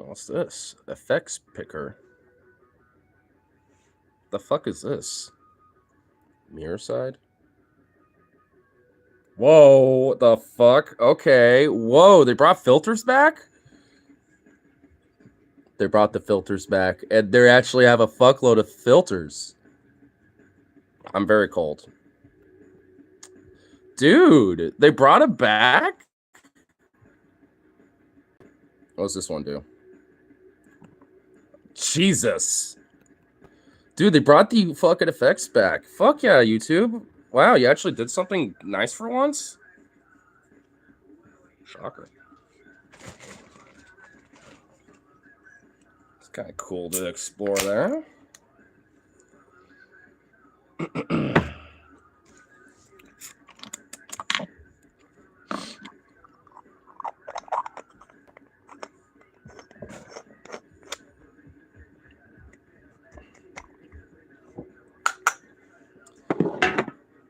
What's this? Effects picker. The fuck is this? Mirror side? Whoa, what the fuck? Okay. Whoa, they brought filters back? They brought the filters back, and they actually have a fuckload of filters. I'm very cold. Dude, they brought it back? What does this one do? Jesus. Dude, they brought the fucking effects back. Fuck yeah, YouTube. Wow, you actually did something nice for once? Shocker. It's kind of cool to explore there.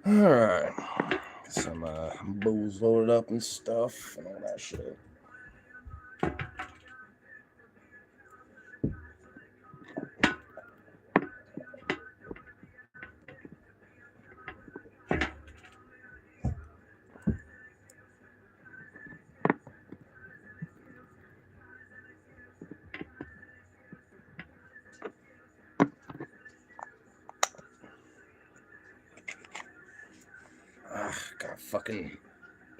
Alright. Some booze loaded up and stuff and all that shit. God, fucking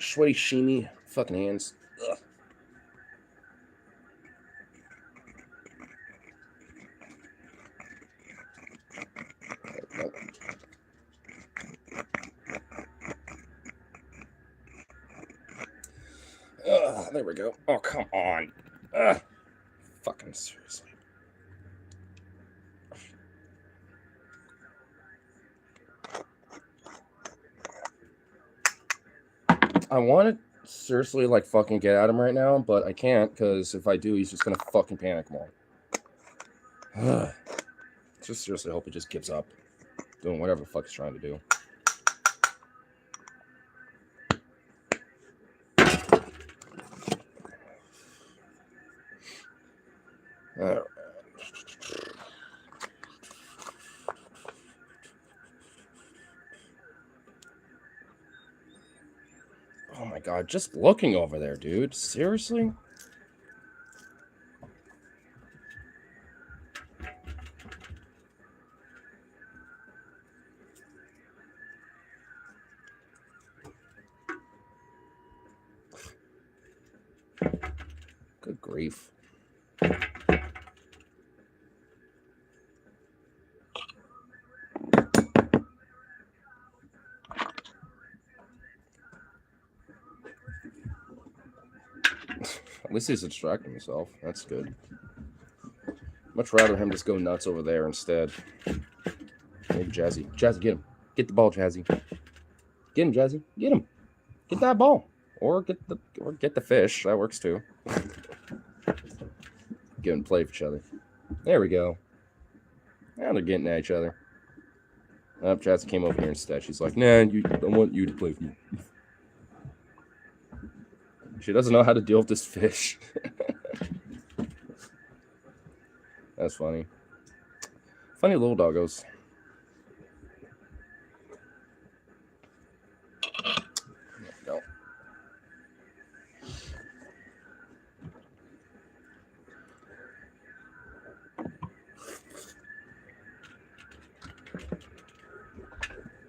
sweaty, sheeny fucking hands. Ugh. There we go. Oh, come on. Fucking seriously. I want to seriously, like, fucking get at him right now, but I can't, because if I do, he's just gonna fucking panic more. Just seriously hope he just gives up doing whatever the fuck he's trying to do. Alright. Oh my god, just looking over there, dude. Seriously? Good grief. At least he's distracting himself. That's good. Much rather him just go nuts over there instead. Maybe Jazzy. Jazzy, get him. Get the ball, Jazzy. Get him, Jazzy. Get him. Get that ball. Or get the fish. That works too. Get them to play for each other. There we go. Now they're getting at each other. Jazzy came over here instead. She's like, nah, I want you to play with me. She doesn't know how to deal with this fish. That's funny. Funny little doggos. There we go.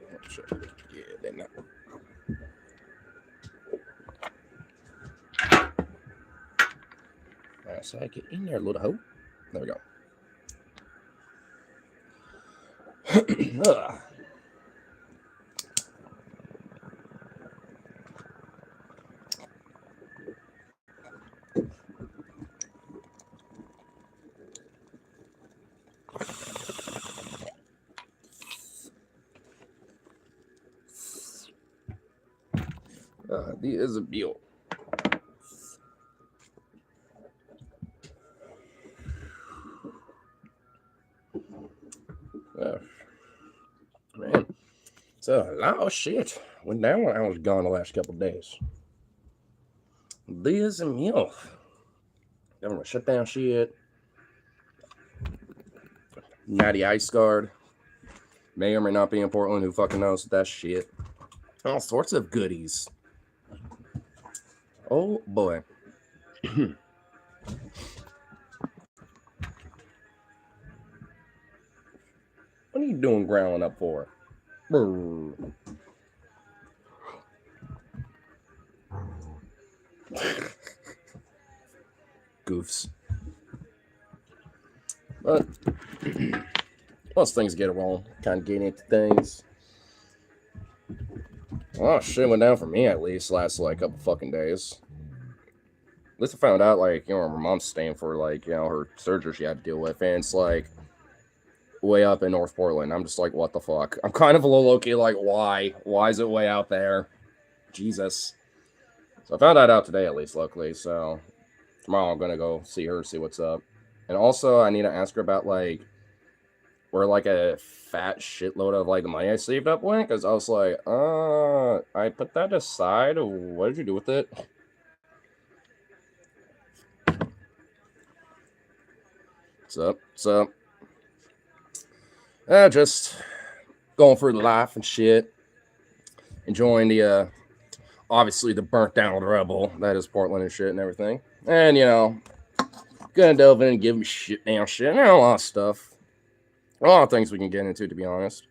Oh, shit. Yeah, they're not. Alright, so I get in there, little hoe. There we go. The is a mule. Man, so a lot of shit went down when I was gone the last couple of days. This is a mule. Government shutdown shit. Natty Ice Guard. May or may not be in Portland. Who fucking knows that shit? All sorts of goodies. Oh boy. What are you doing growling up for? Brr. Goofs. But most things get it wrong. Kind of getting into things. Oh shit went down for me at least last like couple fucking days. At least I found out like, you know, my mom's staying for like, you know, her surgery she had to deal with, and it's like way up in North Portland. I'm just like, what the fuck? I'm kind of a little low-key like, why? Why is it way out there? Jesus. So I found that out today at least, luckily. So tomorrow I'm gonna go see her, see what's up. And also I need to ask her about like where like a fat shitload of like the money I saved up went, because I was like, I put that aside. What did you do with it? What's up? What's up? Just going through the life and shit. Enjoying the obviously the burnt down rebel that is Portland and shit and everything. And you know, gonna delve in and give me shit down shit and a lot of stuff. A lot of things we can get into, to be honest.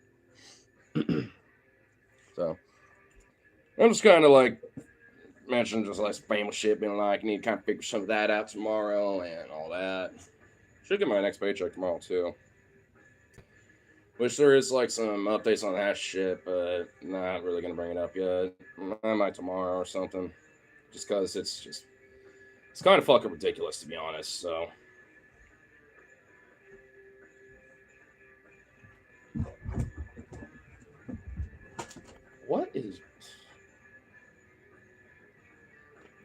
So I'm just kind of like mentioning just like famous shit, being like, I need to kind of figure some of that out tomorrow and all that. Should get my next paycheck tomorrow too. Which there is like some updates on that shit, but not really gonna bring it up yet. I might tomorrow or something. Just cause it's kind of fucking ridiculous, to be honest. So what is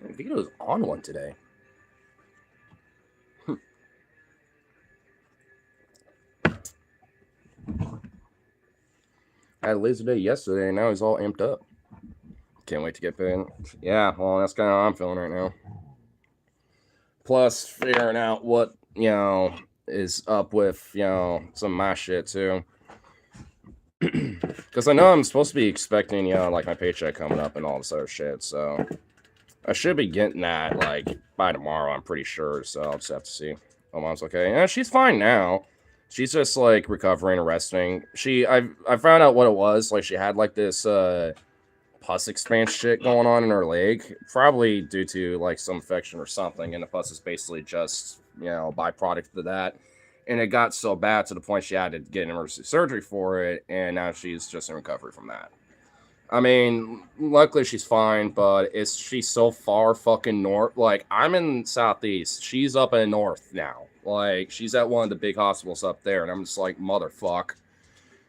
Vito's on one today? I had a laser day yesterday, and now he's all amped up. Can't wait to get paid. Yeah, well, that's kind of how I'm feeling right now. Plus, figuring out what, you know, is up with, you know, some of my shit, too. Because I know I'm supposed to be expecting, you know, like my paycheck coming up and all this other shit, so I should be getting that, like, by tomorrow, I'm pretty sure, so I'll just have to see. Oh, mom's okay. Yeah, she's fine now. She's just, like, recovering and resting. I found out what it was. Like, she had, like, this, pus expansion shit going on in her leg, probably due to, like, some infection or something, and the pus is basically just, you know, a byproduct of that. And it got so bad to the point she had to get emergency surgery for it, and now she's just in recovery from that. I mean, luckily she's fine, but she's so far fucking north. Like, I'm in Southeast. She's up in North now. Like, she's at one of the big hospitals up there, and I'm just like, motherfuck.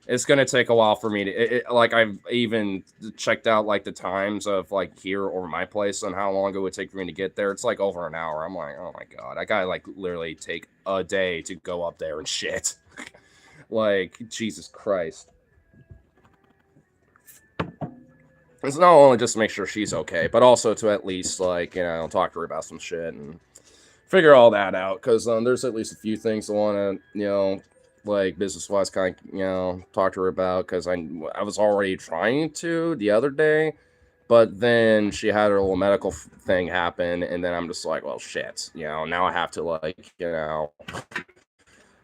It's going to take a while for me to, like, I've even checked out, like, the times of, like, here or my place and how long it would take for me to get there. It's, like, over an hour. I'm like, oh, my God. I got to, like, literally take a day to go up there and shit. Like, Jesus Christ. It's not only just to make sure she's okay, but also to at least, like, you know, talk to her about some shit and figure all that out. Because there's at least a few things I want to, you know, like, business-wise kind of, you know, talk to her about. Because I was already trying to the other day, but then she had her little medical thing happen, and then I'm just like, well, shit. You know, now I have to, like,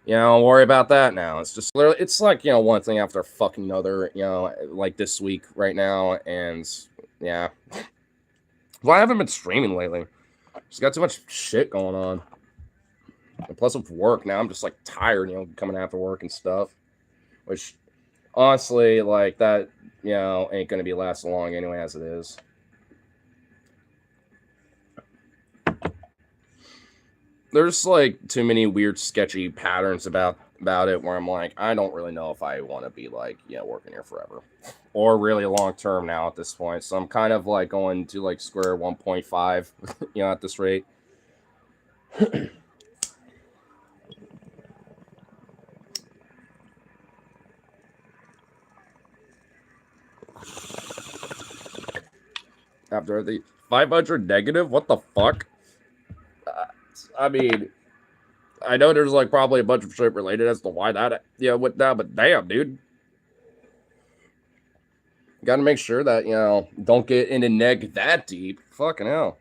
worry about that now. It's just literally, it's like, you know, one thing after fucking another, you know, like this week right now. And yeah. Well, I haven't been streaming lately. Just got too much shit going on. And plus with work now, I'm just like tired, you know, coming after work and stuff. Which honestly, like that, you know, ain't going to be lasting long anyway as it is. There's like too many weird sketchy patterns about it where I'm like, I don't really know if I want to be like, you know, working here forever or really long term now at this point. So I'm kind of like going to like square 1.5, you know, at this rate. After the 500 negative, what the fuck? I mean, I know there's like probably a bunch of shit related as to why that, with that, but damn, dude. Got to make sure that, don't get into neg that deep. Fucking hell.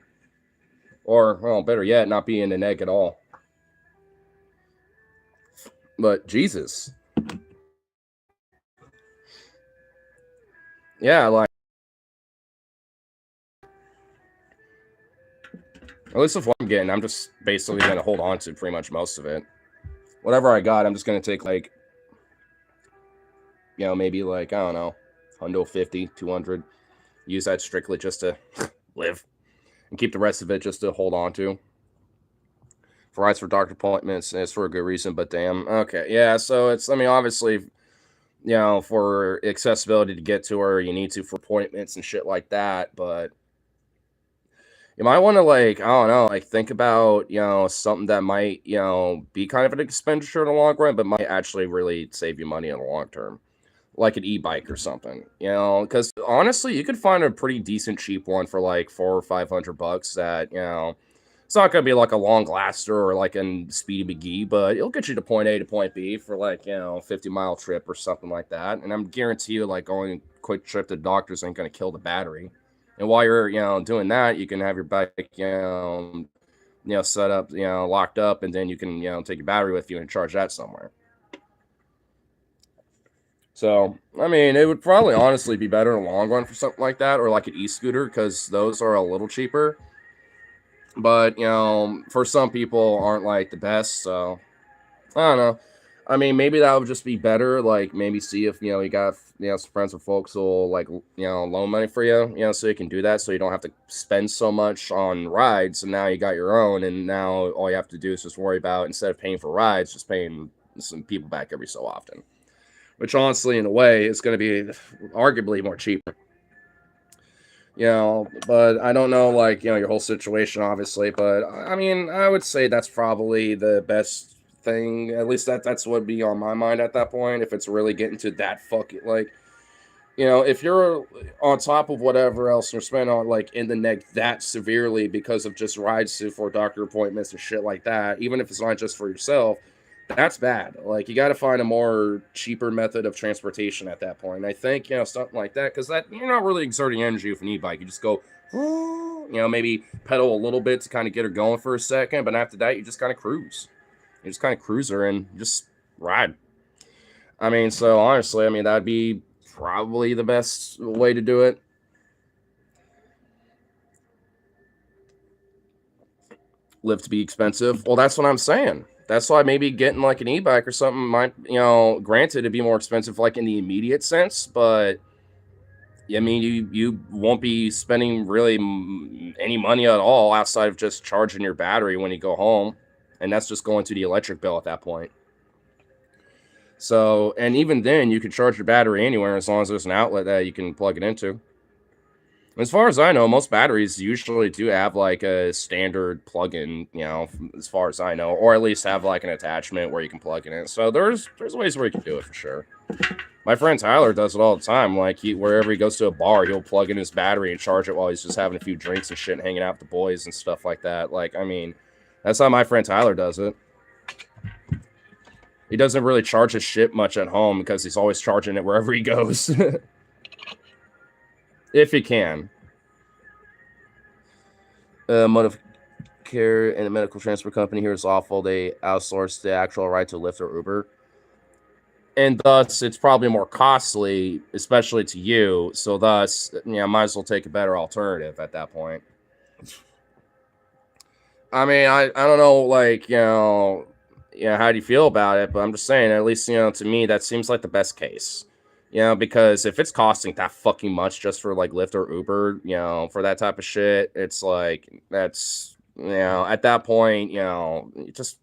Or, well, better yet, not be into neg at all. But Jesus. Yeah, like, at least with what I'm getting, I'm just basically going to hold on to pretty much most of it. Whatever I got, I'm just going to take, like, maybe like, I don't know, 150, 200. Use that strictly just to live. And keep the rest of it just to hold on to. For rights for doctor appointments, and it's for a good reason, but damn. Okay, yeah, so it's, I mean, obviously, for accessibility to get to where you need to for appointments and shit like that, but you might want to, like, I don't know, like, think about, something that might, be kind of an expenditure in the long run, but might actually really save you money in the long term. Like an e-bike or something, because honestly, you could find a pretty decent cheap one for like $400 or $500 that, it's not going to be like a long laster or like a Speedy McGee, but it'll get you to point A to point B for like, 50-mile trip or something like that. And I'm guarantee you, like, going a quick trip to the doctors ain't going to kill the battery. And while you're, doing that, you can have your bike, set up, locked up, and then you can, take your battery with you and charge that somewhere. So, I mean, it would probably honestly be better in the long run for something like that, or like an e-scooter, because those are a little cheaper. But, for some people aren't like the best, so I don't know. I mean, maybe that would just be better. Like, maybe see if, you got, some friends or folks who will, like, loan money for you, so you can do that, so you don't have to spend so much on rides. And now you got your own, and now all you have to do is just worry about, instead of paying for rides, just paying some people back every so often. Which honestly, in a way, is going to be arguably more cheaper. But I don't know, like, your whole situation, obviously. But I mean, I would say that's probably the best thing. At least that's what would be on my mind at that point. If it's really getting to that fucking, like, if you're on top of whatever else you're spending on, like, in the neck that severely because of just rides to for doctor appointments and shit like that, even if it's not just for yourself, that's bad. Like, you got to find a more cheaper method of transportation at that point. I think, something like that, because that, you're not really exerting energy with an e-bike. You just go, maybe pedal a little bit to kind of get her going for a second, but after that, you just kind of cruise. You just kind of cruise her and just ride. I mean, so honestly, I mean, that'd be probably the best way to do it. Live to be expensive. Well, that's what I'm saying. That's why maybe getting like an e-bike or something might, granted it'd be more expensive like in the immediate sense, but I mean, you won't be spending really any money at all outside of just charging your battery when you go home, and that's just going to the electric bill at that point. So, and even then, you can charge your battery anywhere as long as there's an outlet that you can plug it into. As far as I know, most batteries usually do have like a standard plug-in, as far as I know, or at least have like an attachment where you can plug it in. So there's ways where you can do it for sure. My friend Tyler does it all the time. Like, wherever he goes to a bar, he'll plug in his battery and charge it while he's just having a few drinks and shit and hanging out with the boys and stuff like that. Like, I mean, that's how my friend Tyler does it. He doesn't really charge his shit much at home because he's always charging it wherever he goes. If he can. Mode of care in a medical transport company here is awful. They outsource the actual ride to Lyft or Uber. And thus, it's probably more costly, especially to you. So thus, might as well take a better alternative at that point. I mean, I don't know, like, how do you feel about it? But I'm just saying, at least, to me, that seems like the best case. Because if it's costing that fucking much just for like Lyft or Uber, for that type of shit, it's like, that's, at that point, just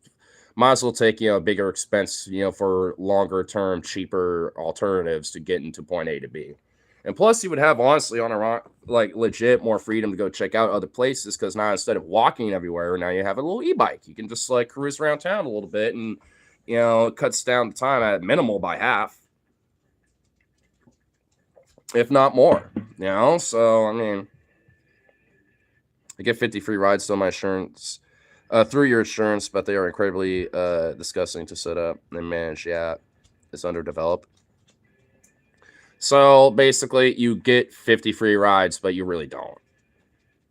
might as well take, a bigger expense, for longer term, cheaper alternatives to get into point A to B. And plus, you would have, honestly, on a like legit more freedom to go check out other places, because now instead of walking everywhere, now you have a little e-bike. You can just like cruise around town a little bit, and it cuts down the time at minimal by half, if not more. So I mean, I get 50 free rides, so my insurance through your insurance, but they are incredibly disgusting to set up and manage. Yeah, it's underdeveloped. So basically, you get 50 free rides, but you really don't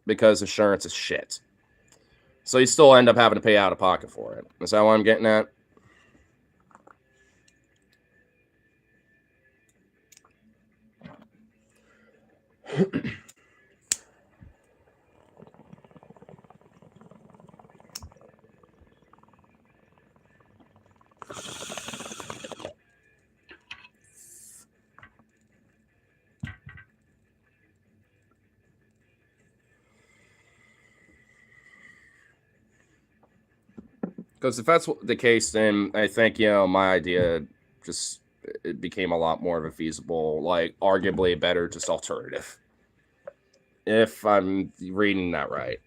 because insurance is shit. So you still end up having to pay out of pocket for it. Is that what I'm getting at? Because if that's the case, then I think, my idea just it became a lot more of a feasible, like arguably better just alternative. If I'm reading that right.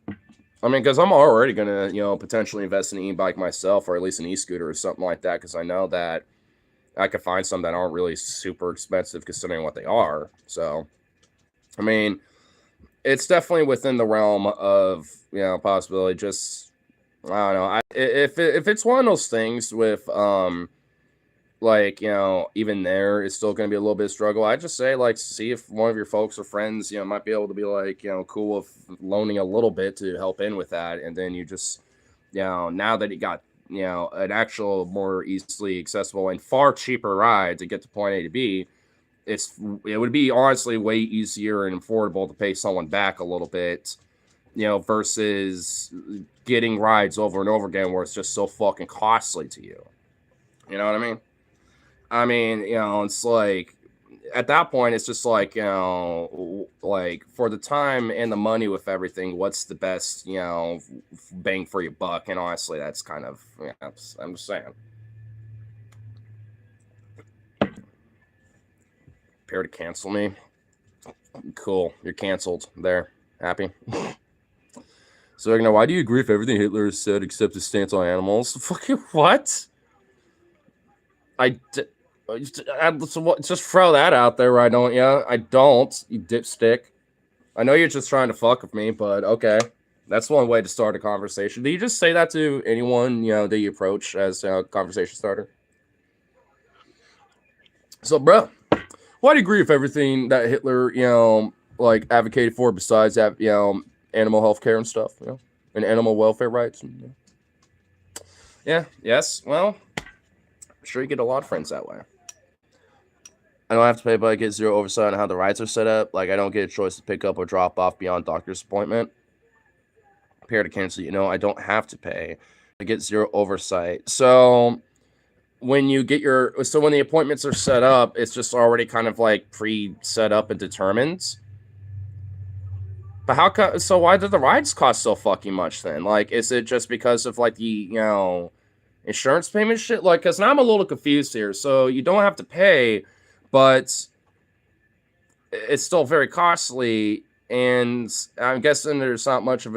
I mean, because I'm already going to, potentially invest in an e-bike myself, or at least an e-scooter or something like that, because I know that I could find some that aren't really super expensive considering what they are. So, I mean, it's definitely within the realm of, possibility. Just, I don't know. If it's one of those things with, like, even there it's still going to be a little bit of struggle. I just say, like, see if one of your folks or friends, might be able to be like, cool with loaning a little bit to help in with that. And then you just, now that you got, an actual more easily accessible and far cheaper ride to get to point A to B, it would be honestly way easier and affordable to pay someone back a little bit, versus getting rides over and over again where it's just so fucking costly to you. You know what I mean? I mean, it's like at that point, it's just like, like for the time and the money with everything, what's the best, bang for your buck? And honestly, that's kind of, I'm just saying. Prepare to cancel me. Cool. You're canceled there. Happy? So, why do you agree with everything Hitler said except his stance on animals? Fucking what? Just throw that out there, right? Don't you? I don't, you dipstick. I know you're just trying to fuck with me, but okay. That's one way to start a conversation. Do you just say that to anyone, that you approach as a conversation starter? So, bro, why do you agree with everything that Hitler, like advocated for besides that, animal health care and stuff, and animal welfare rights? And, yeah, yes. Well, I'm sure you get a lot of friends that way. I don't have to pay, but I get zero oversight on how the rides are set up. Like, I don't get a choice to pick up or drop off beyond doctor's appointment. Prepare to cancel, I don't have to pay. I get zero oversight. So when you get when the appointments are set up, it's just already kind of like pre-set up and determined. But so why do the rides cost so fucking much then? Like, is it just because of like the, insurance payment shit? Like, because now I'm a little confused here. So you don't have to pay, but it's still very costly. And I'm guessing there's not much of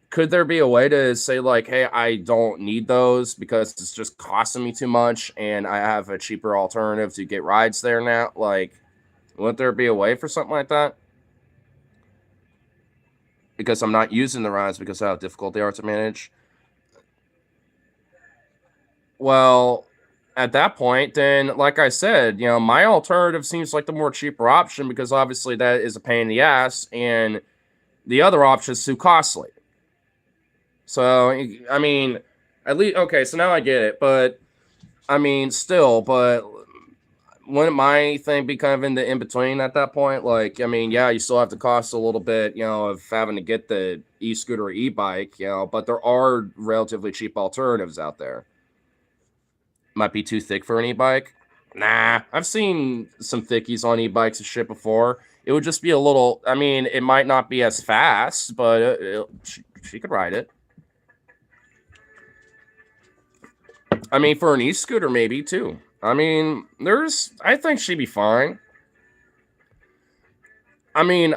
could there be a way to say like, hey, I don't need those because it's just costing me too much and I have a cheaper alternative to get rides there now? Like, wouldn't there be a way for something like that? Because I'm not using the rides because of how difficult they are to manage. Well, at that point, then, like I said, my alternative seems like the more cheaper option because obviously that is a pain in the ass and the other option is too costly. So, I mean, at least, okay, so now I get it, but I mean, still, but wouldn't my thing be kind of in the in between at that point? Like, I mean, yeah, you still have to cost a little bit, of having to get the e-scooter or e-bike, but there are relatively cheap alternatives out there. Might be too thick for an e-bike. Nah, I've seen some thickies on e-bikes and shit before. It would just be a little, I mean, it might not be as fast, but she could ride it. I mean, for an e-scooter, maybe, too. I mean, I think she'd be fine. I mean,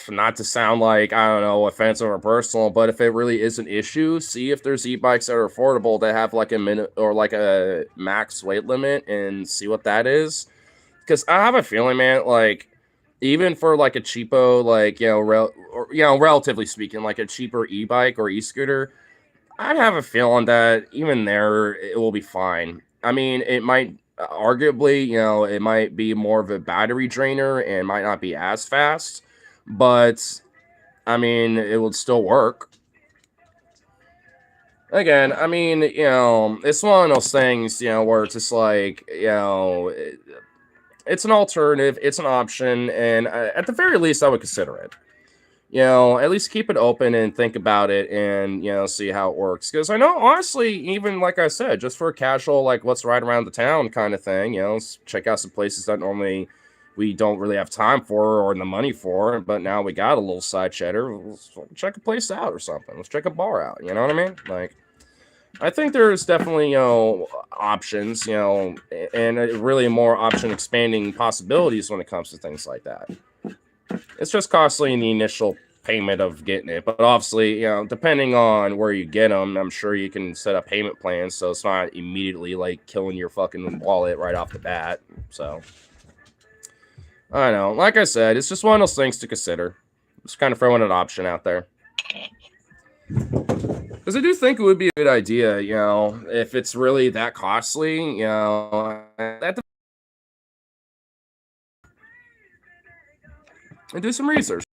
not to sound like, I don't know, offensive or personal, but if it really is an issue, see if there's e-bikes that are affordable that have like a minute or like a max weight limit and see what that is. Because I have a feeling, man, like, even for like a cheapo, like, relatively speaking, like a cheaper e-bike or e-scooter, I'd have a feeling that even there it will be fine. I mean, it might arguably, it might be more of a battery drainer and might not be as fast, but I mean, it would still work. Again, I mean, it's one of those things, where it's just like, it's an alternative, it's an option, and at the very least, I would consider it. At least keep it open and think about it and, see how it works. Because I know, honestly, even like I said, just for a casual, like, what's right around the town kind of thing, check out some places that normally we don't really have time for or the money for, but now we got a little side cheddar. Let's check a place out or something. Let's check a bar out. You know what I mean? Like, I think there's definitely, options, and really more option expanding possibilities when it comes to things like that. It's just costly in the initial payment of getting it, but obviously, depending on where you get them, I'm sure you can set up payment plans so it's not immediately like killing your fucking wallet right off the bat. So I don't know. Like I said, it's just one of those things to consider. Just kind of throwing an option out there. Because I do think it would be a good idea, if it's really that costly, and do some research.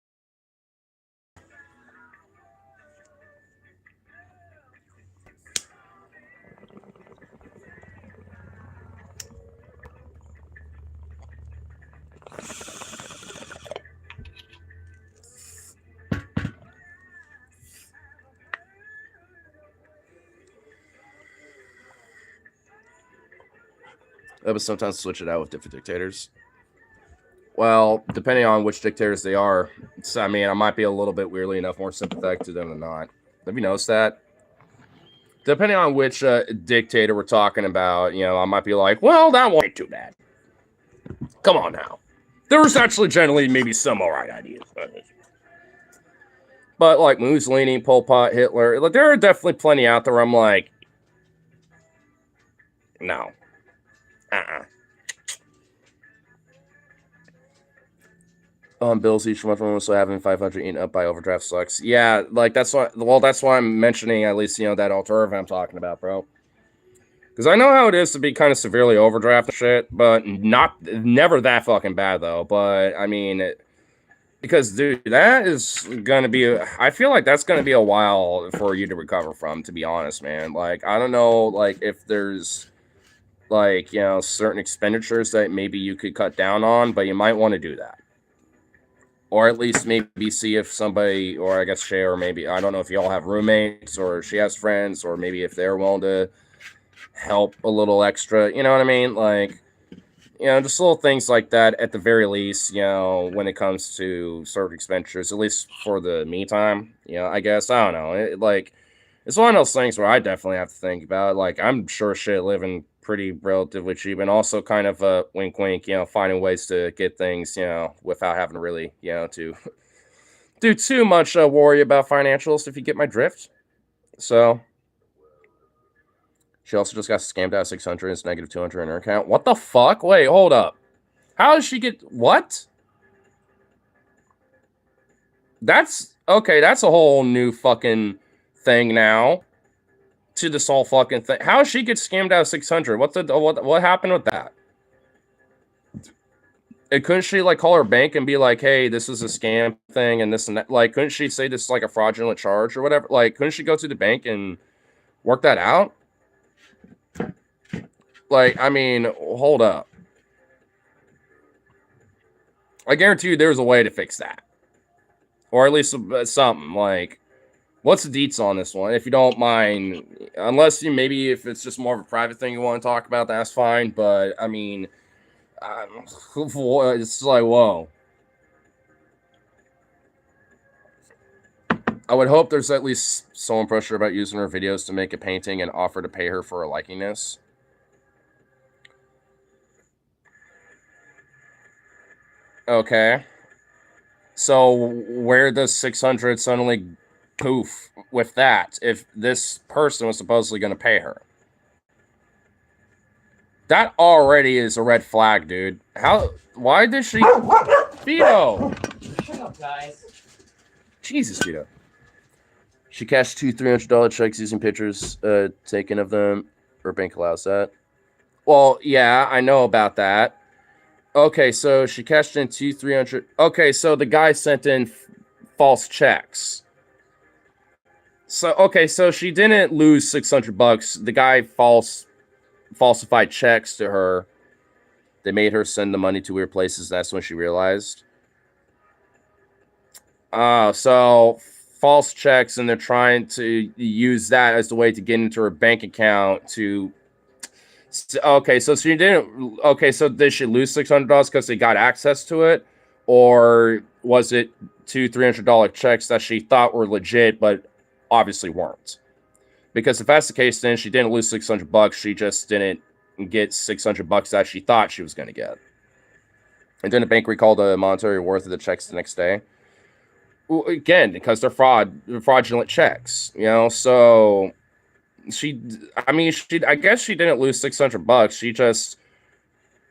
I would sometimes switch it out with different dictators. Well, depending on which dictators they are, I mean, I might be a little bit weirdly enough more sympathetic to them than not. Have you noticed that? Depending on which dictator we're talking about, I might be like, well, that wasn't too bad. Come on now. There was actually generally maybe some alright ideas. But like Mussolini, Pol Pot, Hitler, like, there are definitely plenty out there. I'm like, no. Bills each month, so having 500 eaten up by overdraft sucks. Yeah, like that's why. Well, that's why I'm mentioning at least that alternative I'm talking about, bro. Because I know how it is to be kind of severely overdraft shit, but never that fucking bad though. But I mean, because dude, that is gonna be. I feel like that's gonna be a while for you to recover from. To be honest, man. Like, I don't know, like if there's like certain expenditures that maybe you could cut down on, but you might want to do that. Or at least maybe see if somebody, or I guess Shay, or maybe, I don't know if y'all have roommates or she has friends, or maybe if they're willing to help a little extra, you know what I mean? Like, just little things like that at the very least, when it comes to certain expenditures, at least for the meantime, I guess, I don't know. It's one of those things where I definitely have to think about it. Like, I'm sure shit living pretty relatively cheap, and also kind of a wink wink, finding ways to get things, without having to really, to do too much worry about financials, if you get my drift. So she also just got scammed out of 600 and it's negative 200 in her account. What the fuck? Wait, hold up. How does she get what? That's okay, that's a whole new fucking thing now. To this whole fucking thing. How does she get scammed out of 600? What happened with that? And couldn't she like call her bank and be like, hey, this is a scam thing and this and that? Like, couldn't she say this is like a fraudulent charge or whatever? Like, couldn't she go to the bank and work that out? Like, I mean, hold up. I guarantee you there's a way to fix that. Or at least something. Like, what's the deets on this one? If you don't mind, unless maybe if it's just more of a private thing you want to talk about, that's fine. But I mean, it's like, whoa. I would hope there's at least someone pressure about using her videos to make a painting and offer to pay her for a likeness. Okay. So where does 600 suddenly poof with that if this person was supposedly going to pay her? That already is a red flag, dude. Why did she... Vito! Shut up, guys. Jesus, Vito. She cashed two $300 checks using pictures taken of them. Her bank allows that. Well, yeah, I know about that. Okay, so she cashed in two 300. Okay, so the guy sent in false checks. So okay, so she didn't lose $600. The guy falsified checks to her. They made her send the money to weird places. That's when she realized. So false checks, and they're trying to use that as the way to get into her bank account to. Okay, so she didn't. Okay, so did she lose $600 because they got access to it, or was it two $300 checks that she thought were legit but obviously weren't? Because if that's the case, then she didn't lose $600. She just didn't get $600 that she thought she was going to get. And then the bank recalled the monetary worth of the checks the next day. Well, again, because they're fraudulent checks, you know. So I guess she didn't lose $600. She just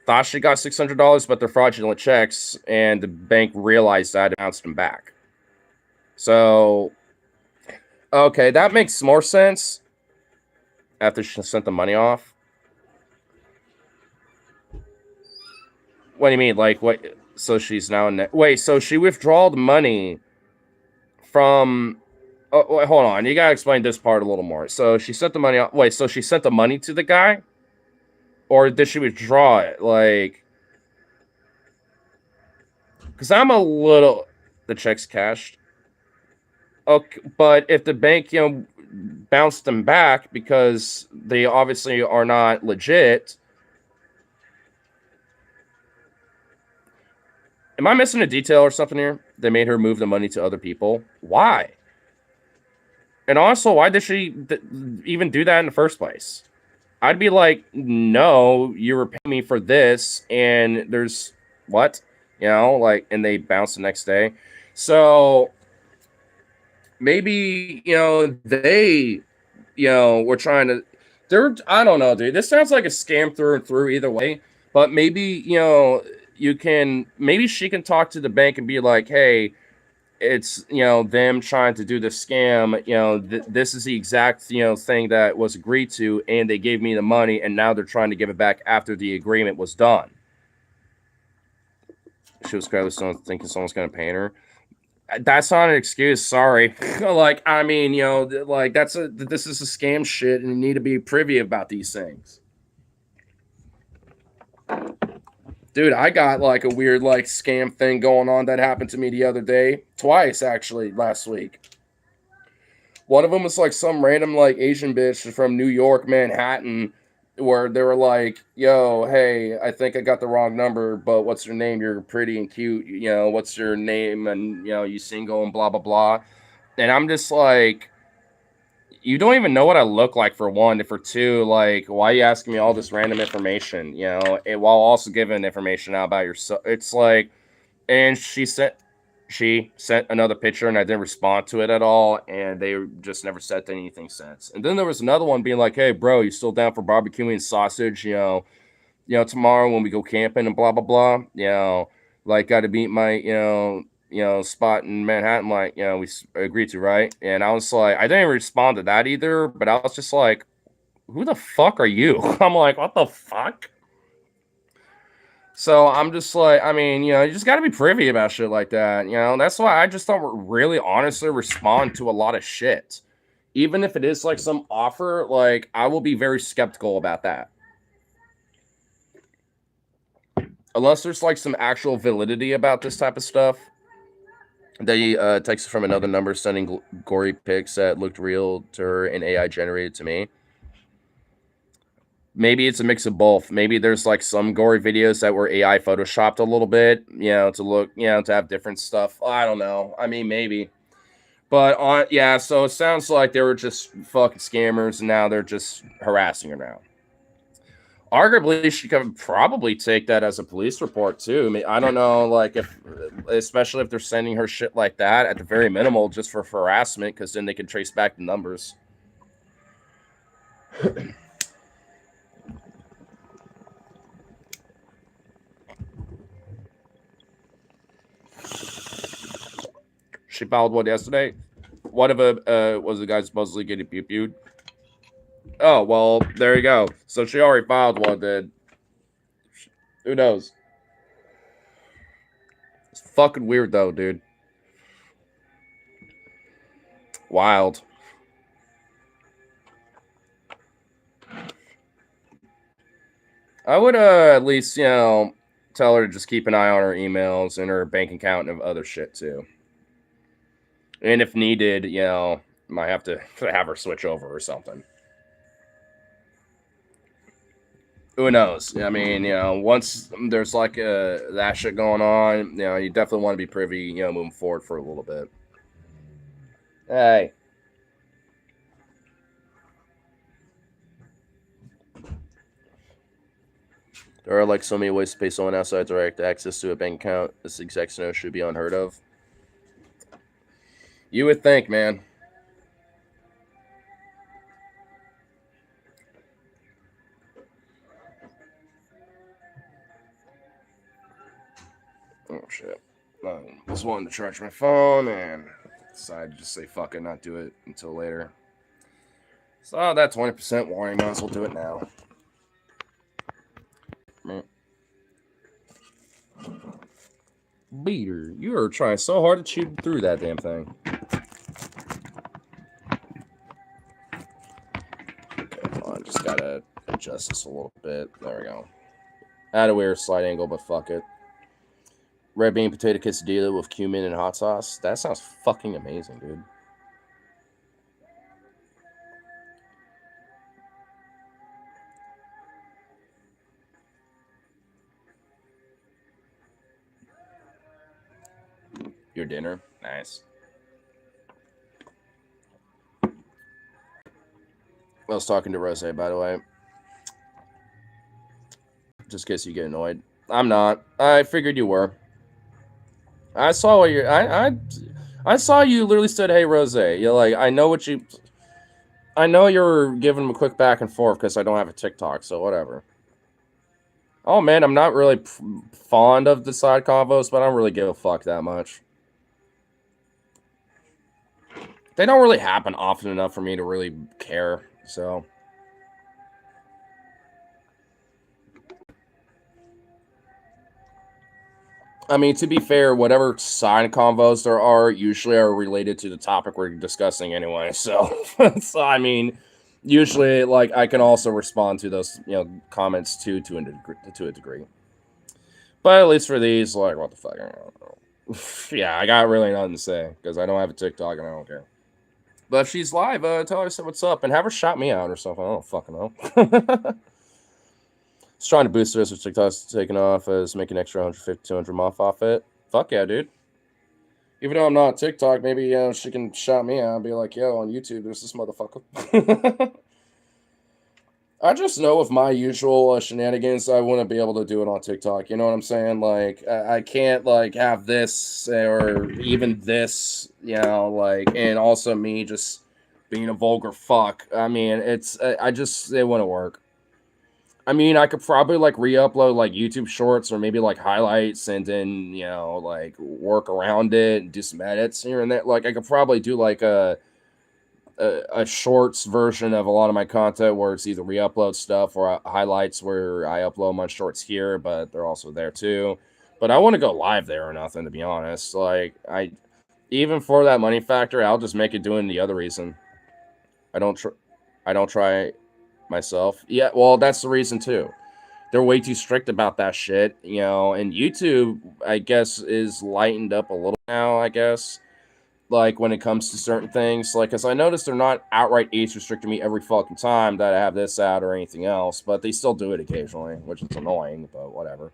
thought she got $600, but they're fraudulent checks, and the bank realized that and bounced them back. So, okay, that makes more sense after she sent the money off. What do you mean? Like, what? So she's now in. Wait, so she withdrew the money from. Oh, wait, hold on. You gotta explain this part a little more. So she sent the money. Wait, so she sent the money to the guy, or did she withdraw it? Like, because I'm a little. The check's cashed. Okay, but if the bank, bounced them back because they obviously are not legit. Am I missing a detail or something here? They made her move the money to other people. Why? And also, why did she even do that in the first place? I'd be like, no, you were paying me for this, and there's what? And they bounced the next day. So maybe, they, were trying to, I don't know, dude. This sounds like a scam through and through either way, but maybe, maybe she can talk to the bank and be like, hey, it's them trying to do the scam. This is the exact thing that was agreed to, and they gave me the money, and now they're trying to give it back after the agreement was done. She was clearly thinking someone's gonna pay her. That's not an excuse. Sorry. This is a scam shit, and you need to be privy about these things. Dude, I got like a weird scam thing going on that happened to me the other day. Twice, actually, last week. One of them was like some random Asian bitch from New York, Manhattan, where they were like, yo, hey, I think I got the wrong number, but what's your name? You're pretty and cute. What's your name? And, you single and blah, blah, blah. And I'm just like, you don't even know what I look like, for one. And for two, why are you asking me all this random information, and while also giving information out about yourself? It's like, and she sent another picture, and I didn't respond to it at all, and they just never said anything since. And then there was another one being like, hey, bro, you still down for barbecuing sausage, tomorrow when we go camping and blah, blah, blah, got to meet my, spot in Manhattan, we agreed to, right? And I was like, I didn't even respond to that either, but I was just like, who the fuck are you? I'm like, what the fuck? So I'm just like, you just got to be privy about shit like that. That's why I just don't really honestly respond to a lot of shit. Even if it is some offer, I will be very skeptical about that. Unless there's some actual validity about this type of stuff. They texted from another number sending gory pics that looked real to her and AI generated to me. Maybe it's a mix of both. Maybe there's some gory videos that were AI photoshopped a little bit, to look, to have different stuff. I don't know. Maybe. But so it sounds like they were just fucking scammers, and now they're just harassing her now. Arguably, she could probably take that as a police report too. I don't know, especially if they're sending her shit like that, at the very minimal, just for harassment, because then they can trace back the numbers. She filed one yesterday. One of them was the guy supposedly getting pew-pewed. Oh, well, there you go. So she already filed one, then. Who knows? It's fucking weird, though, dude. Wild. I would at least, tell her to just keep an eye on her emails and her bank account and other shit, too. And if needed, might have to have her switch over or something. Who knows? I mean, once there's like that shit going on, you definitely want to be privy, moving forward for a little bit. Hey. There are like so many ways to pay someone outside direct access to a bank account. This exact scenario should be unheard of. You would think, man. Oh shit. I was wanting to charge my phone and decided to just say fuck it, not do it until later. So that 20% warning, might as well do it now. Beater, you are trying so hard to chew through that damn thing. Okay, hold on, just gotta adjust this a little bit. There we go. Add a weird slight angle, but fuck it. Red bean potato quesadilla with cumin and hot sauce. That sounds fucking amazing, dude. Your dinner? Nice. I was talking to Rose, by the way. Just in case you get annoyed. I'm not. I figured you were. I saw what you're... I saw you literally said, hey, Rose. You're like, I know what you... I know you're giving them a quick back and forth because I don't have a TikTok, so whatever. Oh, man, I'm not really fond of the side convos, but I don't really give a fuck that much. They don't really happen often enough for me to really care, so... I mean, to be fair, whatever side convos there are usually are related to the topic we're discussing anyway. So, so I mean, usually, like, I can also respond to those, comments to a degree. But at least for these, like, what the fuck? I don't know. Yeah, I got really nothing to say because I don't have a TikTok and I don't care. But if she's live, tell her what's up and have her shout me out or something. I don't fucking know. Just trying to boost this with TikTok's taking off as making extra 150, 200 off it. Fuck yeah, dude. Even though I'm not on TikTok, maybe she can shout me out and be like, yo, on YouTube, there's this motherfucker. I just know with my usual shenanigans, I wouldn't be able to do it on TikTok. You know what I'm saying? Like, I can't, like, have this or even this, and also me just being a vulgar fuck. I mean, it wouldn't work. I mean, I could probably, like, re-upload, like, YouTube shorts or maybe, like, highlights and then, like, work around it and do some edits here and there. Like, I could probably do, like, a shorts version of a lot of my content where it's either re-upload stuff or highlights where I upload my shorts here, but they're also there, too. But I want to go live there or nothing, to be honest. Like, even for that money factor, I'll just make it doing the other reason. I don't try... myself. Yeah, well, that's the reason too. They're way too strict about that shit, and YouTube, I guess, is lightened up a little now, I guess. Like, when it comes to certain things. Like, because I noticed they're not outright age restricting me every fucking time that I have this out or anything else, but they still do it occasionally, which is annoying, but whatever.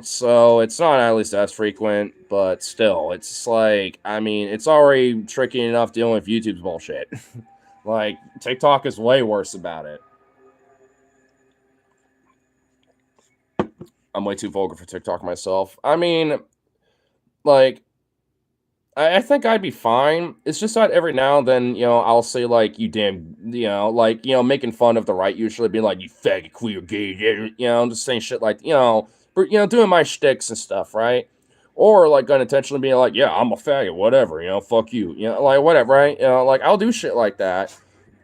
So it's not at least as frequent, but still, it's like, I mean, it's already tricky enough dealing with YouTube's bullshit. Like, TikTok is way worse about it. I'm way too vulgar for TikTok myself. I mean, like, I think I'd be fine. It's just that every now and then, I'll say, like, you damn, like, making fun of the right, usually being like, you faggot, queer, gay, just saying shit like, doing my shticks and stuff, right? Or like unintentionally being like, yeah, I'm a faggot, whatever, fuck you, like whatever, right? Like I'll do shit like that.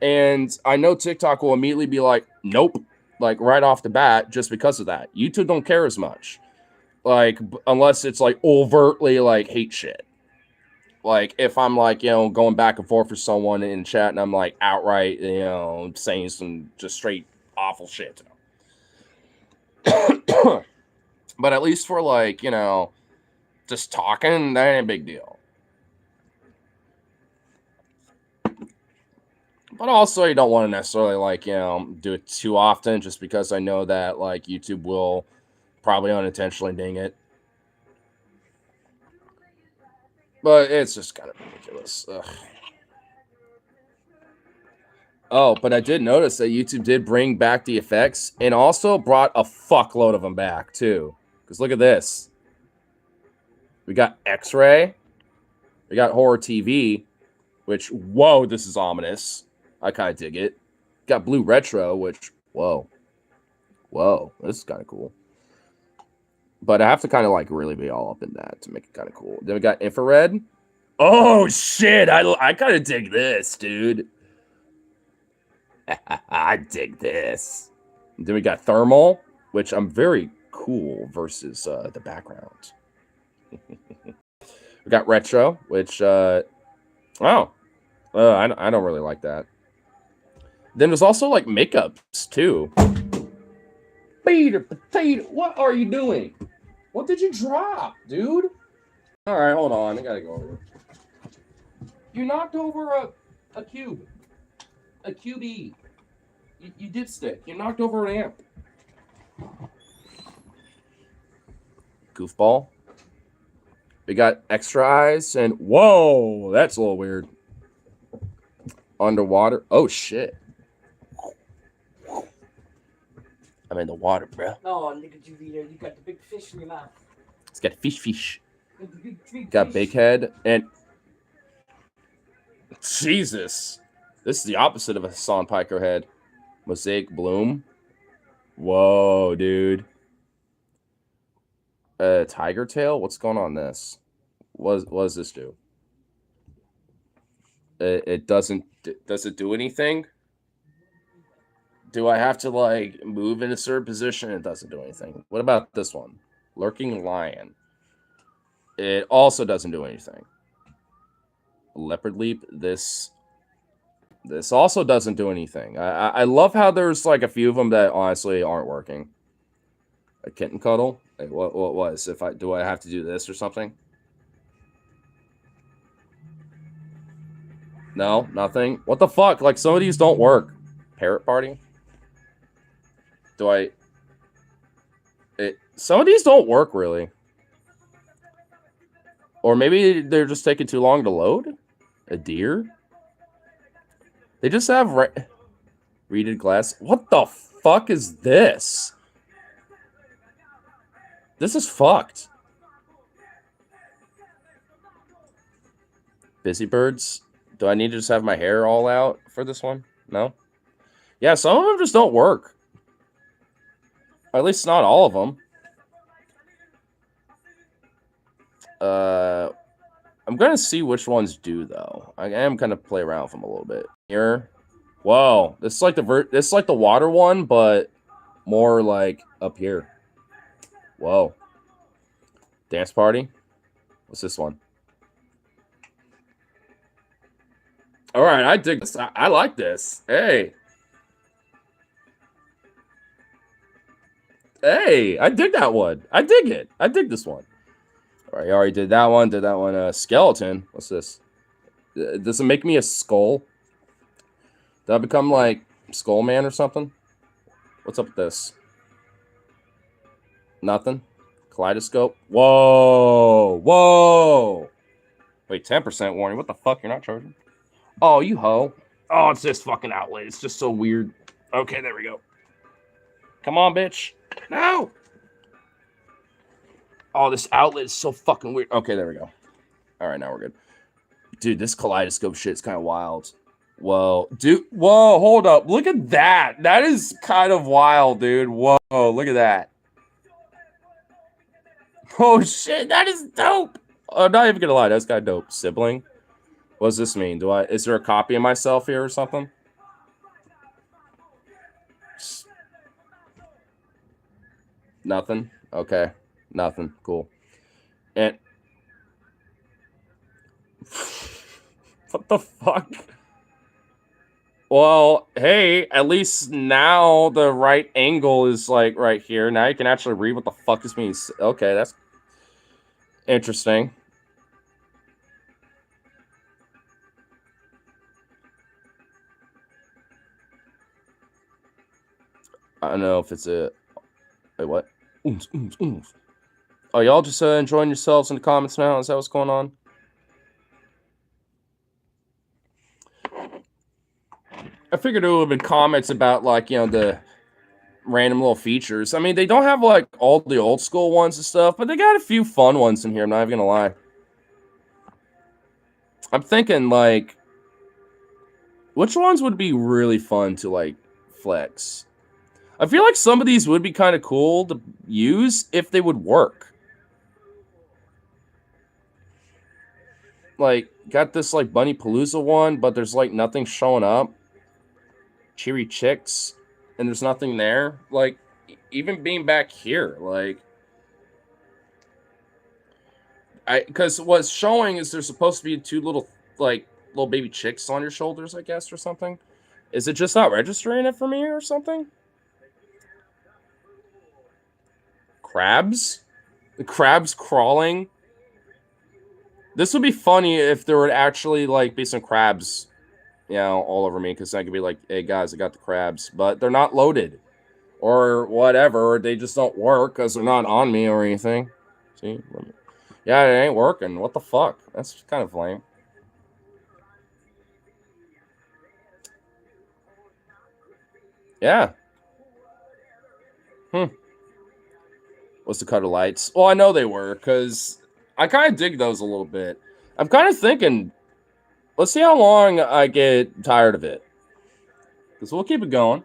And I know TikTok will immediately be like, nope, like right off the bat, just because of that. YouTube don't care as much. Like, unless it's like overtly like hate shit. Like if I'm like, going back and forth with someone in chat and I'm like outright, saying some just straight awful shit. But at least for like, just talking, that ain't a big deal. But also you don't want to necessarily like, do it too often just because I know that like YouTube will probably unintentionally ding it. But it's just kind of ridiculous. Ugh. Oh, but I did notice that YouTube did bring back the effects and also brought a fuckload of them back too. Because look at this. We got X-Ray. We got Horror TV, which, whoa, this is ominous. I kind of dig it. Got Blue Retro, which, whoa, this is kind of cool. But I have to kind of like really be all up in that to make it kind of cool. Then we got Infrared. Oh shit, I kind of dig this, dude. I dig this. And then we got Thermal, which I'm very cool versus the background. We got Retro, which I don't really like that. Then there's also like makeups too. Peter Potato, what are you doing? What did you drop, dude? All right, hold on. I gotta go over. You knocked over a cube. A QB. You dipstick. You knocked over an amp. Goofball. We got Extra Eyes and whoa, that's a little weird. Underwater. Oh shit. I'm in the water, bro. Oh, look at you, Vito. You got the big fish in your mouth. It's got fish. Got big head and Jesus. This is the opposite of a Hassan Piker head. Mosaic Bloom. Whoa, dude. Tiger Tail? What's going on this? What does this do? It doesn't... Does it do anything? Do I have to, like, move in a certain position? It doesn't do anything. What about this one? Lurking Lion. It also doesn't do anything. Leopard Leap. This also doesn't do anything. I love how there's, like, a few of them that honestly aren't working. A Kitten Cuddle? Like, what was? Do I have to do this or something? No, nothing. What the fuck? Like, some of these don't work. Parrot Party? Some of these don't work, really. Or maybe they're just taking too long to load? A deer? They just have reeded glass. What the fuck is this? This is fucked. Busy Birds. Do I need to just have my hair all out for this one? No? Yeah, some of them just don't work. Or at least not all of them. I'm going to see which ones do, though. I am going to play around with them a little bit. Here. Whoa. This is like the water one, but more like up here. Whoa. Dance Party. What's this one? All right, I dig this. I like this. Hey. Hey, I dig that one. I dig it. I dig this one. All right, I already did that one. Did that one. Skeleton. What's this? Does it make me a skull? Did I become like Skull Man or something? What's up with this? Nothing. Kaleidoscope. Whoa. Whoa. Wait, 10% warning. What the fuck? You're not charging? Oh, you hoe. Oh, it's this fucking outlet. It's just so weird. Okay, there we go. Come on, bitch. No. Oh, this outlet is so fucking weird. Okay, there we go. All right, now we're good. Dude, this kaleidoscope shit is kind of wild. Whoa. Dude, whoa, hold up. Look at that. That is kind of wild, dude. Whoa, look at that. Oh shit, that is dope. I'm not even gonna lie, that's kind of dope. Sibling. What does this mean? Is there a copy of myself here or something? Nothing. Okay. Nothing. Cool. And what the fuck? Well, hey, at least now the right angle is like right here. Now you can actually read what the fuck this means. Okay, that's interesting. I don't know if it's a... Wait, what? Oh, y'all just enjoying yourselves in the comments now? Is that what's going on? I figured it would have been comments about, like, you know, the random little features. I mean, they don't have, like, all the old school ones and stuff, but they got a few fun ones in here, I'm not even gonna lie. I'm thinking, like, which ones would be really fun to, like, flex? I feel like some of these would be kind of cool to use if they would work. Like, got this, like, Bunny Palooza one, but there's, like, nothing showing up. Cheery Chicks, and there's nothing there. Like, even being back here, like... Because what's showing is there's supposed to be two little, like, little baby chicks on your shoulders, I guess, or something. Is it just not registering it for me or something? Crabs? The crabs crawling? This would be funny if there would actually, like, be some crabs, you know, all over me, because I could be like, hey, guys, I got the crabs. But they're not loaded. Or whatever, or they just don't work because they're not on me or anything. See? Yeah, it ain't working. What the fuck? That's kind of lame. Yeah. What's the color lights? Well, I know they were, because I kind of dig those a little bit. I'm kind of thinking, let's see how long I get tired of it. Because we'll keep it going.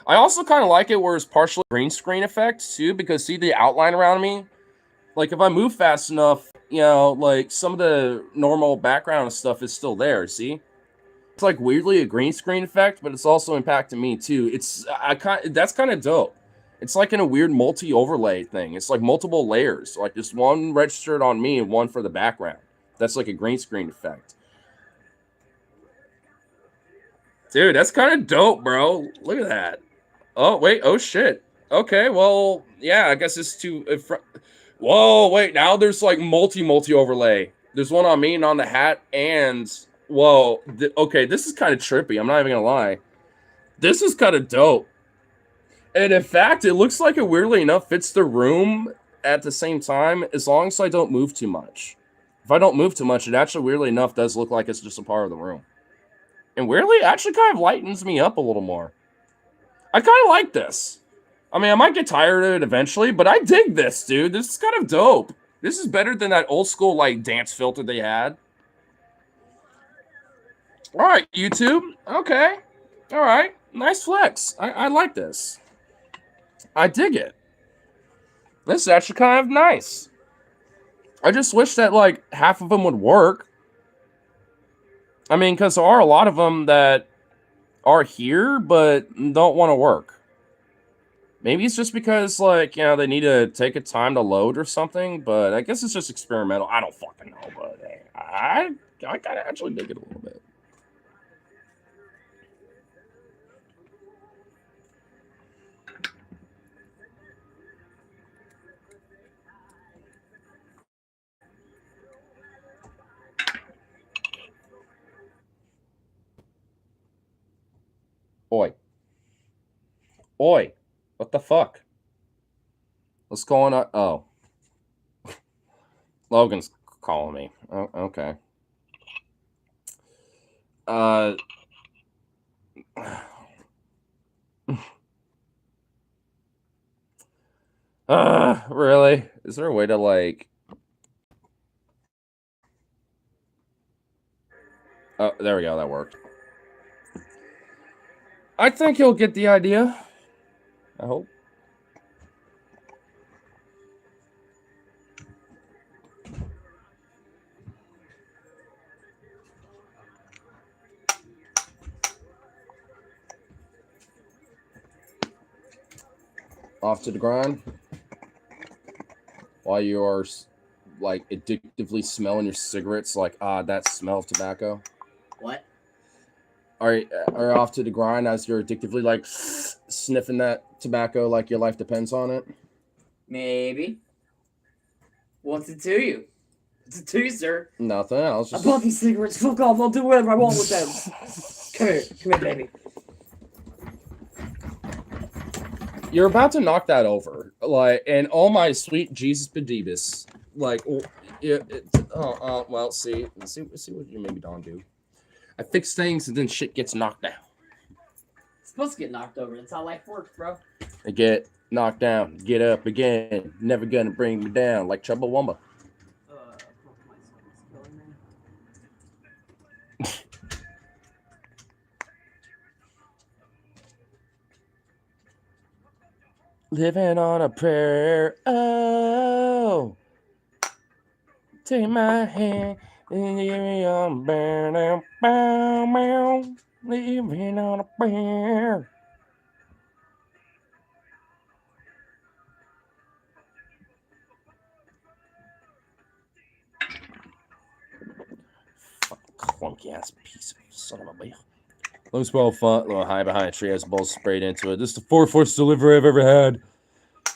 I also kind of like it where it's partially green screen effect, too, because see the outline around me? Like, if I move fast enough, you know, like, some of the normal background stuff is still there, see? It's, like, weirdly a green screen effect, but it's also impacting me, too. That's kind of dope. It's, like, in a weird multi-overlay thing. It's, like, multiple layers. Like, just one registered on me and one for the background. That's, like, a green screen effect. Dude, that's kind of dope, bro. Look at that. Oh, wait. Oh, shit. Okay, well, yeah, I guess it's too... Whoa, wait, now there's like multi overlay. There's one on me and on the hat, and whoa, okay, this is kind of trippy. I'm not even gonna lie. This is kind of dope. And in fact, it looks like it weirdly enough fits the room at the same time, as long as I don't move too much. If I don't move too much, it actually weirdly enough does look like it's just a part of the room. And weirdly, it actually kind of lightens me up a little more. I kind of like this. I mean, I might get tired of it eventually, but I dig this, dude. This is kind of dope. This is better than that old school, like, dance filter they had. All right, YouTube. Okay. All right. Nice flex. I like this. I dig it. This is actually kind of nice. I just wish that, like, half of them would work. I mean, because there are a lot of them that are here, but don't want to work. Maybe it's just because, like, you know, they need to take a time to load or something, but I guess it's just experimental. I don't fucking know, but hey, I kind of actually dig it a little bit. Oi. Oi. What the fuck? What's going on? Oh. Logan's calling me. Oh, okay. Really? Is there a way to, like... Oh, there we go. That worked. I think he'll get the idea. I hope. off to the grind while you are like addictively smelling your cigarettes, like that smell of tobacco. What? Are off to the grind as you're addictively like sniffing that tobacco, like your life depends on it? Maybe. What's it to you? What's it to you, sir? Nothing. I was I just. bought these cigarettes. Fuck off. I'll do whatever I want with them. Come here, baby. You're about to knock that over, like, and oh my sweet Jesus Bedebus, like, well, see what you made me Don do. I fix things and then shit gets knocked down. It's supposed to get knocked over. That's how life works, bro. I get knocked down, get up again, never gonna bring me down like Chumbawamba. Living on a prayer. Oh, take my hand and give me on burn. Living on a prayer. Clunky ass piece of son of a bitch. Looks well fun. A little high behind a tree has balls sprayed into it. This is the fourth delivery I've ever had.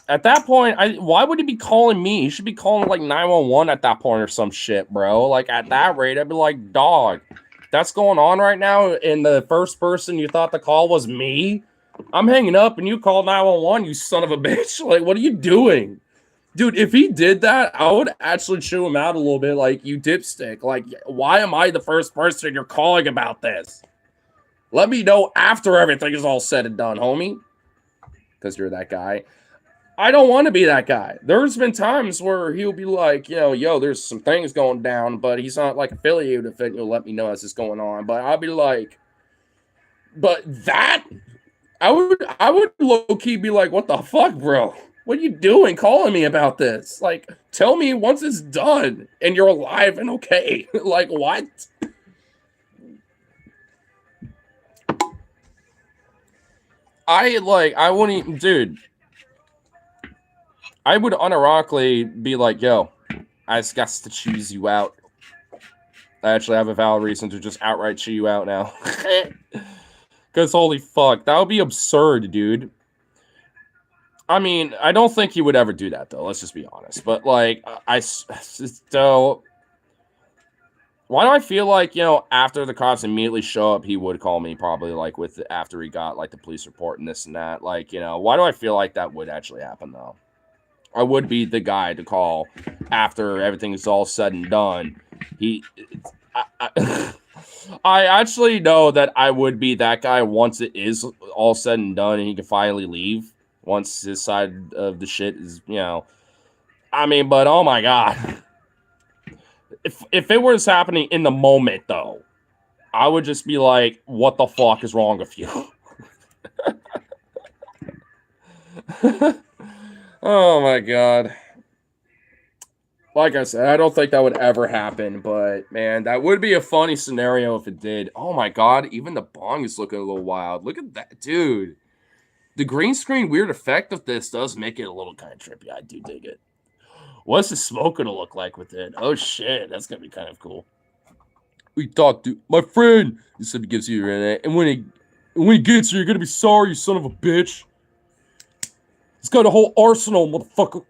At that point, why would he be calling me? He should be calling like 911 at that point or some shit, bro. Like at that rate, I'd be like, dog, that's going on right now. And the first person you thought the call was me. I'm hanging up and you call 911, you son of a bitch. Like, what are you doing? Dude, if he did that, I would actually chew him out a little bit like, you dipstick. Like, why am I the first person you're calling about this? Let me know after everything is all said and done, homie. Because you're that guy. I don't want to be that guy. There's been times where he'll be like, yo, there's some things going down, but he's not like affiliated with it. He'll let me know as it's going on. But I'll be like, but that, I would low-key be like, what the fuck, bro? What are you doing calling me about this? Like, tell me once it's done and you're alive and okay. Like, what? I wouldn't even, dude. I would unironically be like, yo, I just got to choose you out. I actually have a valid reason to just outright chew you out now. Because holy fuck, that would be absurd, dude. I mean, I don't think he would ever do that, though. Let's just be honest. But, like, so why do I feel like, after the cops immediately show up, he would call me probably, like, after he got, like, the police report and this and that. Like, why do I feel like that would actually happen, though? I would be the guy to call after everything is all said and done. I actually know that I would be that guy once it is all said and done and he can finally leave. Once his side of the shit is, I mean, but oh my God. If it was happening in the moment, though, I would just be like, what the fuck is wrong with you? Oh my God. Like I said, I don't think that would ever happen, but man, that would be a funny scenario if it did. Oh my God, even the bong is looking a little wild. Look at that, dude. The green screen weird effect of this does make it a little kind of trippy. I do dig it. What's the smoke gonna look like with it? Oh shit, that's gonna be kind of cool. We talked to my friend. He said he gives you your internet, and when he gets you, you're gonna be sorry, you son of a bitch. He's got a whole arsenal, motherfucker.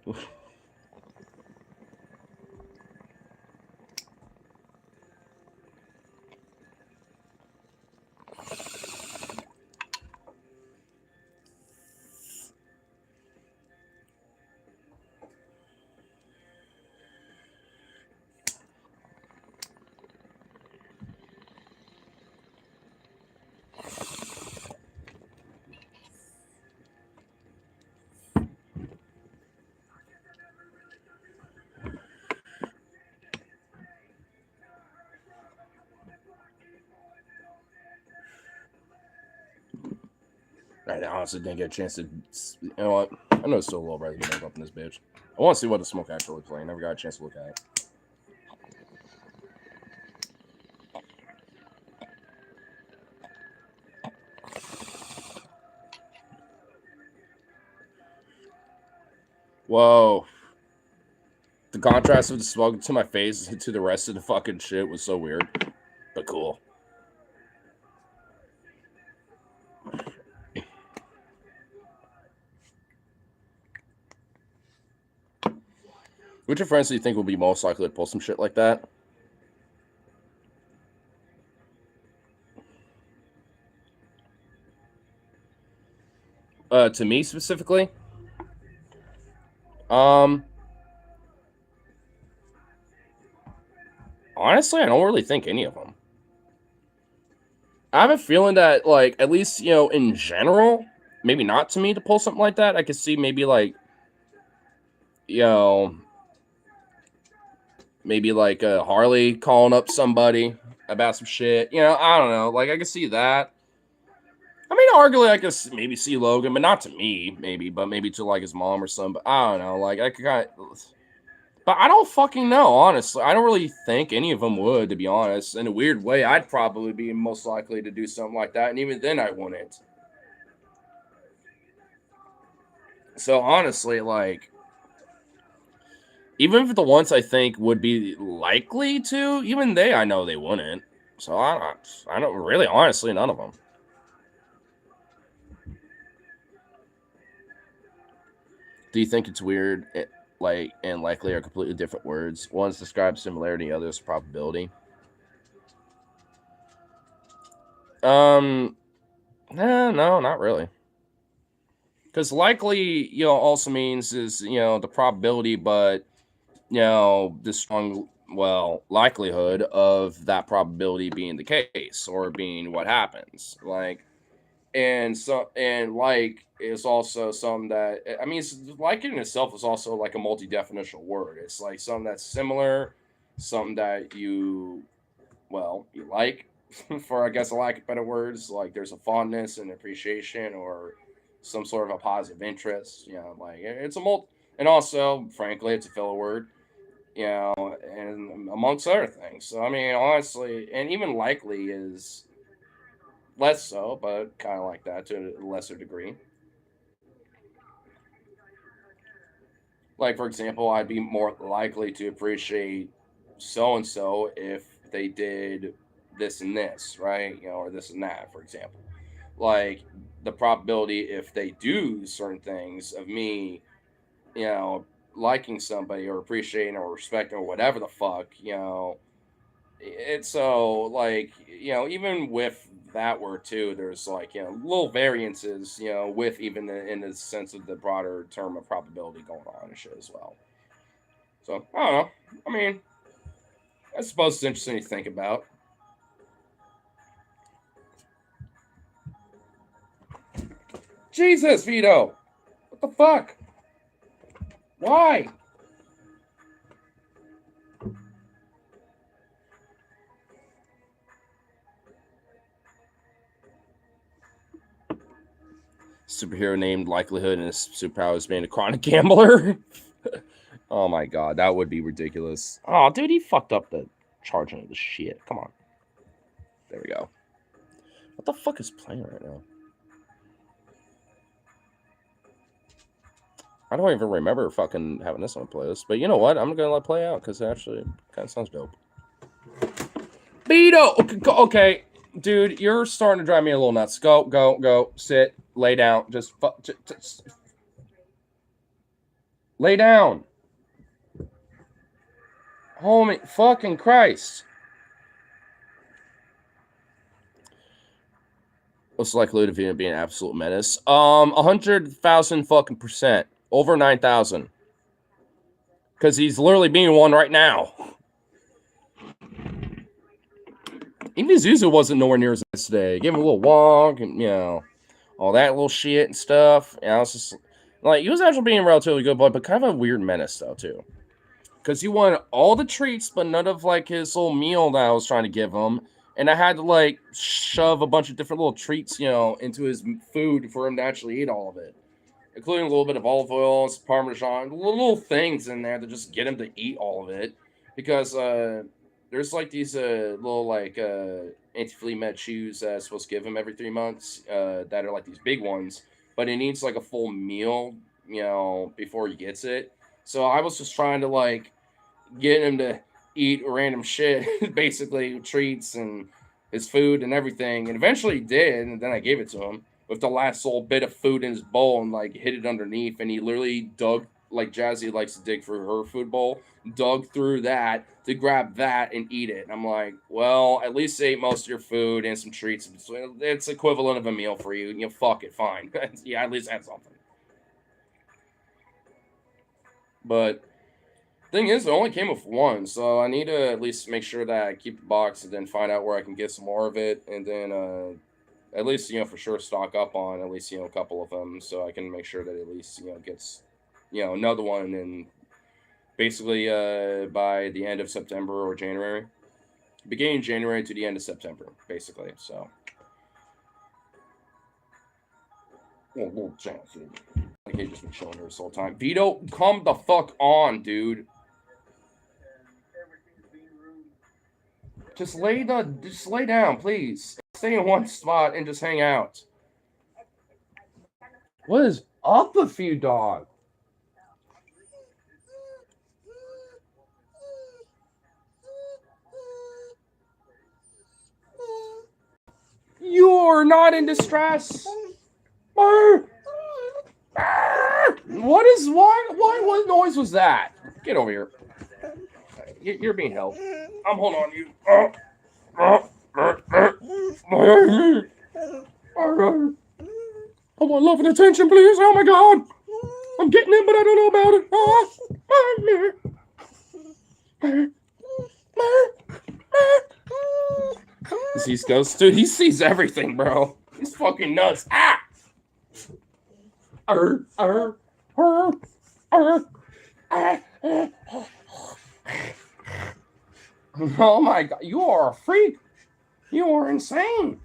I honestly didn't get a chance to. You know what? I know it's still a little early to make up in this bitch. I want to see what the smoke actually looks like. I never got a chance to look at it. Whoa. The contrast of the smoke to my face to the rest of the fucking shit was so weird. But cool. Which of friends do you think will be most likely to pull some shit like that? To me specifically? Honestly, I don't really think any of them. I have a feeling that, like, at least, in general, maybe not to me to pull something like that. I could see maybe, like, maybe like Harley calling up somebody about some shit. I don't know. Like, I could see that. I mean, arguably, I could maybe see Logan, but not to me, maybe, but maybe to, like, his mom or something. But I don't know. Like, I could kind of. But I don't fucking know, honestly. I don't really think any of them would, to be honest. In a weird way, I'd probably be most likely to do something like that, and even then I wouldn't. So, honestly, like, even if the ones I think would be likely to, even they, I know they wouldn't. So, I don't really, honestly, none of them. Do you think it's weird, like, and likely are completely different words? One's describe similarity, others probability. No, not really. Because likely, also means is, the probability, but, the strong, likelihood of that probability being the case or being what happens. Like, and like is also something that, I mean, like in itself is also like a multi-definitional word. It's like something that's similar, something that you like, for, I guess, a lack of better words. Like, there's a fondness and appreciation or some sort of a positive interest. Like, it's a and also, frankly, it's a filler word. And amongst other things. So, I mean, honestly, and even likely is less so, but kind of like that to a lesser degree. Like, for example, I'd be more likely to appreciate so and so if they did this and this, right? Or this and that, for example. Like, the probability if they do certain things of me, you know, liking somebody or appreciating or respecting or whatever the fuck, it's so, like, even with that word too, there's, like, little variances, with even in the sense of the broader term of probability going on and shit as well. So I don't know. I mean, I suppose it's interesting to think about. Jesus, Vito, what the fuck? Why? Superhero named likelihood and his superpower is being a chronic gambler. Oh my god, that would be ridiculous. Oh, dude, he fucked up the charging of the shit. Come on. There we go. What the fuck is playing right now? I don't even remember fucking having this on the playlist. But you know what? I'm gonna let it play out because it actually kind of sounds dope. Beto! Okay, dude, you're starting to drive me a little nuts. Go. Sit. Lay down. Just lay down. Homie, fucking Christ. What's the likelihood of him being an absolute menace? 100,000 fucking percent. Over 9,000. Because he's literally being one right now. Even Zuzu wasn't nowhere near as nice today. Gave him a little walk and, all that little shit and stuff. And I was just like, he was actually being relatively good, but kind of a weird menace, though, too. Because he wanted all the treats, but none of, like, his little meal that I was trying to give him. And I had to, like, shove a bunch of different little treats, into his food for him to actually eat all of it, including a little bit of olive oil, some Parmesan, little things in there to just get him to eat all of it. Because there's, like, these little, like, anti-flea med chews that I'm supposed to give him every 3 months that are, like, these big ones. But he needs, like, a full meal before he gets it. So I was just trying to like get him to eat random shit, basically treats and his food and everything. And eventually he did, and then I gave it to him with the last little bit of food in his bowl and like hid it underneath. And he literally dug like Jazzy likes to dig through her food bowl, dug through that to grab that and eat it. And I'm like, well, at least ate most of your food and some treats. It's equivalent of a meal for you. Fuck it, fine. Yeah, at least had something. But thing is, it only came with one, so I need to at least make sure that I keep the box and then find out where I can get some more of it, and then at least for sure stock up on at least a couple of them, so I can make sure that at least gets another one, and basically by the end of September or January, beginning of January to the end of September, basically. So, little chance. Like he just been chilling here this whole time. Vito, come the fuck on, dude. Just lay down, please. Stay in one spot and just hang out. What is up with you, dog? You're not in distress. What is what noise was that? Get over here. You're being held. I'm holding on to you. I want love and attention, please. Oh my god. I'm getting it, but I don't know about it. He goes, dude, he sees everything, bro. He's fucking nuts. Ah! Oh my god, you are a freak. You are insane.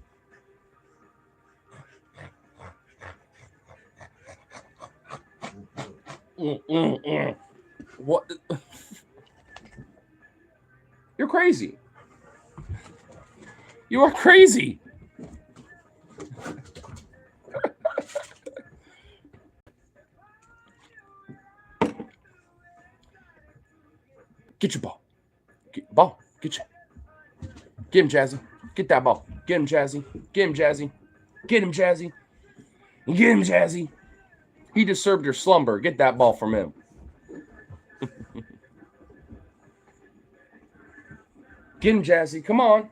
What? You're crazy. You are crazy. Get your ball. Ball. Get you. Get him, Jazzy. Get that ball. Get him, Jazzy. Get him, Jazzy. Get him, Jazzy. Get him, Jazzy. He disturbed your slumber. Get that ball from him. Get him, Jazzy. Come on.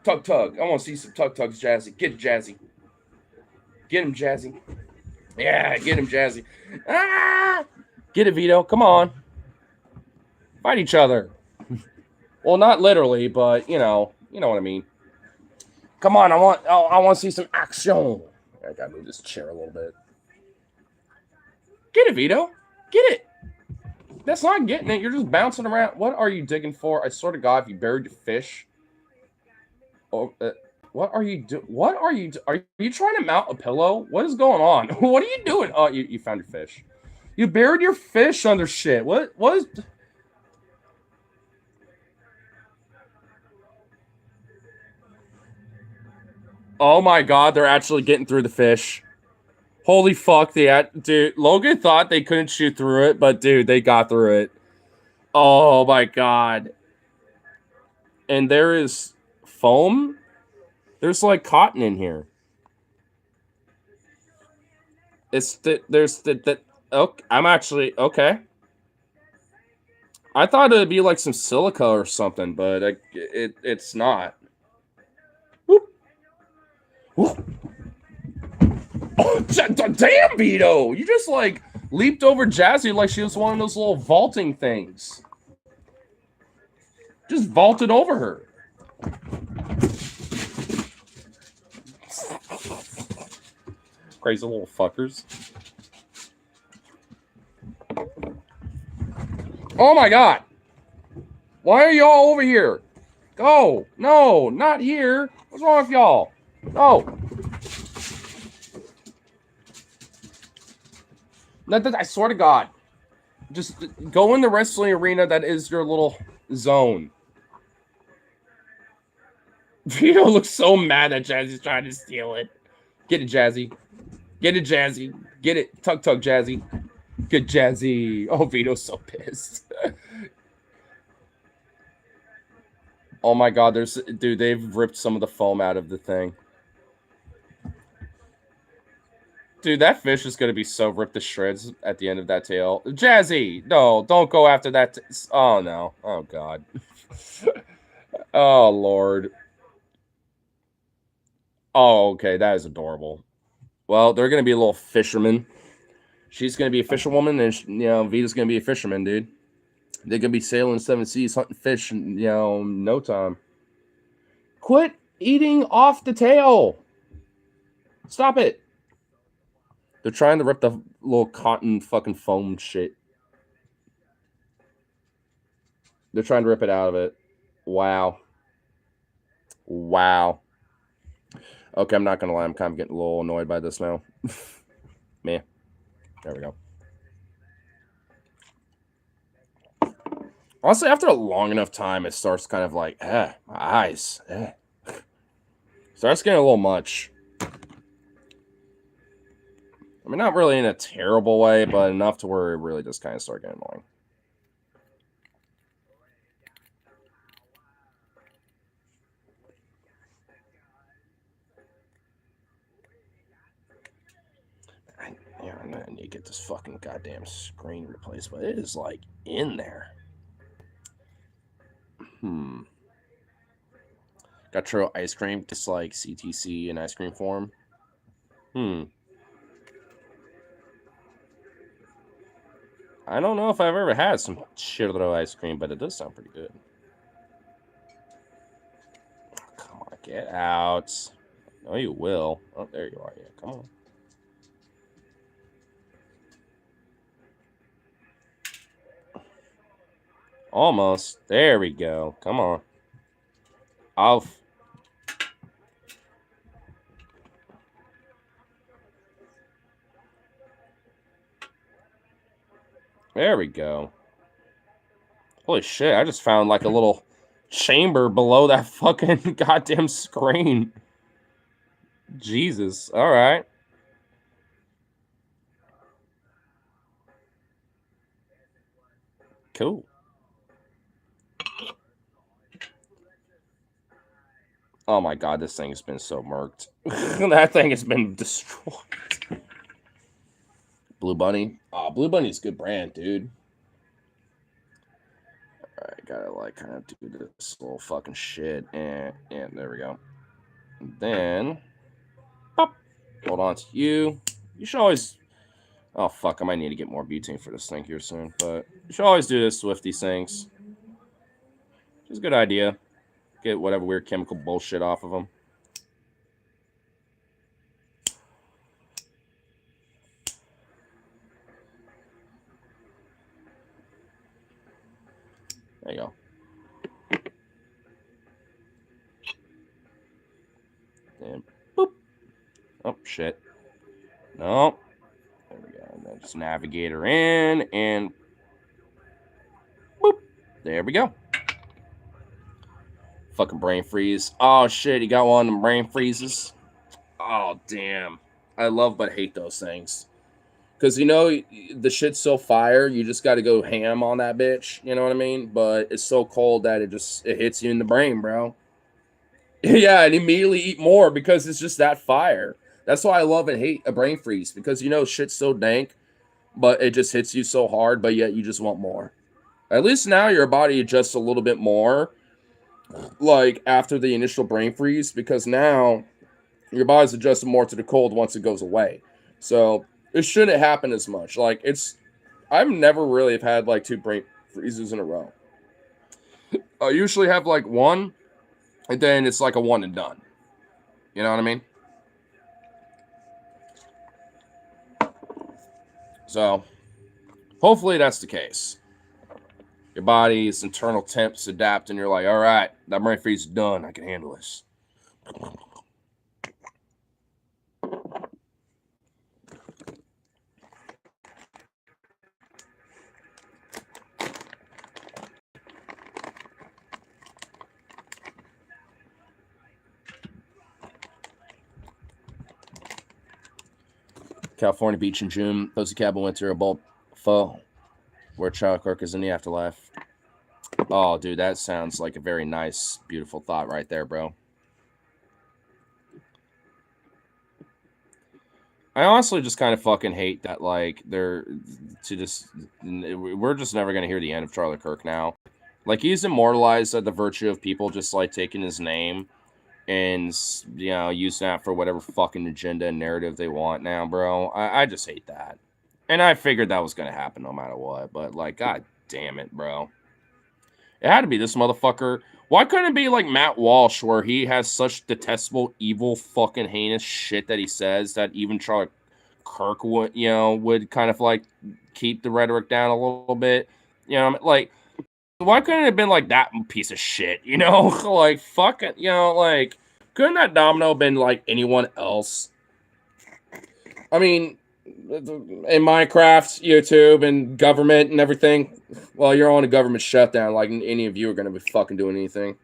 Tug. I want to see some tugs, Jazzy. Get Jazzy. Get him, Jazzy. Yeah, get him, Jazzy. Ah! Get it, Vito. Come on. Fight each other. Well, not literally, but you know what I mean. Come on, I want to see some action. I gotta move this chair a little bit. Get it, Vito. Get it. That's not getting it. You're just bouncing around. What are you digging for? I swear to God, if you buried your fish. Oh, what are you doing? What are you? Are you trying to mount a pillow? What is going on? What are you doing? Oh, you found your fish. You buried your fish under shit. What is? Oh my god, they're actually getting through the fish. Holy fuck, dude, Logan thought they couldn't shoot through it, but dude, they got through it. Oh my god. And there is foam? There's like cotton in here. Okay, I'm actually, okay. I thought it'd be like some silica or something, but it's not. Oh, damn, Vito! You just like leaped over Jazzy like she was one of those little vaulting things. Just vaulted over her. Crazy little fuckers. Oh my god! Why are y'all over here? Go! No, not here. What's wrong with y'all? No. I swear to God. Just go in the wrestling arena that is your little zone. Vito looks so mad that Jazzy's trying to steal it. Get it, Jazzy. Get it, Jazzy. Get it. Tug, Jazzy. Good Jazzy. Oh, Vito's so pissed. Oh my god, dude, they've ripped some of the foam out of the thing. Dude, that fish is gonna be so ripped to shreds at the end of that tail. Jazzy! No, don't go after that. Oh no. Oh god. Oh lord. Oh, okay, that is adorable. Well, they're gonna be a little fisherman. She's gonna be a fisherwoman, and Vita's gonna be a fisherman, dude. They're gonna be sailing 7 seas, hunting fish in no time. Quit eating off the tail. Stop it. They're trying to rip the little cotton fucking foam shit. They're trying to rip it out of it. Wow. Wow. Okay, I'm not gonna lie. I'm kind of getting a little annoyed by this now. Man. There we go. Honestly, after a long enough time, it starts kind of like, my eyes. Starts getting a little much. I mean, not really in a terrible way, but enough to where it really just kind of start getting annoying. I need to get this fucking goddamn screen replaced, but it is like in there. Got True ice cream, just like CTC in ice cream form. I don't know if I've ever had some Churro ice cream, but it does sound pretty good. Come on, get out. No, you will. Oh, there you are. Yeah, come on. Almost. There we go. Come on. Off. There we go. Holy shit, I just found like a little chamber below that fucking goddamn screen. Jesus. All right. Cool. Oh my god, this thing has been so murked. That thing has been destroyed. Blue Bunny. Oh, Blue Bunny's a good brand, dude. Alright, gotta like kind of do this little fucking shit. And there we go. And then pop. Hold on to you. You should always. Oh fuck, I might need to get more butane for this thing here soon. But you should always do this with these things. It's a good idea. Get whatever weird chemical bullshit off of them. There you go. And boop. Oh, shit. No. There we go. And then just navigate her in and boop. There we go. Fucking brain freeze. Oh, shit. You got one of them brain freezes. Oh, damn. I love but hate those things. Because, the shit's so fire, you just got to go ham on that bitch. You know what I mean? But it's so cold that it hits you in the brain, bro. Yeah, and immediately eat more because it's just that fire. That's why I love and hate a brain freeze. Because, shit's so dank, but it just hits you so hard, but yet you just want more. At least now your body adjusts a little bit more, like, after the initial brain freeze. Because now your body's adjusted more to the cold once it goes away. So it shouldn't happen as much. Like, I've never really have had like 2 brain freezes in a row. I usually have like one, and then it's like a one and done. You know what I mean? So hopefully that's the case. Your body's internal temps adapt, and you're like, all right, that brain freeze is done. I can handle this. California beach in June. Posey cabin winter. A bolt Foe, where Charlie Kirk is in the afterlife. Oh, dude, that sounds like a very nice, beautiful thought right there, bro. I honestly just kind of fucking hate that, like, we're just never going to hear the end of Charlie Kirk now. Like, he's immortalized at the virtue of people just, like, taking his name and, using that for whatever fucking agenda and narrative they want now, bro. I just hate that. And I figured that was going to happen no matter what, but, like, god damn it, bro. It had to be this motherfucker. Why couldn't it be like Matt Walsh, where he has such detestable, evil, fucking heinous shit that he says that even Charlie Kirk would kind of like keep the rhetoric down a little bit? Like, why couldn't it have been like that piece of shit? Like, fuck it. Like, couldn't that domino have been like anyone else? I mean, in Minecraft, YouTube, and government and everything, well, you're on a government shutdown. Like, any of you are going to be fucking doing anything.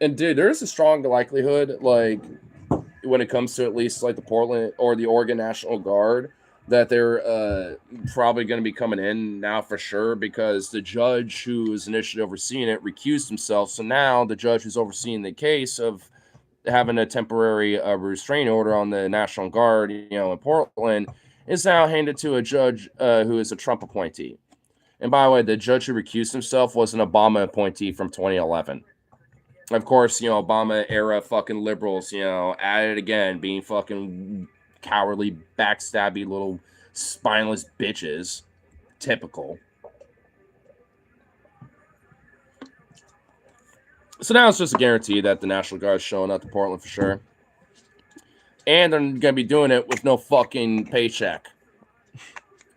And, dude, there's a strong likelihood, like, when it comes to at least, like, the Portland or the Oregon National Guard, that they're probably going to be coming in now for sure, because the judge who was initially overseeing it recused himself. So now the judge who's overseeing the case of having a temporary restraining order on the National Guard, in Portland, is now handed to a judge who is a Trump appointee. And by the way, the judge who recused himself was an Obama appointee from 2011. Of course, Obama era fucking liberals, at it again, being fucking cowardly, backstabby little spineless bitches. Typical. So now it's just a guarantee that the National Guard's showing up to Portland for sure. And they're going to be doing it with no fucking paycheck.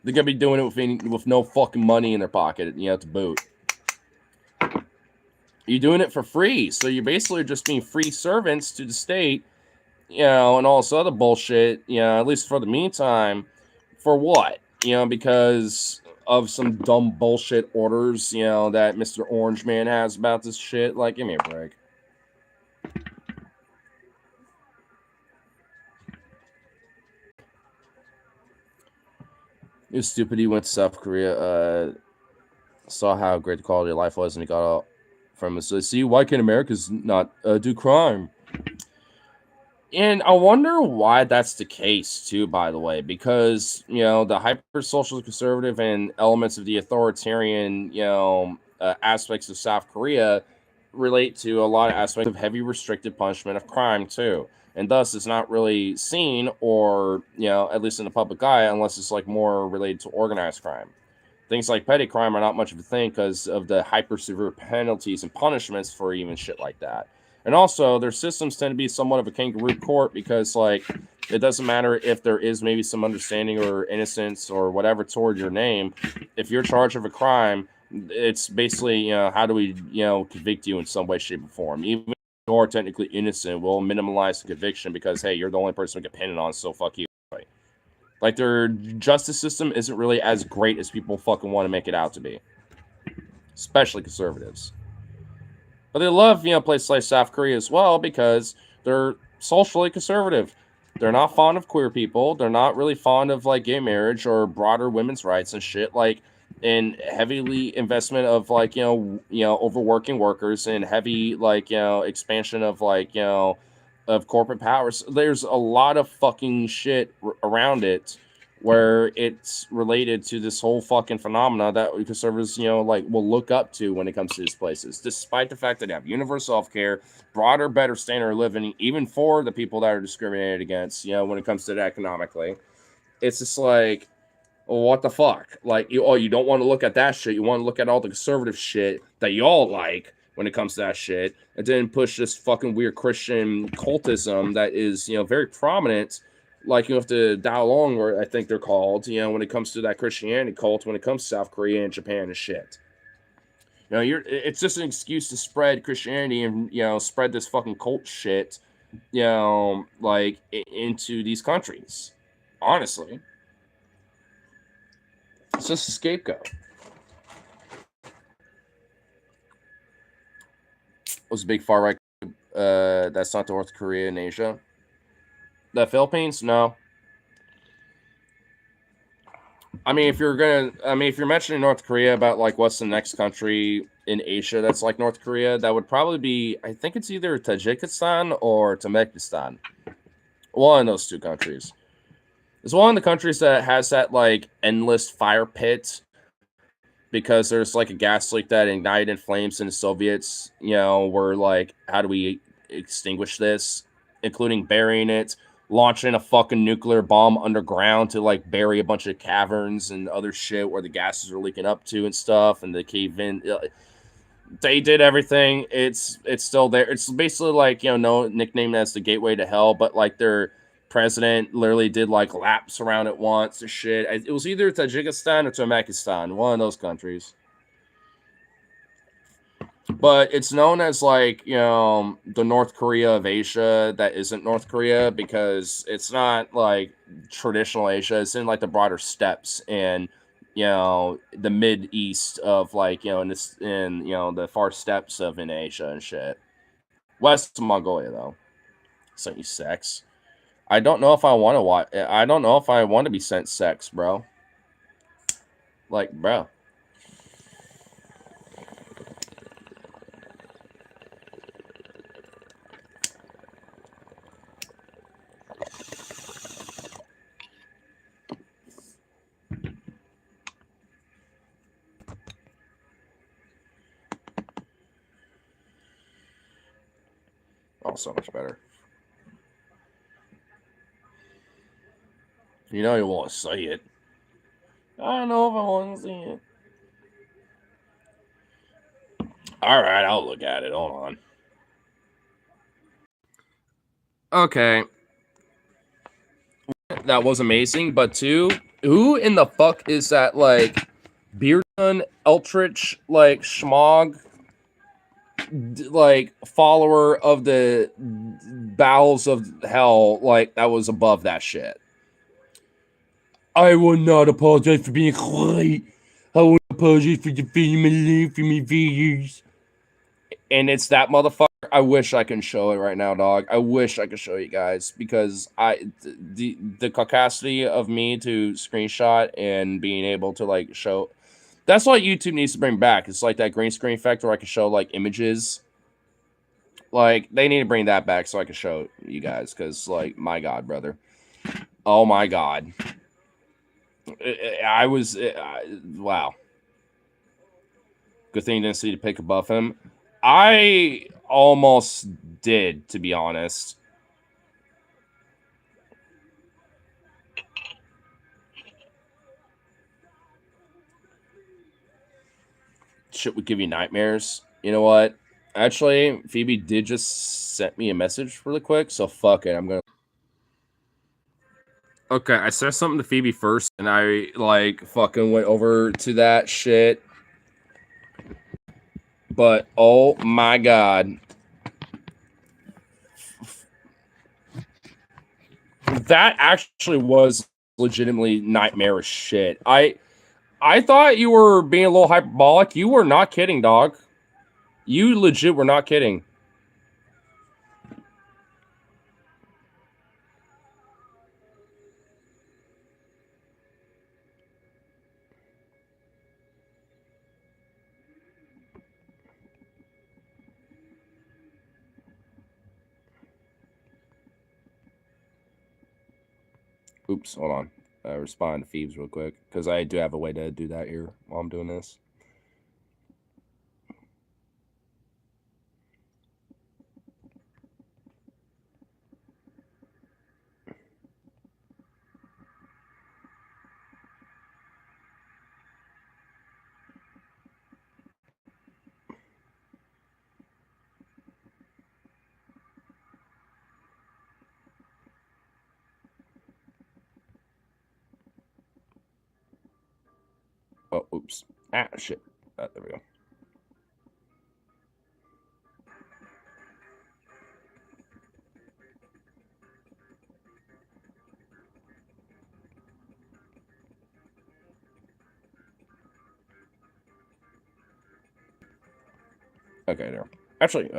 They're going to be doing it with no fucking money in their pocket, to boot. You're doing it for free. So you're basically just being free servants to the state, and all this other bullshit, at least for the meantime. For what? Because of some dumb bullshit orders, that Mr. Orange Man has about this shit. Like, give me a break. He was stupid. He went to South Korea, saw how great the quality of life was, and he got out from it. So, see, why can't Americans not do crime? And I wonder why that's the case, too, by the way, because, the hyper-social conservative and elements of the authoritarian, aspects of South Korea relate to a lot of aspects of heavy restricted punishment of crime, too. And thus, it's not really seen or, at least in the public eye, unless it's like more related to organized crime. Things like petty crime are not much of a thing because of the hyper severe penalties and punishments for even shit like that. And also, their systems tend to be somewhat of a kangaroo court because, like, it doesn't matter if there is maybe some understanding or innocence or whatever toward your name. If you're charged of a crime, it's basically, how do we, convict you in some way, shape, or form? Even if you are technically innocent, we'll minimize the conviction because, hey, you're the only person we get pinned on, so fuck you. Like, their justice system isn't really as great as people fucking want to make it out to be. Especially conservatives. But they love, places like South Korea as well because they're socially conservative. They're not fond of queer people. They're not really fond of, like, gay marriage or broader women's rights and shit. Like, and heavily investment of, like, overworking workers and heavy, like, expansion of, like, of corporate powers. There's a lot of fucking shit around it where it's related to this whole fucking phenomena that conservatives, like, will look up to when it comes to these places, despite the fact that they have universal health care, broader, better standard of living, even for the people that are discriminated against, when it comes to it economically. It's just like, well, what the fuck? Like, you don't want to look at that shit. You want to look at all the conservative shit that y'all like when it comes to that shit, and then push this fucking weird Christian cultism that is, very prominent. Like, you have to Dalai Long, or I think they're called, when it comes to that Christianity cult, when it comes to South Korea and Japan and shit. It's just an excuse to spread Christianity and, spread this fucking cult shit, like, into these countries. Honestly. It's just a scapegoat. Was a big far right. That's not North Korea and Asia. The Philippines? No. I mean, if you're mentioning North Korea about like what's the next country in Asia that's like North Korea, that would probably be, I think it's either Tajikistan or Turkmenistan. One of those two countries. It's one of the countries that has that like endless fire pit because there's like a gas leak that ignited flames in the Soviets. Were like, how do we extinguish this? Including burying it, launching a fucking nuclear bomb underground to like bury a bunch of caverns and other shit where the gases are leaking up to and stuff, and the cave in. They did everything. It's still there. It's basically like no nickname as the gateway to hell, but like their president literally did like laps around it once and shit. It was either Tajikistan or Turkmenistan, one of those countries. But it's known as like the North Korea of Asia that isn't North Korea because it's not like traditional Asia. It's in like the broader steppes and the mid east of like in the far steppes of in Asia and shit. West of Mongolia though. Sent you sex. I don't know if I want to watch. I don't know if I want to be sent sex, bro. Like, bro. Oh, so much better. You know you want to see it. I don't know if I want to see it. All right, I'll look at it. Hold on. Okay. That was amazing, but two, who in the fuck is that like Beardon Eltrich like schmog like follower of the bowels of hell like that was above that shit? I will not apologize for being white. I will apologize for defending my life for my viewers. And it's that motherfucker. I wish I can show it right now, dog. I wish I could show you guys because the caucasity of me to screenshot and being able to like show. That's what YouTube needs to bring back. It's like that green screen effect where I can show like images. Like they need to bring that back so I can show you guys because like my god, brother. Oh my god. I was wow. Good thing you didn't see the pick above him. I almost did, to be honest. Shit would give you nightmares. You know what? Actually, Phoebe did just send me a message really quick, so fuck it. I'm gonna. Okay, I said something to Phoebe first, and I like fucking went over to that shit. But oh my god. That actually was legitimately nightmarish shit. I thought you were being a little hyperbolic. You were not kidding, dog. You legit were not kidding. Oops, hold on. Respond to Phoebes real quick because I do have a way to do that here while I'm doing this. Oh, oops. Ah, shit. There we go. Okay, there. Actually,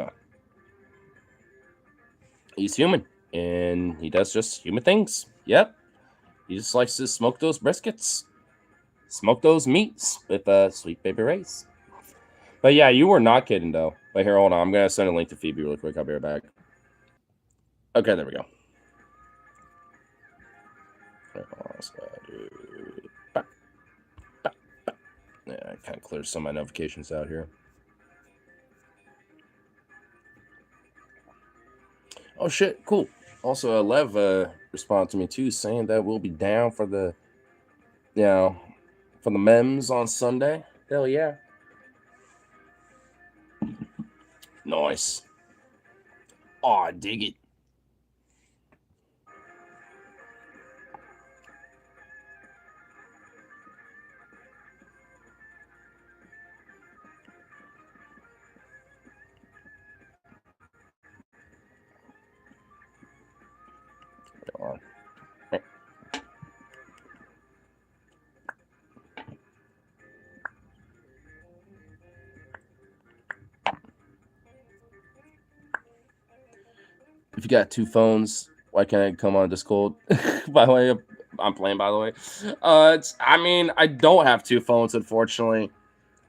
he's human, and he does just human things. Yep. He just likes to smoke those briskets. smoke those meats with Sweet Baby Ray's. But yeah, you were not kidding though. But here, hold on. I'm gonna send a link to Phoebe really quick. I'll be right back. Okay, there we go. Yeah, I kind of cleared some of my notifications out here. Oh shit, cool. Also, Lev responded to me too, saying that we'll be down for the, for the memes on Sunday. Hell yeah. Nice. Aw, dig it. If you got two phones, why can't I come on Discord? By the way, I'm playing. By the way, I mean, I don't have two phones, unfortunately.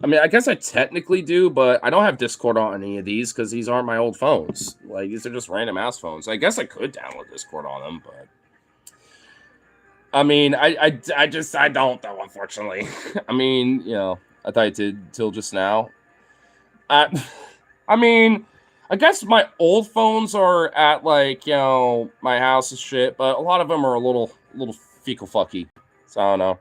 I mean, I guess I technically do, but I don't have Discord on any of these because these aren't my old phones. Like, these are just random ass phones. I guess I could download Discord on them, but I mean, I don't though, unfortunately. I mean, I thought I did till just now. I mean, I guess my old phones are at like, my house and shit, but a lot of them are a little fecal fucky. So I don't know.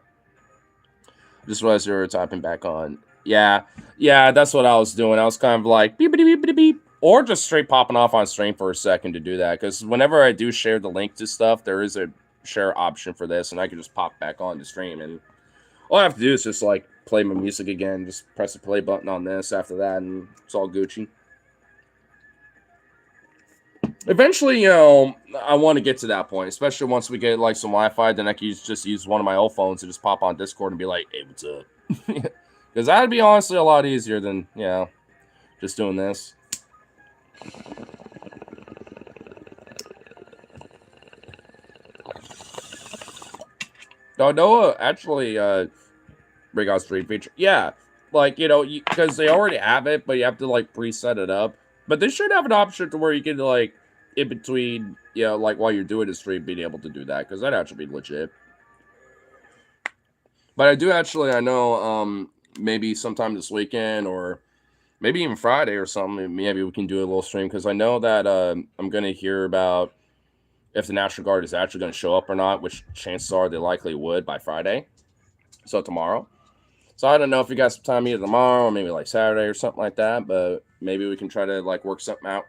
Just realized you were typing back on. Yeah, that's what I was doing. I was kind of like beep beep beep beep, or just straight popping off on stream for a second to do that. Because whenever I do share the link to stuff, there is a share option for this, and I can just pop back on the stream, and all I have to do is just like play my music again. Just press the play button on this after that, and it's all Gucci. Eventually, I want to get to that point, especially once we get like some Wi-Fi. Then I can just use one of my old phones to just pop on Discord and be like, "Hey, what's up?" Because that'd be honestly a lot easier than just doing this. No, actually, bring out stream feature. Yeah, like because they already have it, but you have to like preset it up. But they should have an option to where you can like in between, like while you're doing the stream, being able to do that, because that'd actually be legit. But I know, maybe sometime this weekend or maybe even Friday or something, maybe we can do a little stream, because I know that I'm going to hear about if the National Guard is actually going to show up or not, which chances are they likely would by Friday. So tomorrow. So I don't know if you got some time either tomorrow or maybe like Saturday or something like that, but maybe we can try to like work something out,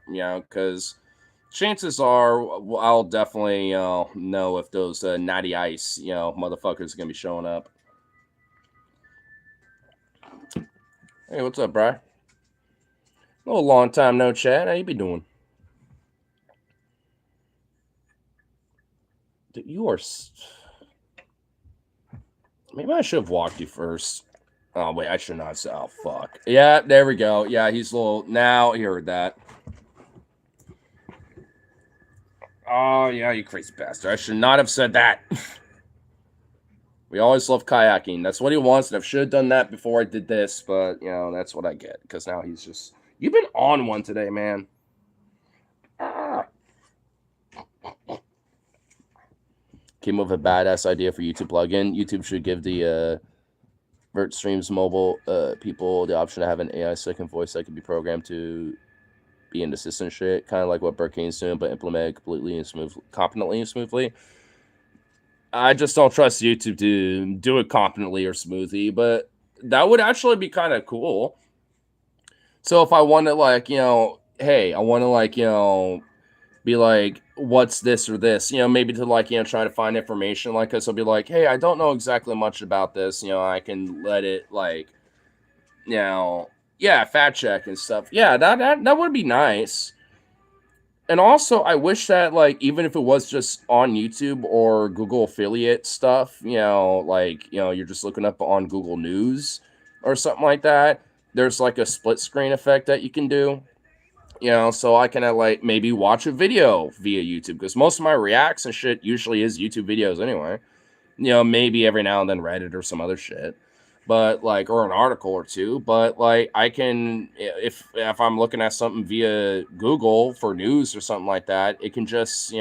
because chances are I'll definitely know if those Natty Ice, motherfuckers are going to be showing up. Hey, what's up, Bri? A long time no chat. How you be doing? Dude, you are... Maybe I should have walked you first. Oh, wait, I should not say... Oh, fuck. Yeah, there we go. Yeah, he's a little... Now he heard that. Oh, yeah, you crazy bastard. I should not have said that. We always love kayaking. That's what he wants, and I should have done that before I did this, but, that's what I get, because now he's just... You've been on one today, man. Came up with a badass idea for YouTube plugin. YouTube should give the Vert Streams mobile people the option to have an AI second voice that can be programmed to be an assistant shit, kind of like what Burkane's doing, but implemented completely and competently and smoothly. I just don't trust YouTube to do it competently or smoothly, but that would actually be kind of cool. So if I want to like, hey, I want to like, be like, what's this or this, maybe to like, try to find information like this. I'll be like, hey, I don't know exactly much about this. I can let it like, fact check and stuff. Yeah, that would be nice. And also, I wish that like, even if it was just on YouTube or Google affiliate stuff, like, you're just looking up on Google News or something like that. There's like a split screen effect that you can do. So I can like maybe watch a video via YouTube, because most of my reacts and shit usually is YouTube videos anyway. maybe every now and then Reddit or some other shit, but like, or an article or two. But like, I can, if I'm looking at something via Google for news or something like that, it can just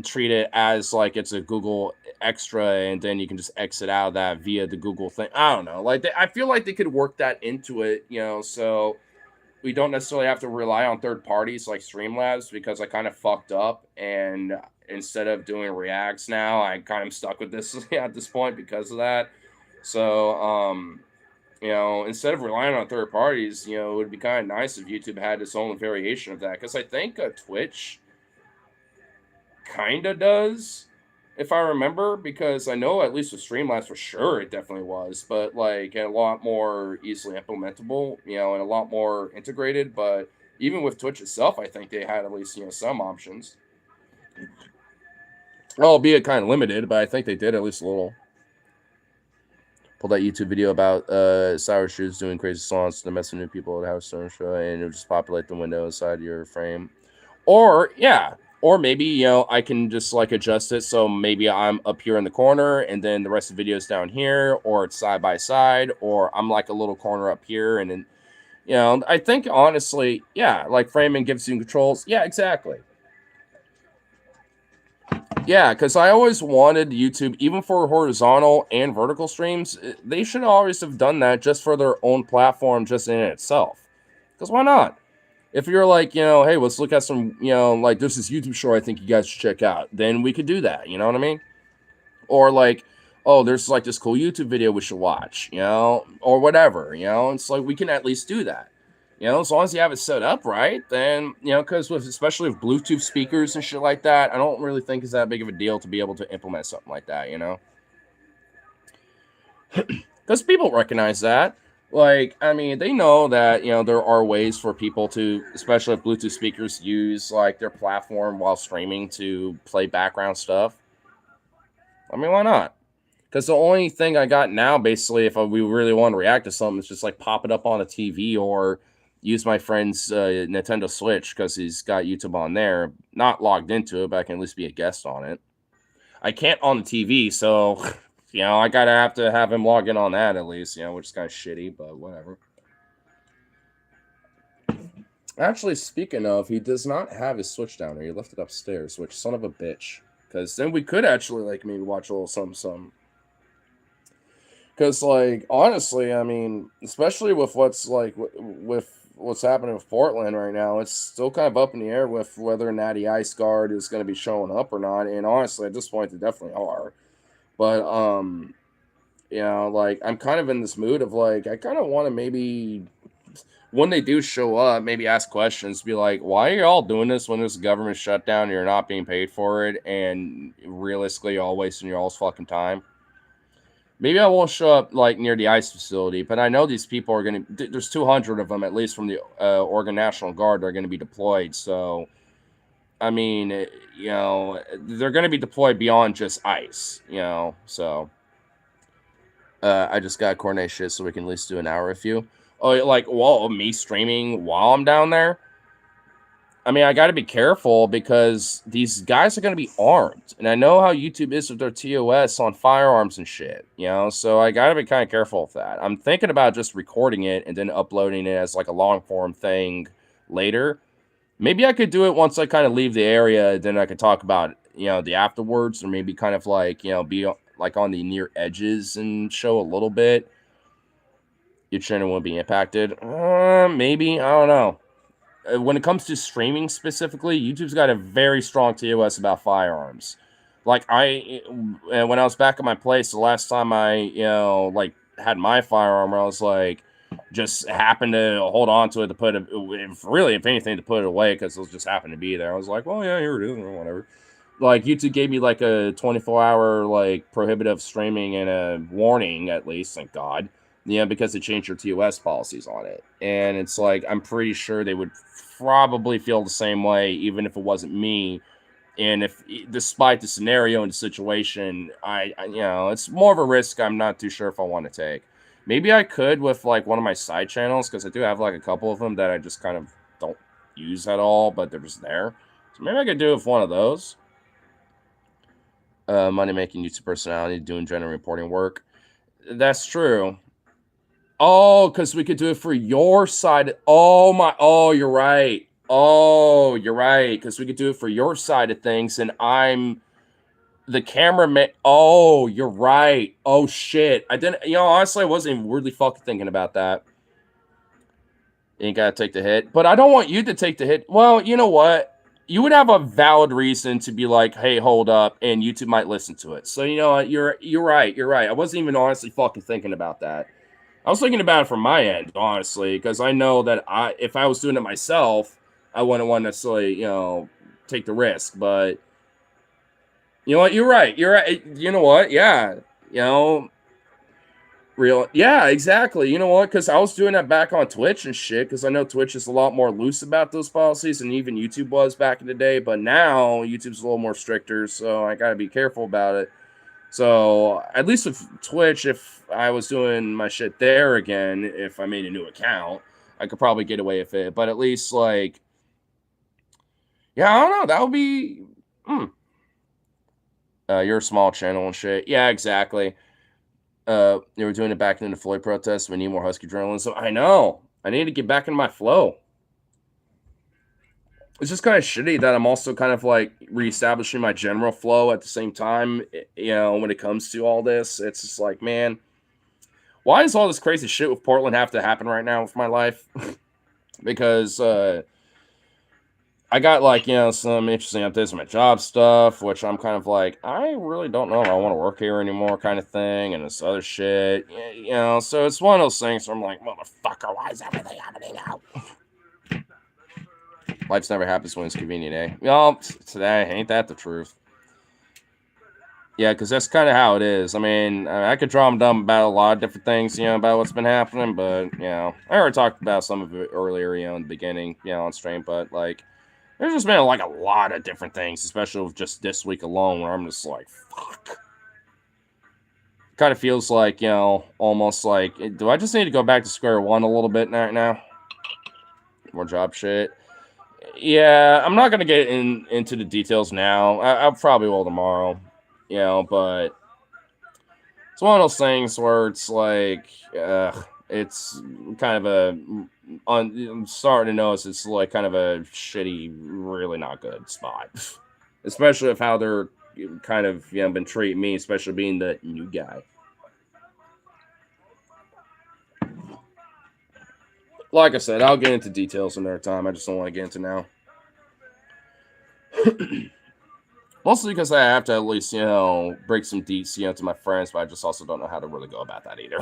treat it as like it's a Google extra, and then you can just exit out of that via the Google thing. I don't know. Like, I feel like they could work that into it, so we don't necessarily have to rely on third parties like Streamlabs, because I kind of fucked up, and instead of doing reacts now, I kind of stuck with this at this point because of that. So, instead of relying on third parties, it would be kind of nice if YouTube had its own variation of that, because I think Twitch kind of does, if I remember, because I know at least with Streamlabs for sure it definitely was, but like a lot more easily implementable, and a lot more integrated. But even with Twitch itself, I think they had at least some options, albeit kind of limited, but I think they did at least a little. Pulled that YouTube video about Sour Shoes doing crazy songs to mess with new people at House Stone Show, and it would just populate the window inside your frame. Or maybe I can just like adjust it so maybe I'm up here in the corner and then the rest of the video is down here, or it's side by side, or I'm like a little corner up here, and then I think honestly, like framing gives you controls. Yeah, exactly. Yeah, because I always wanted YouTube, even for horizontal and vertical streams, they should always have done that just for their own platform, just in itself. Because why not? If you're like, hey, let's look at some, like there's this YouTube show I think you guys should check out, then we could do that. You know what I mean? Or like, oh, there's like this cool YouTube video we should watch, or whatever, it's like we can at least do that. As long as you have it set up right, then, because especially with Bluetooth speakers and shit like that, I don't really think it's that big of a deal to be able to implement something like that, because people recognize that. Like, I mean, they know that, there are ways for people to, especially if Bluetooth speakers, use like their platform while streaming to play background stuff. I mean, why not? Because the only thing I got now, basically, if we really want to react to something, is just like pop it up on a TV or use my friend's Nintendo Switch, because he's got YouTube on there. Not logged into it, but I can at least be a guest on it. I can't on the TV, so I gotta have to have him log in on that at least, which is kind of shitty, but whatever. Actually, speaking of, he does not have his Switch down there. He left it upstairs, which son of a bitch. Because then we could actually like maybe watch a little some. Because like honestly, I mean, especially with what's like with what's happening with Portland right now, it's still kind of up in the air with whether Natty Ice Guard is going to be showing up or not. And honestly, at this point, they definitely are. But like I'm kind of in this mood of like I kind of want to maybe when they do show up, maybe ask questions, be like, why are y'all doing this when there's a government shutdown and you're not being paid for it, and realistically y'all wasting your all's fucking time? Maybe I won't show up like near the ice facility, but I know these people are going to, there's 200 of them at least from the Oregon National Guard that are going to be deployed. So, I mean, they're going to be deployed beyond just ice, so I just got to coordinate shit so we can at least do an hour with you. Oh, like, well, me streaming while I'm down there? I mean, I got to be careful because these guys are going to be armed. And I know how YouTube is with their TOS on firearms and shit, so I got to be kind of careful with that. I'm thinking about just recording it and then uploading it as like a long form thing later. Maybe I could do it once I kind of leave the area. Then I could talk about, the afterwards, or maybe kind of like, be like on the near edges and show a little bit. Your channel won't be impacted. Maybe. I don't know. When it comes to streaming specifically, YouTube's got a very strong TOS about firearms. Like when I was back at my place, the last time I, like had my firearm, I was like, just happened to hold on to it to put it, if anything, to put it away because it just happened to be there. I was like, well, yeah, here it is, or whatever. Like YouTube gave me like a 24-hour like prohibitive streaming and a warning, at least, thank God. Because they changed your TOS policies on it. And it's like, I'm pretty sure they would probably feel the same way, even if it wasn't me. And if, despite the scenario and the situation, I it's more of a risk I'm not too sure if I want to take. Maybe I could with like one of my side channels, because I do have like a couple of them that I just kind of don't use at all, but they're just there. So maybe I could do it with one of those. money making YouTube personality doing general reporting work. That's true. Oh, because we could do it for your side. Oh my. Oh, you're right. Oh, you're right. Because we could do it for your side of things, and I'm the cameraman. Oh, you're right. Oh shit. I didn't. Honestly, I wasn't even weirdly fucking thinking about that. You ain't gotta take the hit, but I don't want you to take the hit. Well, you know what? You would have a valid reason to be like, "Hey, hold up," and YouTube might listen to it. So you know what? You're right. You're right. I wasn't even honestly fucking thinking about that. I was thinking about it from my end, honestly, because I know that if I was doing it myself, I wouldn't want to necessarily, take the risk. But you know what? You're right. You're right. You know what? Yeah. You know, yeah, exactly. You know what? Because I was doing that back on Twitch and shit. Because I know Twitch is a lot more loose about those policies, and even YouTube was back in the day. But now YouTube's a little more stricter, so I gotta be careful about it. So at least with Twitch, if I was doing my shit there again, if I made a new account, I could probably get away with it. But at least yeah, I don't know. That would be. You're a small channel and shit. Yeah, exactly. They were doing it back in the Floyd protests. We need more Husky journalism. I know. I need to get back in my flow. It's just kind of shitty that I'm also kind of like reestablishing my general flow at the same time. When it comes to all this, it's just like, man, why does all this crazy shit with Portland have to happen right now with my life? Because I got some interesting updates on my job stuff, which I'm kind of like, I really don't know if I want to work here anymore, kind of thing, and this other shit. So it's one of those things where I'm like, motherfucker, why is everything happening now? Life's never happens when it's convenient, eh? Today, ain't that the truth? Yeah, because that's kind of how it is. I mean, I could draw them dumb about a lot of different things, about what's been happening, but, I already talked about some of it earlier, in the beginning, on stream, but, there's just been, a lot of different things, especially with just this week alone, where I'm just like, fuck. Kind of feels like, almost like, do I just need to go back to square one a little bit right now? More job shit. Yeah, I'm not going to get into the details now. I probably will tomorrow, but it's one of those things where it's like, it's kind of I'm starting to notice it's like kind of a shitty, really not good spot, especially of how they're kind of been treating me, especially being the new guy. Like I said, I'll get into details another time. I just don't want to get into now. Mostly because I have to at least, break some deets, to my friends, but I just also don't know how to really go about that either.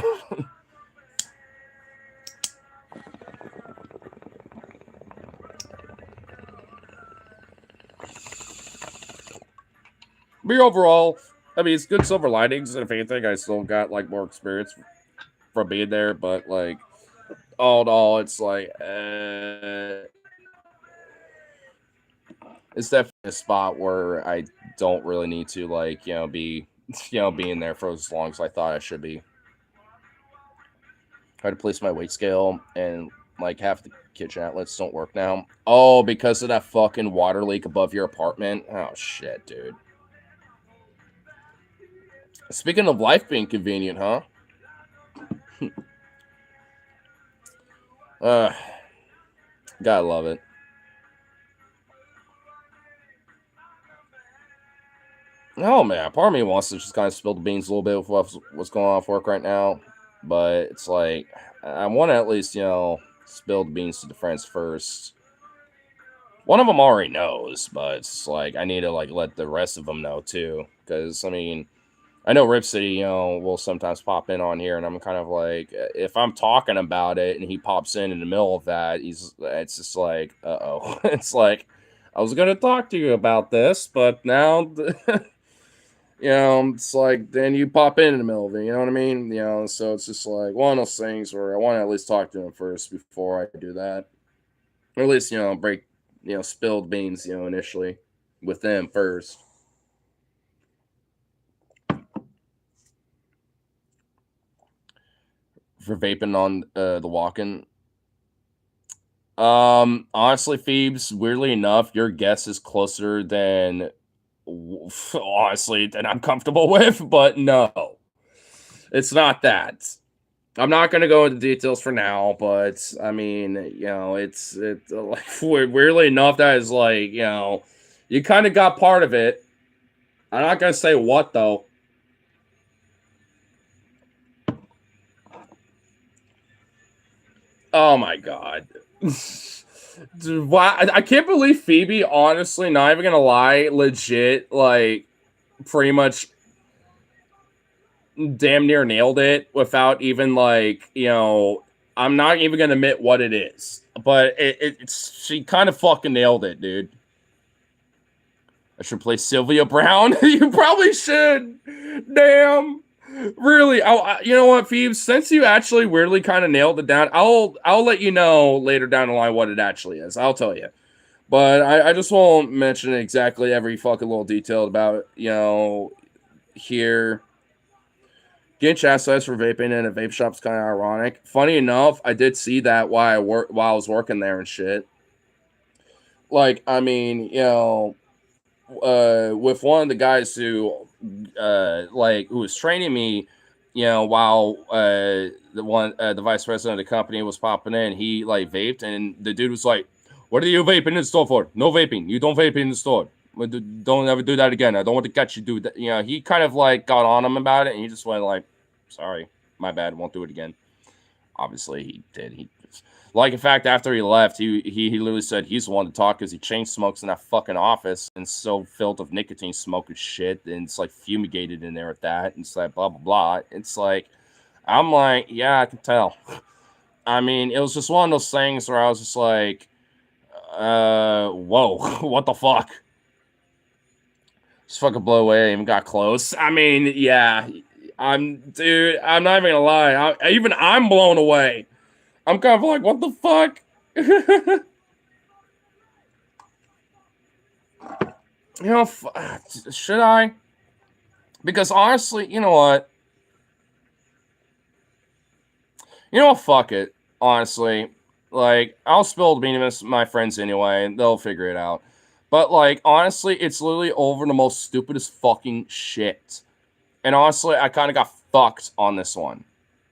But overall, I mean, it's good silver linings, and if anything, I still got, more experience from being there, but, all in all, it's it's definitely a spot where I don't really need to, be, being there for as long as I thought I should be. Try to place my weight scale, and, half the kitchen outlets don't work now. Oh, because of that fucking water leak above your apartment? Oh, shit, dude. Speaking of life being convenient, huh? Gotta love it. Oh man, part of me wants to just kind of spill the beans a little bit with what's going on with work right now, but it's like I want to at least spill the beans to the friends first. One of them already knows, but it's like I need to let the rest of them know too, because I mean, I know Rip City, will sometimes pop in on here, and I'm kind of like, if I'm talking about it and he pops in the middle of that, it's just like, uh-oh. It's like, I was going to talk to you about this, but now, it's like, then you pop in the middle of it, you know what I mean? So it's just like one of those things where I want to at least talk to him first before I do that. Or at least, break, spilled beans, initially with them first. For vaping on the walk-in. Honestly, Phoebes, weirdly enough, your guess is closer than honestly, that I'm comfortable with, but no, it's not that. I'm not going to go into details for now, but I mean, it's like weirdly enough that is like, you kind of got part of it. I'm not going to say what though. Oh my god. Dude, wow, I can't believe Phoebe, honestly, not even gonna lie, legit, like, pretty much damn near nailed it without even, like, I'm not even gonna admit what it is. But she kind of fucking nailed it, dude. I should play Sylvia Brown. You probably should. Damn. Really? You know what, Phoebe? Since you actually weirdly kind of nailed it down, I'll let you know later down the line what it actually is. I'll tell you. But I just won't mention exactly every fucking little detail about here. Getting chastised for vaping in a vape shop's kind of ironic. Funny enough, I did see that while I was working there and shit. Like, I mean, with one of the guys who who was training me, while the vice president of the company was popping in, he like vaped, and the dude was like, "What are you vaping in the store for? No vaping. You don't vape in the store. Don't ever do that again. I don't want to catch you do that." He kind of like got on him about it, and he just went like, "Sorry, my bad. Won't do it again." Obviously, he did. Like, in fact, after he left, he literally said he's the one to talk because he chain smokes in that fucking office and so filled with nicotine smoke and shit, and it's like fumigated in there with that, and it's like blah blah blah. It's like, I'm like, yeah, I can tell. I mean, it was just one of those things where I was just like, whoa, what the fuck? Just fucking blow away, even got close. I mean, yeah, dude, I'm not even gonna lie. I'm blown away. I'm kind of like, what the fuck? Should I? Because honestly, you know what? Fuck it. Honestly, like, I'll spill the beans with my friends anyway, and they'll figure it out. But like, honestly, it's literally over the most stupidest fucking shit. And honestly, I kind of got fucked on this one.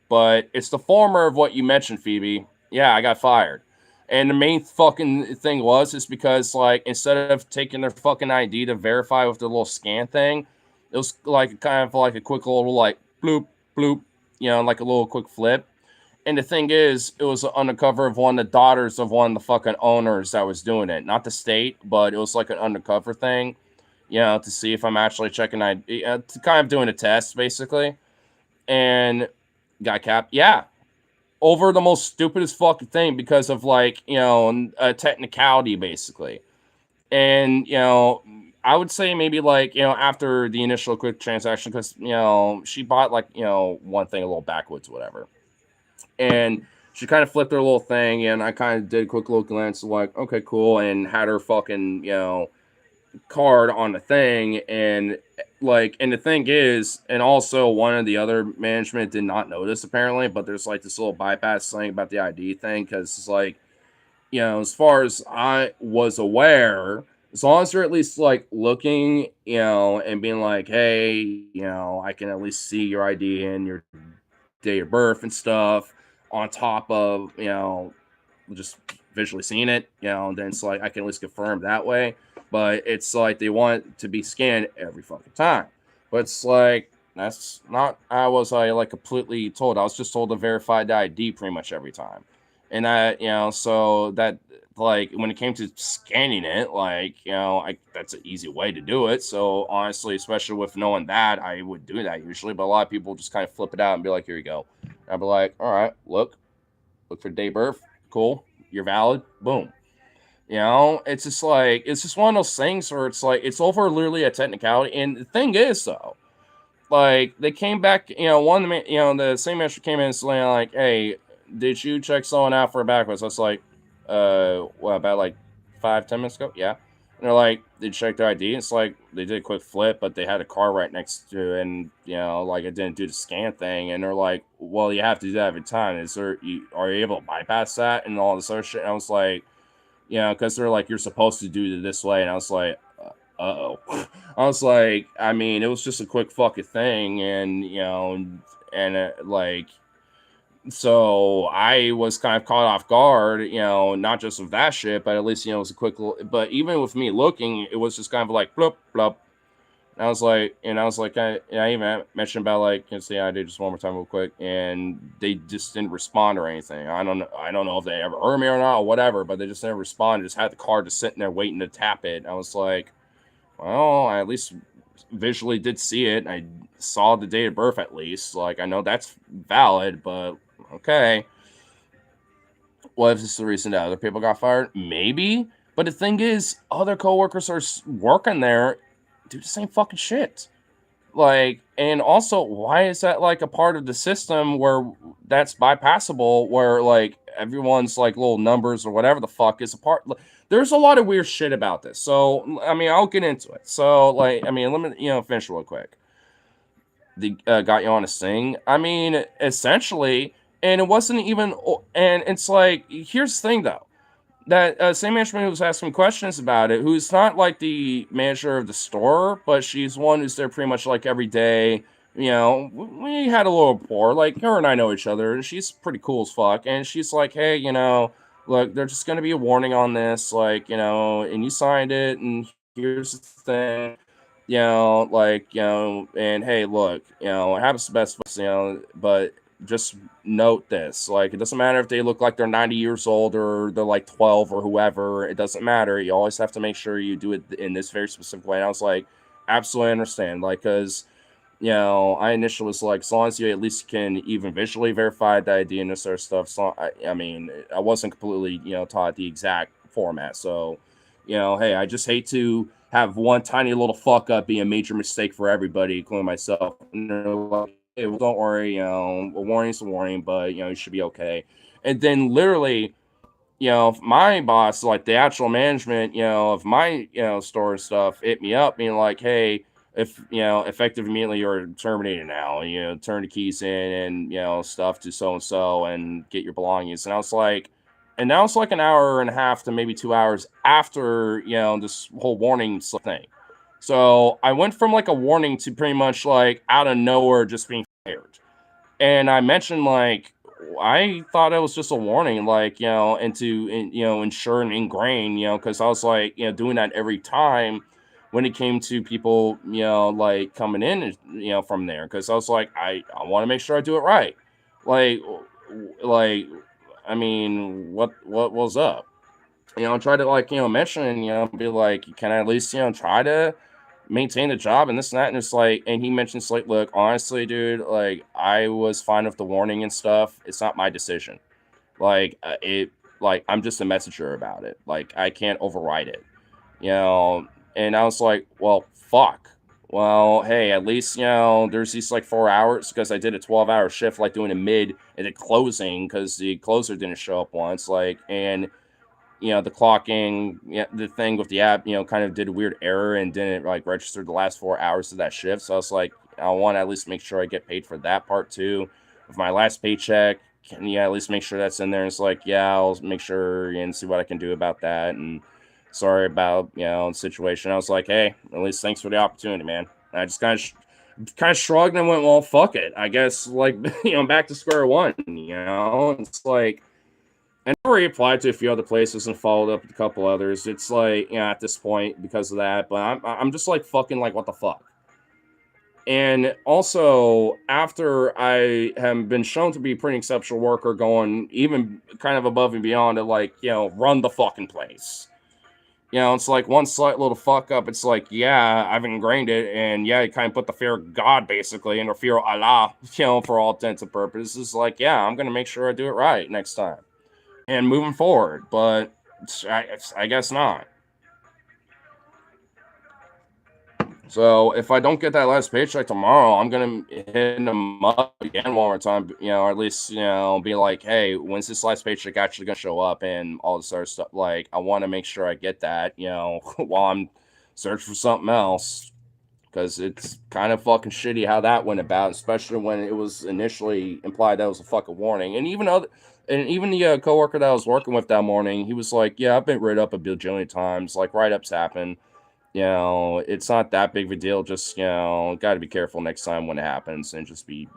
But it's the former of what you mentioned, Phoebe. Yeah, I got fired. And the main fucking thing is because, like, instead of taking their fucking ID to verify with the little scan thing, it was like kind of like a quick little, like, bloop, bloop, like a little quick flip. And the thing is, it was undercover of one of the daughters of one of the fucking owners that was doing it. Not the state, but it was like an undercover thing, to see if I'm actually checking ID, to kind of doing a test, basically. And got capped. Yeah, over the most stupidest fucking thing because of like, a technicality basically. And, I would say maybe like, after the initial quick transaction, because, she bought like, one thing a little backwards, whatever. And she kind of flipped her little thing, and I kind of did a quick little glance like, okay, cool. And had her fucking, card on the thing, and like, and the thing is, and also one of the other management did not notice apparently, but there's like this little bypass thing about the ID thing, because it's like, as far as I was aware, as long as you're at least like looking, and being like, hey, I can at least see your ID and your date of birth and stuff on top of, just visually seeing it, and then it's like I can at least confirm that way. But it's like they want it to be scanned every fucking time. But it's like that's not I was like completely told. I was just told to verify the ID pretty much every time. And that, so that, like, when it came to scanning it, like, that's an easy way to do it. So honestly, especially with knowing that, I would do that usually. But a lot of people just kind of flip it out and be like, here you go. And I'd be like, all right, look for date of birth. Cool. You're valid. Boom. It's just like, it's just one of those things where it's like, it's over literally a technicality. And the thing is, though, like, they came back, the same manager came in and saying, like, hey, did you check someone out for a backwards? I was like, what, about like 5-10 minutes ago? Yeah. And they're like, they checked their ID. It's like, they did a quick flip, but they had a car right next to it, and, like, it didn't do the scan thing. And they're like, well, you have to do that every time. Are you able to bypass that and all this other shit? And I was like, because they're like, you're supposed to do it this way. And I was like, uh-oh. I was like, I mean, it was just a quick fucking thing, and like, so I was kind of caught off guard, not just with that shit, but at least it was a quick little, but even with me looking, it was just kind of like blop blop. I even mentioned about like, can say I did just one more time real quick, and they just didn't respond or anything. I don't know if they ever heard me or not or whatever, but they just never responded. Just had the card just sitting there waiting to tap it. I was like, well, I at least visually did see it. I saw the date of birth at least. Like, I know that's valid, but okay. What if this is the reason that other people got fired? Maybe. But the thing is, other coworkers are working there, do the same fucking shit. Like, and also, why is that like a part of the system where that's bypassable, where like everyone's like little numbers or whatever the fuck is a part? There's a lot of weird shit about this. So, I mean, I'll get into it. So, like, I mean, let me, finish real quick. The got you on a sing. I mean, essentially, and it wasn't even, and it's like, here's the thing though, that same management who was asking questions about it, who's not like the manager of the store, but she's one who's there pretty much like every day. We had a little rapport. Like, her and I know each other, and she's pretty cool as fuck. And she's like, hey, look, there's just gonna be a warning on this, like, and you signed it, and here's the thing, and hey, look, it happens to the best of us, but just note this, like, it doesn't matter if they look like they're 90 years old or they're like 12 or whoever, it doesn't matter. You always have to make sure you do it in this very specific way. And I was like, absolutely understand, like, because I initially was like, as long as you at least can even visually verify the ID and this sort of stuff. So I mean, I wasn't completely taught the exact format. So hey, I just hate to have one tiny little fuck up be a major mistake for everybody, including myself. And they're like, hey, well, don't worry, a warning's a warning, but you should be okay. And then literally, my boss, like the actual management, of my, store and stuff, hit me up being like, hey, if effective immediately, you're terminated now. Turn the keys in and stuff to so and so and get your belongings. And I was like, and now it's like an hour and a half to maybe 2 hours after this whole warning thing. So I went from like a warning to pretty much like out of nowhere just being fired. And I mentioned like I thought it was just a warning, like and to ensure and ingrain, because I was like doing that every time when it came to people, like coming in, from there, because I was like I want to make sure I do it right, like like I mean what was up, try to like mention, be like, can I at least try to maintain the job and this and that. And it's like, and he mentions like, look, honestly, dude, like I was fine with the warning and stuff. It's not my decision. Like like I'm just a messenger about it. Like I can't override it, you know. And I was like, well, fuck. Well, hey, at least there's these like 4 hours because I did a 12-hour shift, like doing a mid and a closing because the closer didn't show up once, like, and the clocking, the thing with the app, kind of did a weird error and didn't like register the last 4 hours of that shift. So I was like, I want to at least make sure I get paid for that part too. With my last paycheck, can you at least make sure that's in there? And it's like, yeah, I'll make sure and see what I can do about that. And sorry about, the situation. I was like, hey, at least thanks for the opportunity, man. And I just kind of shrugged and went, well, fuck it. I guess like, back to square one, it's like, I never applied to a few other places and followed up with a couple others. It's like, at this point because of that, but I'm just like fucking like, what the fuck? And also, after I have been shown to be a pretty exceptional worker, going even kind of above and beyond to like, run the fucking place. It's like one slight little fuck up. It's like, yeah, I've ingrained it, and yeah, you kind of put the fear of God basically, and or fear of Allah, for all intents and purposes. Like, yeah, I'm gonna make sure I do it right next time and moving forward, but I guess not. So if I don't get that last paycheck tomorrow, I'm gonna hit them up again one more time, or at least be like, hey, when's this last paycheck actually gonna show up and all this other stuff. Like, I want to make sure I get that, while I'm searching for something else, because it's kind of fucking shitty how that went about, especially when it was initially implied that was a fucking warning. And even the coworker that I was working with that morning, he was like, "Yeah, I've been written up a bajillion times. Like, write ups happen." it's not that big of a deal. Just, got to be careful next time when it happens and just be,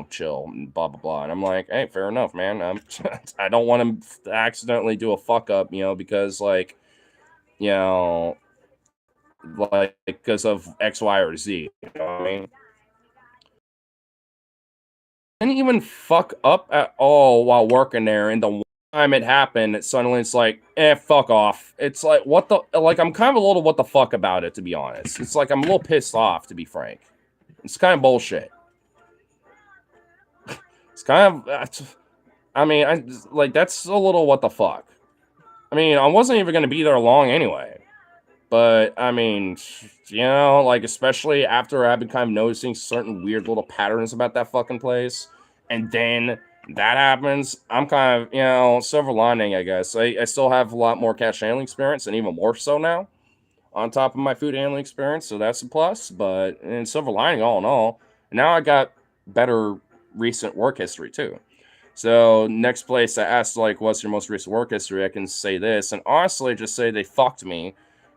chill and blah, blah, blah. And I'm like, hey, fair enough, man. I don't want to accidentally do a fuck up, because, like, you know, like, because of X, Y, or Z. You know what I mean? Didn't even fuck up at all while working there. And the one time it happened, suddenly it's like, fuck off. It's like, what the, like, I'm kind of a little what the fuck about it, to be honest. It's like, I'm a little pissed off, to be frank. It's kind of bullshit. It's kind of, I mean, like, that's a little what the fuck. I mean, I wasn't even going to be there long anyway. But, I mean, like, especially after I've been kind of noticing certain weird little patterns about that fucking place. And then that happens, I'm kind of, silver lining, I guess. I still have a lot more cash handling experience, and even more so now, on top of my food handling experience. So that's a plus. But, in silver lining, all in all, now I got better recent work history, too. So next place I asked, like, what's your most recent work history? I can say this, and honestly, just say they fucked me,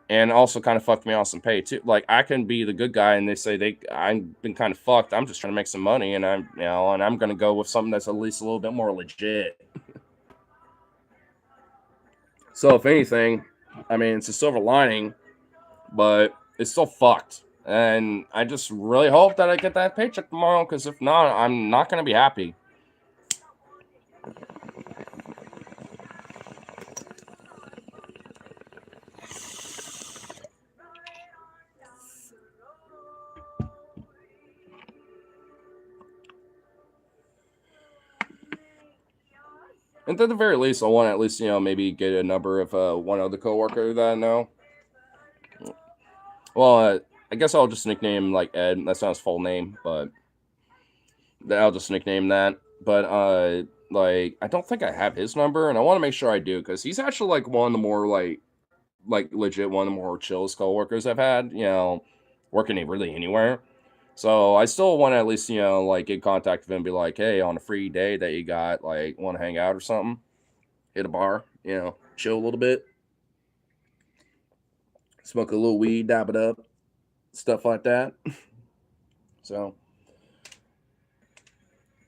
and also kind of fucked me off some pay too. Like, I can be the good guy, and they say I've been kind of fucked. I'm just trying to make some money, and I'm gonna go with something that's at least a little bit more legit. So if anything, I mean, it's a silver lining, but it's still fucked. And I just really hope that I get that paycheck tomorrow, because if not, I'm not gonna be happy. And at the very least, I want to at least, maybe get a number of one other coworker that I know. Well, I guess I'll just nickname him, like, Ed. That's not his full name, but I'll just nickname that. But like, I don't think I have his number, and I want to make sure I do, because he's actually, like, one of the more, like legit one of the more chillest coworkers I've had. Working really anywhere. So I still want to at least, like, get contact with him and be like, hey, on a free day that you got, like, want to hang out or something, hit a bar, chill a little bit, smoke a little weed, dab it up, stuff like that. So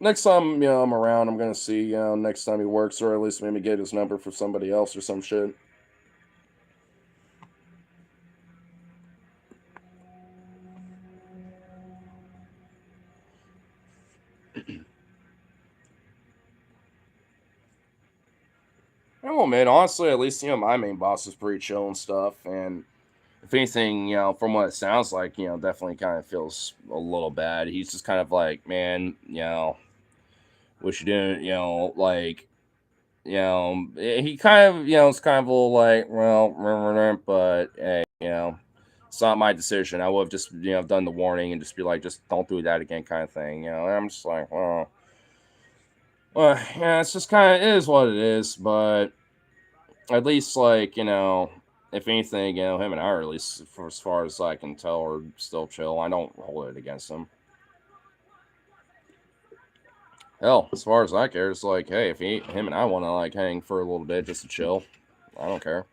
next time, I'm around, I'm gonna see, next time he works, or at least maybe get his number for somebody else or some shit. Oh man, honestly, at least, my main boss is pretty chill and stuff. And if anything, from what it sounds like, definitely kind of feels a little bad. He's just kind of like, man, wish you didn't, like, he kind of, it's kind of a little like, well, but hey, it's not my decision. I would have just, done the warning and just be like, just don't do that again, kind of thing. And I'm just like, well, yeah, it's just kind of, it is what it is. But at least, like, if anything, him and I are, at least for as far as I can tell, are still chill. I don't hold it against him. Hell, as far as I care, it's like, hey, if him and I want to, like, hang for a little bit just to chill, I don't care.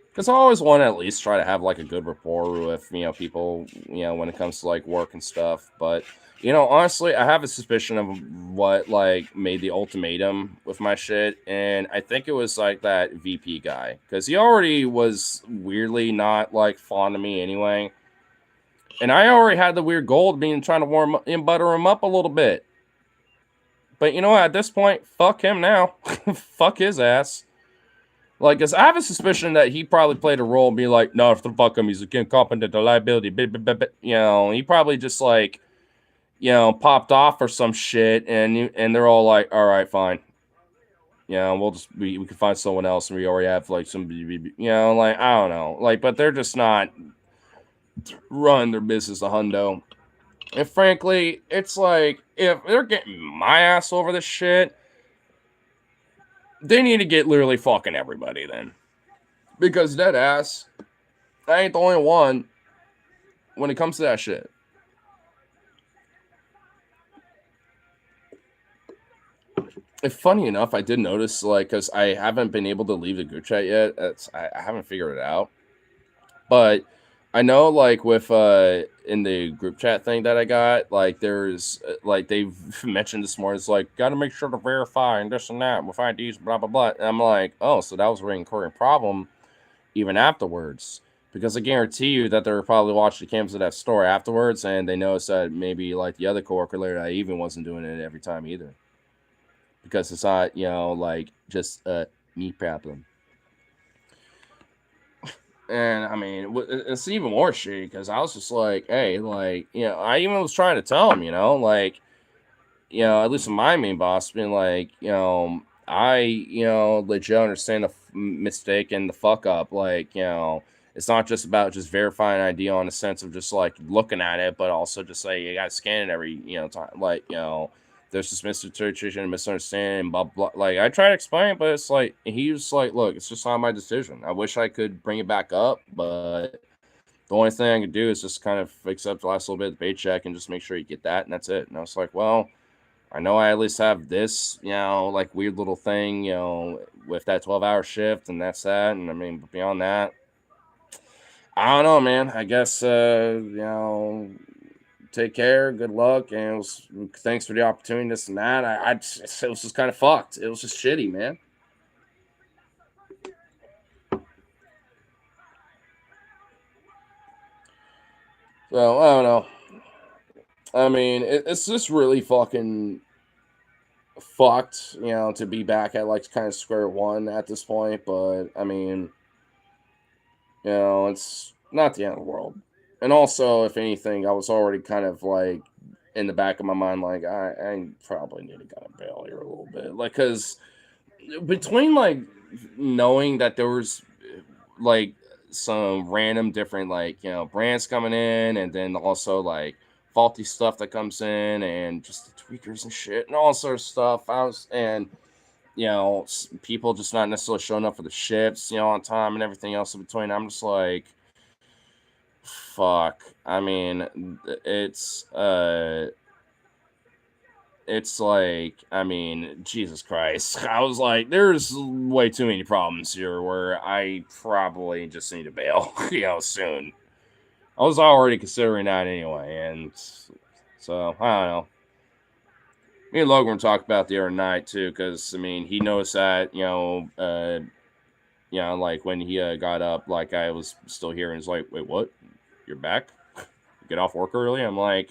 Because I always want to at least try to have, like, a good rapport with, people, when it comes to, like, work and stuff. But, honestly, I have a suspicion of what, like, made the ultimatum with my shit. And I think it was, like, that VP guy. Because he already was weirdly not, like, fond of me anyway. And I already had the weird goal of being trying to warm and butter him up a little bit. But, at this point, fuck him now. Fuck his ass. Like, cause I have a suspicion that he probably played a role and be like, no, if the fuck him, he's incompetent to liability. He probably just, like, popped off or some shit, and they're all like, all right, fine. We'll just we can find someone else, and we already have, like, some, like, I don't know, like, but they're just not running their business a hundo. And frankly, it's like, if they're getting my ass over this shit, they need to get literally fucking everybody then. Because dead ass, I ain't the only one when it comes to that shit. funny enough, I did notice, like, because I haven't been able to leave the group chat yet. I haven't figured it out. But I know, like, with in the group chat thing that I got, like, there's like they've mentioned this morning. It's like, got to make sure to verify and this and that with IDs, blah blah blah. And I'm like, oh, so that was a recurring problem even afterwards. Because I guarantee you that they were probably watching the cams of that store afterwards, and they noticed that maybe like the other coworker later, I even wasn't doing it every time either. Because it's not, like just a me problem. And I mean, it's even more shitty because I was just like, hey, like, I even was trying to tell him, like, at least my main boss being like, I, legit understand the mistake and the fuck up. Like, it's not just about just verifying an ID on the sense of just like looking at it, but also just like you got to scan it every, time. Like, there's this misinterpretation and misunderstanding, blah, blah. Like, I try to explain it, but it's like, he was like, look, it's just not my decision. I wish I could bring it back up, but the only thing I could do is just kind of accept the last little bit of the paycheck and just make sure you get that, and that's it. And I was like, well, I know I at least have this, like weird little thing, with that 12-hour shift, and that's that. And I mean, beyond that, I don't know, man. I guess, take care, good luck, and thanks for the opportunity, this and that. It was just kind of fucked. It was just shitty, man. So, I don't know. I mean, it's just really fucking fucked, to be back at like kind of square one at this point. But I mean, it's not the end of the world. And also, if anything, I was already kind of like in the back of my mind, like I probably need to kind of bail here a little bit, like because between like knowing that there was like some random different like brands coming in, and then also like faulty stuff that comes in, and just the tweakers and shit and all sorts of stuff. I was and people just not necessarily showing up for the shifts, on time and everything else in between. I'm just like, fuck. I mean, it's like, I mean, Jesus Christ. I was like, there's way too many problems here where I probably just need to bail, soon. I was already considering that anyway, and so I don't know. Me and Logan talked about the other night too, because I mean, he noticed that like when he got up, like I was still here, and he's like, "Wait, what? You're back? Get off work early?" I'm like,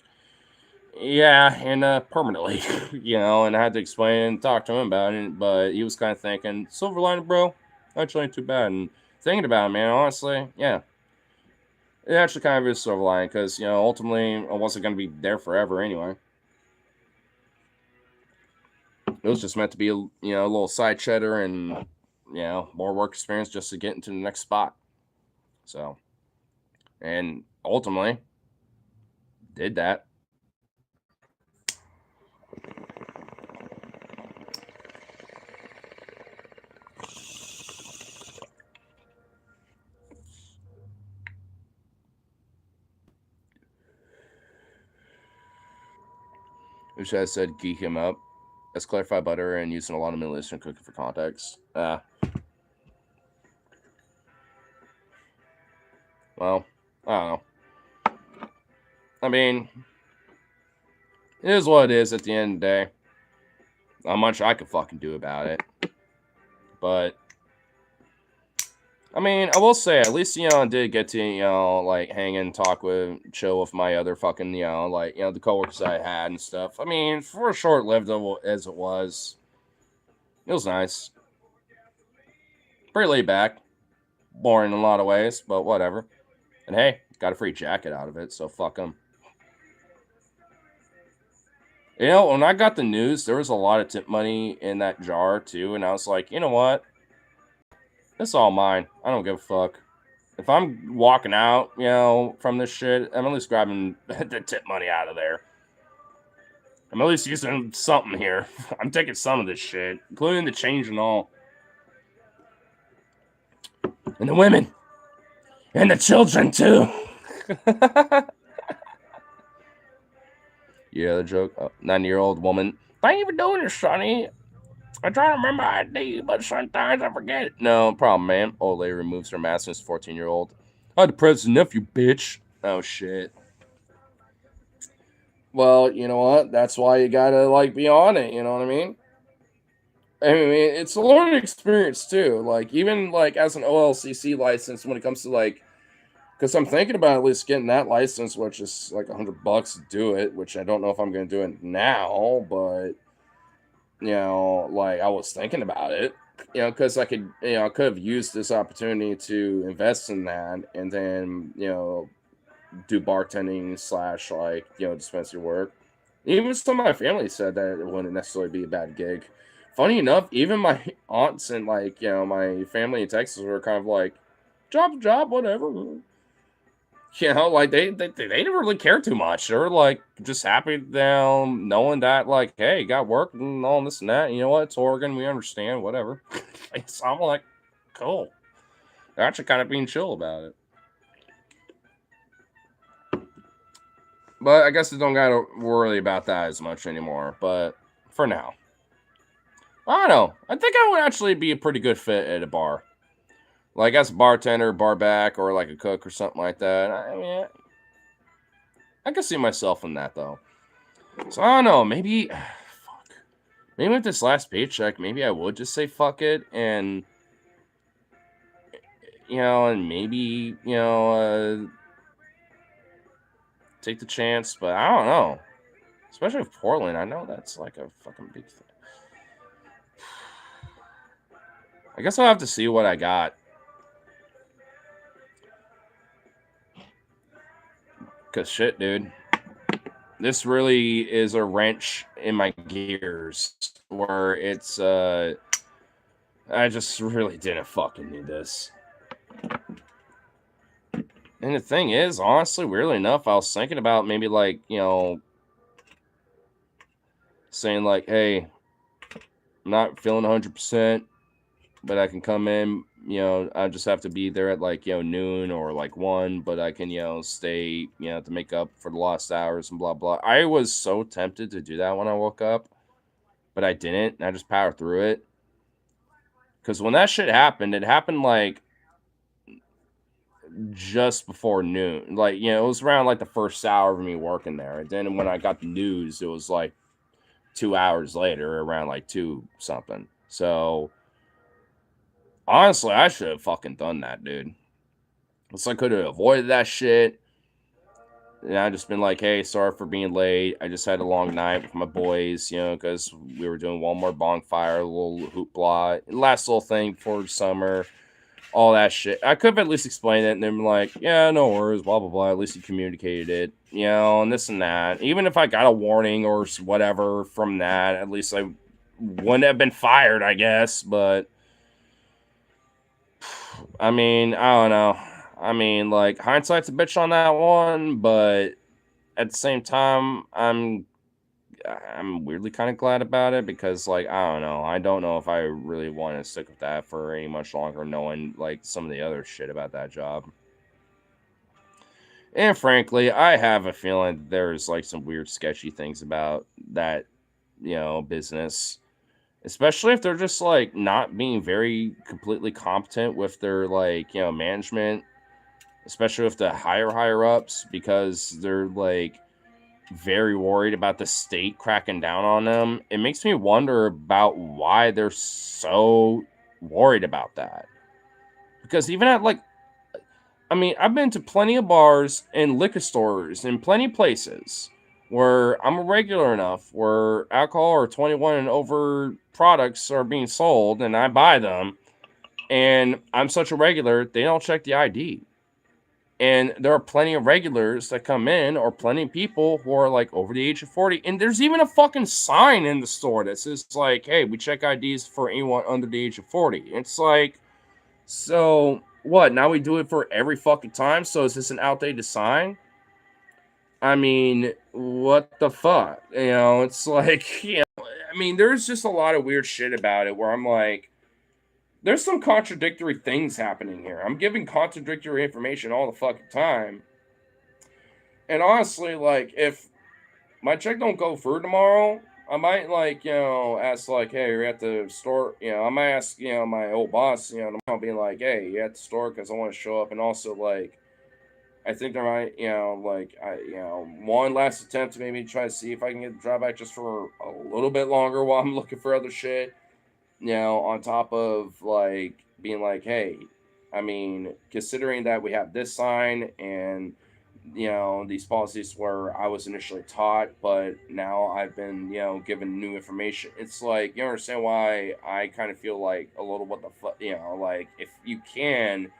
"Yeah, and permanently," And I had to explain and talk to him about it, but he was kind of thinking, "Silver lining, bro. Actually, ain't too bad." And thinking about it, man, honestly, yeah, it actually kind of is silver lining because ultimately I wasn't going to be there forever anyway. It was just meant to be a little side cheddar and more work experience just to get into the next spot. So, and ultimately did that. Which I said geek him up. As clarified butter and using a lot of Middle Eastern cooking for context. Well, I don't know. I mean, it is what it is at the end of the day. Not much I could fucking do about it. But I mean, I will say, at least, I did get to, like, hang and talk with, chill with my other fucking, like, the coworkers I had and stuff. I mean, for short-lived as it was nice. Pretty laid back. Boring in a lot of ways, but whatever. And hey, got a free jacket out of it, so fuck them. When I got the news, there was a lot of tip money in that jar, too, and I was like, you know what? It's all mine. I don't give a fuck. If I'm walking out, from this shit, I'm at least grabbing the tip money out of there. I'm at least using something here. I'm taking some of this shit, including the change and all. And the women. And the children, too. Yeah, the joke. 90-year-old woman. Thank you for doing this, Sonny. I try to remember ID, but sometimes I forget it. No problem, man. Old lady removes her mask and his 14-year-old. I'm the president's nephew, bitch. Oh, shit. Well, you know what? That's why you gotta, like, be on it, you know what I mean? I mean, it's a learning experience, too. Like, even, like, as an OLCC license, when it comes to, like, because I'm thinking about at least getting that license, which is like $100 to do it, which I don't know if I'm going to do it now, but like I was thinking about it, because I could, I could have used this opportunity to invest in that and then, do bartending slash like, dispensary work. Even some of my family said that it wouldn't necessarily be a bad gig. Funny enough, even my aunts and like, my family in Texas were kind of like, job, whatever. Like they didn't really care too much. They were like just happy down knowing that like, hey, got work and all this and that. You know what? It's Oregon. We understand. Whatever. So I'm like, cool. They're actually kind of being chill about it. But I guess I don't gotta worry about that as much anymore. But for now, I don't know. I think I would actually be a pretty good fit at a bar. Like as a bartender, bar back, or like a cook or something like that. I mean, I can see myself in that though. So I don't know. Maybe, fuck. Maybe with this last paycheck, maybe I would just say fuck it and and maybe take the chance. But I don't know. Especially with Portland, I know that's like a fucking big thing. I guess I'll have to see what I got. Cause shit, dude. This really is a wrench in my gears where it's I just really didn't fucking need this. And the thing is, honestly, weirdly enough, I was thinking about maybe like, saying like, hey, I'm not feeling 100%, but I can come in, I just have to be there at like, noon or like 1, but I can, stay, to make up for the lost hours and blah, blah. I was so tempted to do that when I woke up, but I didn't. And I just powered through it. Because when that shit happened, it happened like just before noon. Like, it was around like the first hour of me working there. And then when I got the news, it was like 2 hours later, around like 2 something. So honestly, I should have fucking done that, dude. So I could have avoided that shit. And I just been like, hey, sorry for being late. I just had a long night with my boys, because we were doing one more bonfire, a little hoopla, last little thing before summer, all that shit. I could have at least explained it and then been like, yeah, no worries, blah, blah, blah. At least you communicated it, and this and that. Even if I got a warning or whatever from that, at least I wouldn't have been fired, I guess. But I mean, I don't know. I mean, like, hindsight's a bitch on that one, but at the same time, I'm weirdly kind of glad about it because, like, I don't know. I don't know if I really want to stick with that for any much longer, knowing, like, some of the other shit about that job. And frankly, I have a feeling there's, like, some weird, sketchy things about that, business. Especially if they're just, like, not being very completely competent with their, like, management, especially with the higher ups, because they're like very worried about the state cracking down on them. It makes me wonder about why they're so worried about that. Because even at like, I mean, I've been to plenty of bars and liquor stores and plenty of places where I'm a regular enough where alcohol or 21 and over products are being sold and I buy them. And I'm such a regular, they don't check the ID. And there are plenty of regulars that come in, or plenty of people who are like over the age of 40. And there's even a fucking sign in the store that says, like, hey, we check IDs for anyone under the age of 40. It's like, so what? Now we do it for every fucking time? So is this an outdated sign? I mean, what the fuck? It's like, I mean, there's just a lot of weird shit about it where I'm like, there's some contradictory things happening here. I'm giving contradictory information all the fucking time. And honestly, like, if my check don't go through tomorrow, I might like ask like, hey, you're at the store. I might ask my old boss. I'll be like, hey, you're at the store because I want to show up, and also like I think there might like I one last attempt to maybe try to see if I can get the job back just for a little bit longer while I'm looking for other shit. On top of like being like, hey, I mean, considering that we have this sign and these policies where I was initially taught, but now I've been given new information. It's like you understand why I kind of feel like a little what the fuck, like if you can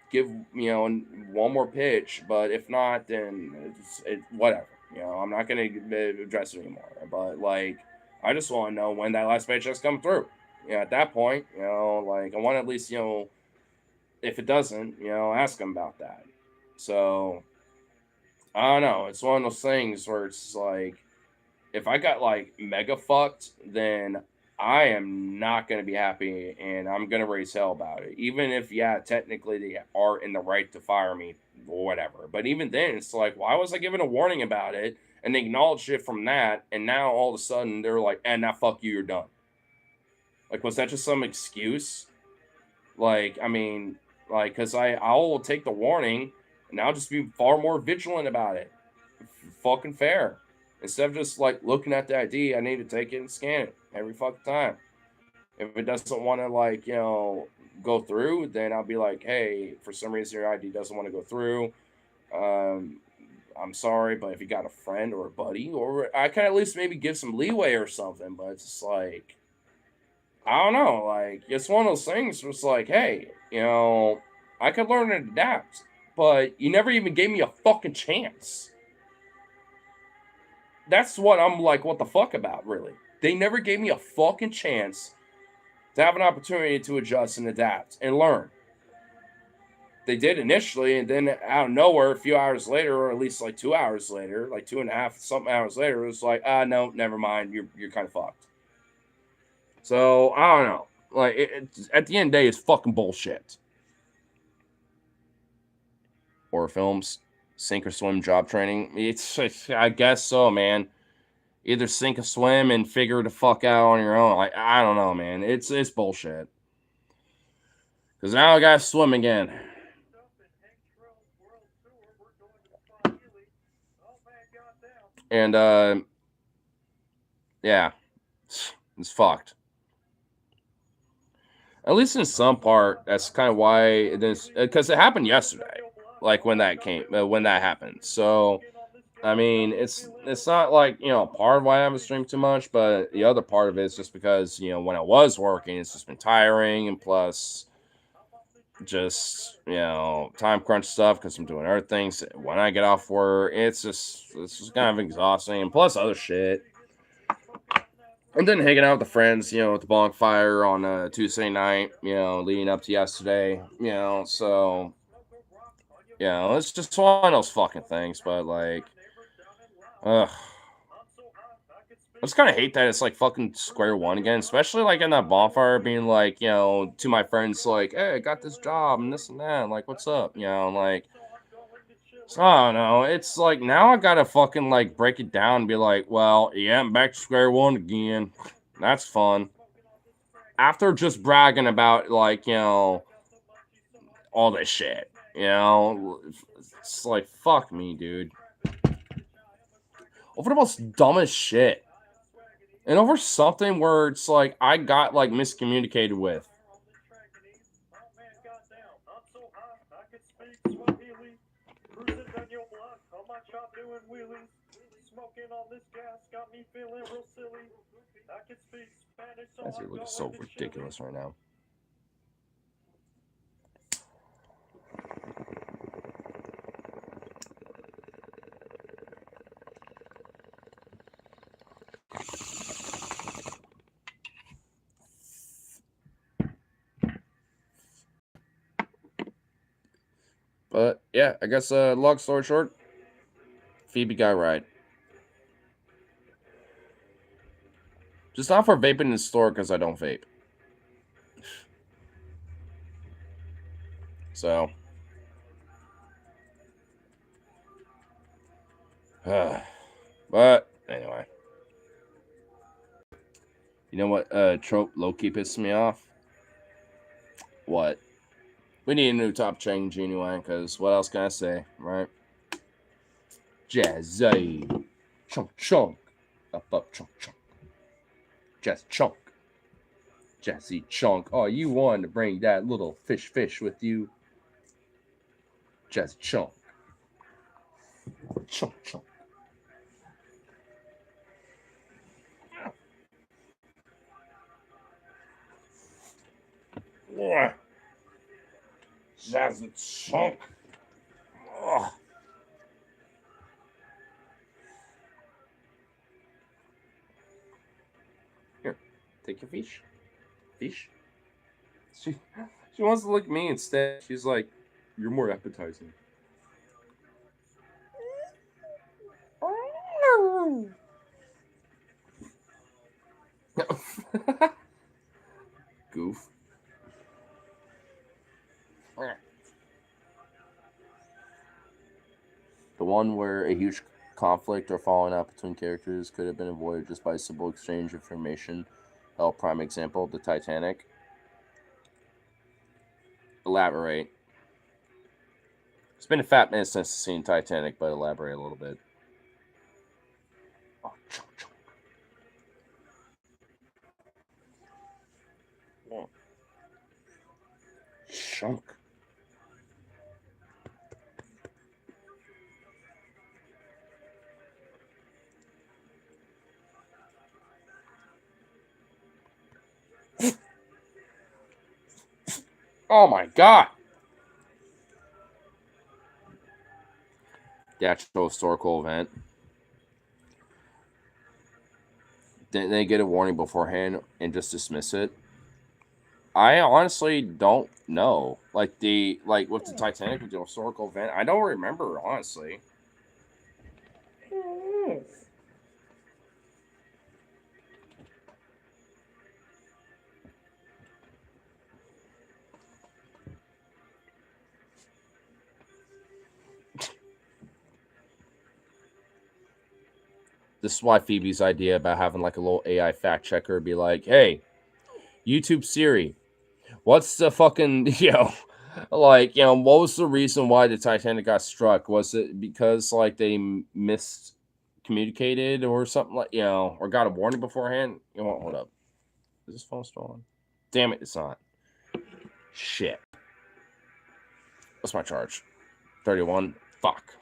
give one more pitch, but if not, then whatever. I'm not gonna address it anymore. But like, I just want to know when that last paycheck's come through. At that point, like I want to at least if it doesn't, ask them about that. So I don't know. It's one of those things where it's like if I got like mega fucked, then I am not going to be happy and I'm going to raise hell about it. Even if, yeah, technically they are in the right to fire me or whatever. But even then, it's like, why was I given a warning about it and they acknowledged it from that? And now all of a sudden they're like, and now fuck you, you're done. Like, was that just some excuse? Like, I mean, like, because I will take the warning and I'll just be far more vigilant about it. Fucking fair. Instead of just like looking at the ID, I need to take it and scan it every fucking time. If it doesn't want to like go through, then I'll be like, hey, for some reason your ID doesn't want to go through. Um, I'm sorry, but if you got a friend or a buddy, or I can at least maybe give some leeway or something. But it's just like I don't know, like it's one of those things where it's like, hey, I could learn and adapt, but you never even gave me a fucking chance. That's what I'm like, what the fuck about, really. They never gave me a fucking chance to have an opportunity to adjust and adapt and learn. They did initially, and then out of nowhere, a few hours later, or at least like 2 hours later, like 2.5 something hours later, it was like, no, never mind, you're kind of fucked. So I don't know. Like at the end of the day, it's fucking bullshit. Horror films, sink or swim job training. I guess so, man. Either sink or swim and figure the fuck out on your own. Like I don't know, man. It's bullshit. Cause now I gotta swim again. And yeah, it's fucked. At least in some part, that's kind of why it is. Because it happened yesterday, like when that happened. So I mean, it's not like part of why I haven't streamed too much, but the other part of it is just because when I was working, it's just been tiring, and plus just time crunch stuff because I'm doing other things. When I get off work, it's just kind of exhausting, and plus other shit. And then hanging out with the friends, at the bonfire on Tuesday night, leading up to yesterday, so it's just one of those fucking things. But like, ugh. I just kind of hate that it's like fucking square one again, especially like in that bonfire being like, to my friends, like, hey, I got this job and this and that. Like, what's up? Like, so I don't know. It's like now I gotta fucking like break it down and be like, well, yeah, I'm back to square one again. That's fun. After just bragging about like, all this shit, it's like, fuck me, dude. Over the most dumbest shit. And over something where it's like I got like miscommunicated with. That's looking so ridiculous right now. But yeah, I guess long story short, Phoebe got right. Just not for vaping in the store because I don't vape. So, but anyway, You know what trope low-key pisses me off? What? We need a new top change anyway, because what else can I say, right? Jazzy. Chunk chunk. Up chunk chunk. Jazz chunk. Jazzy chunk. Oh, you wanted to bring that little fish with you. Jazz chunk. Chunk chunk. Yeah. Jazzy chunk. Oh. Here, take your fish. Fish. She she wants to lick me instead. She's like, "You're more appetizing." Goof. The one where a huge conflict or falling out between characters could have been avoided just by simple exchange of information. Prime example, the Titanic. Elaborate. It's been a fat minute since I've seen Titanic, but elaborate a little bit. Oh, chunk, chunk. Oh. Chunk. Oh my god! The actual historical event. Didn't they get a warning beforehand and just dismiss it? I honestly don't know. Like with the Titanic with the historical event, I don't remember honestly. This is why Phoebe's idea about having like a little AI fact checker be like, "Hey, YouTube Siri, what's the fucking what was the reason why the Titanic got struck? Was it because like they miscommunicated or something like or got a warning beforehand? Hold up, is this phone still on? Damn it, it's not. Shit. What's my charge? 31. Fuck.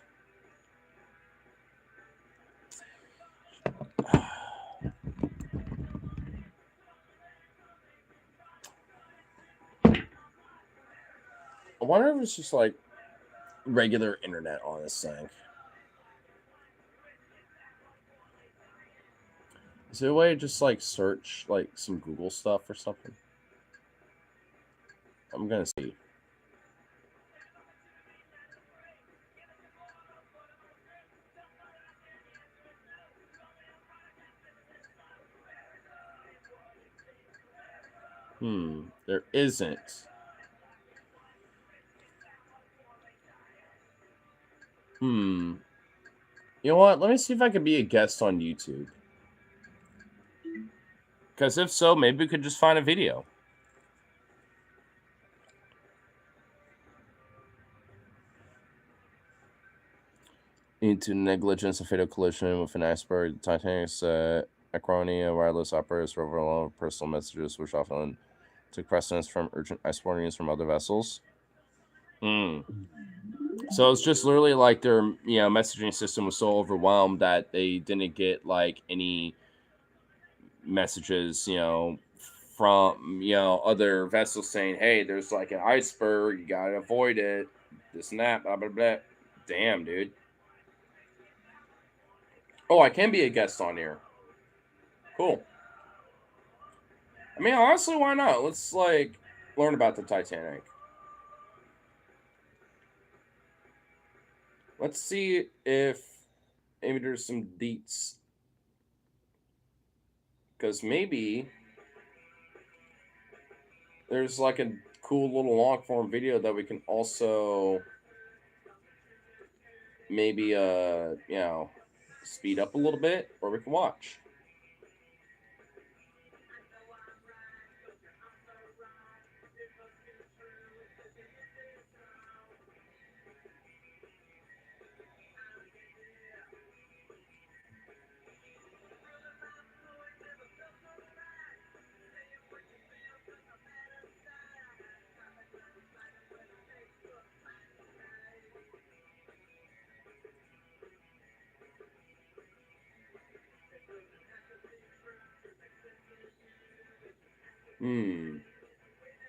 I wonder if it's just like regular internet on this thing. Is there a way to just like search like some Google stuff or something? I'm gonna see. There isn't. You know what? Let me see if I can be a guest on YouTube. Because if so, maybe we could just find a video. Into negligence, a fatal collision with an iceberg. The Titanic's Acronia wireless operators were overloaded with personal messages, which often took precedence from urgent ice warnings from other vessels. So it's just literally like their messaging system was so overwhelmed that they didn't get like any messages from other vessels saying, hey, there's like an iceberg, you gotta avoid it, this and that, blah blah blah. Damn, dude. Oh, I can be a guest on here. Cool. I mean, honestly, why not? Let's like learn about the Titanic. Let's see if maybe there's some deets. Because maybe there's like a cool little long form video that we can also maybe speed up a little bit, or we can watch.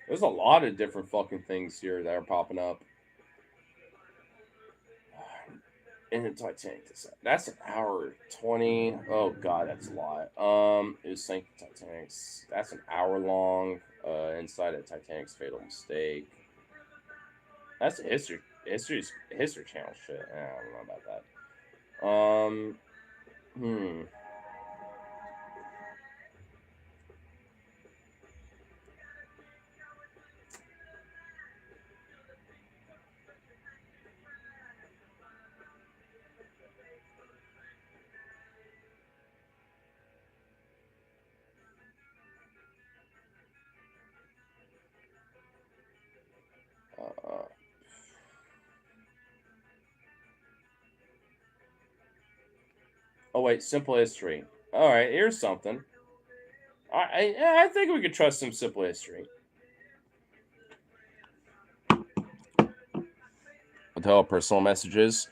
There's a lot of different fucking things here that are popping up. In the Titanic, that's an hour 20. Oh god, that's a lot. It was sank the Titanic's. That's an hour long. Inside of Titanic's fatal mistake. That's a history channel shit. I don't know about that. Oh wait, simple history. All right, here's something. I think we could trust some simple history. With all personal messages,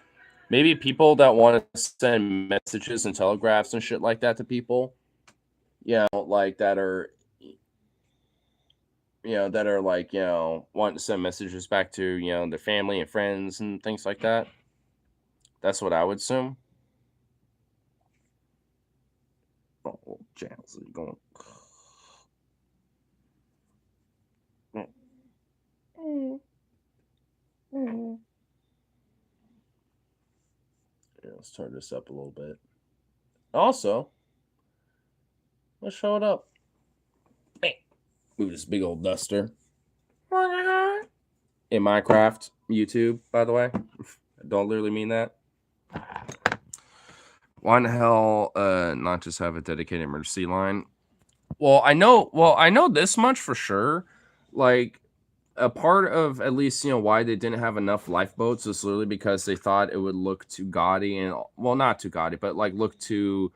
maybe people that want to send messages and telegraphs and shit like that to people, like that are, like, wanting to send messages back to, their family and friends and things like that. That's what I would assume. Oh, channels are going. Yeah, let's turn this up a little bit. Also, let's show it up. Move this big old duster. In Minecraft YouTube, by the way. I don't literally mean that. Why in the hell not just have a dedicated emergency line? Well, I know this much for sure. Like, a part of at least why they didn't have enough lifeboats is literally because they thought it would look too gaudy, and not too gaudy, but like look too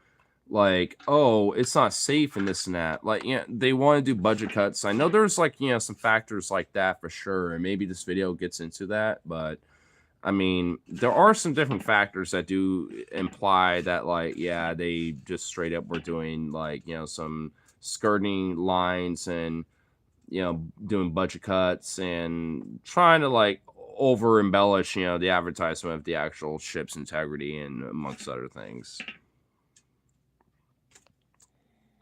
like, oh, it's not safe and this and that. Like, they want to do budget cuts. I know there's like some factors like that for sure, and maybe this video gets into that, but I mean, there are some different factors that do imply that, like, yeah, they just straight up were doing like some skirting lines and doing budget cuts and trying to like over embellish, the advertisement of the actual ship's integrity and amongst other things.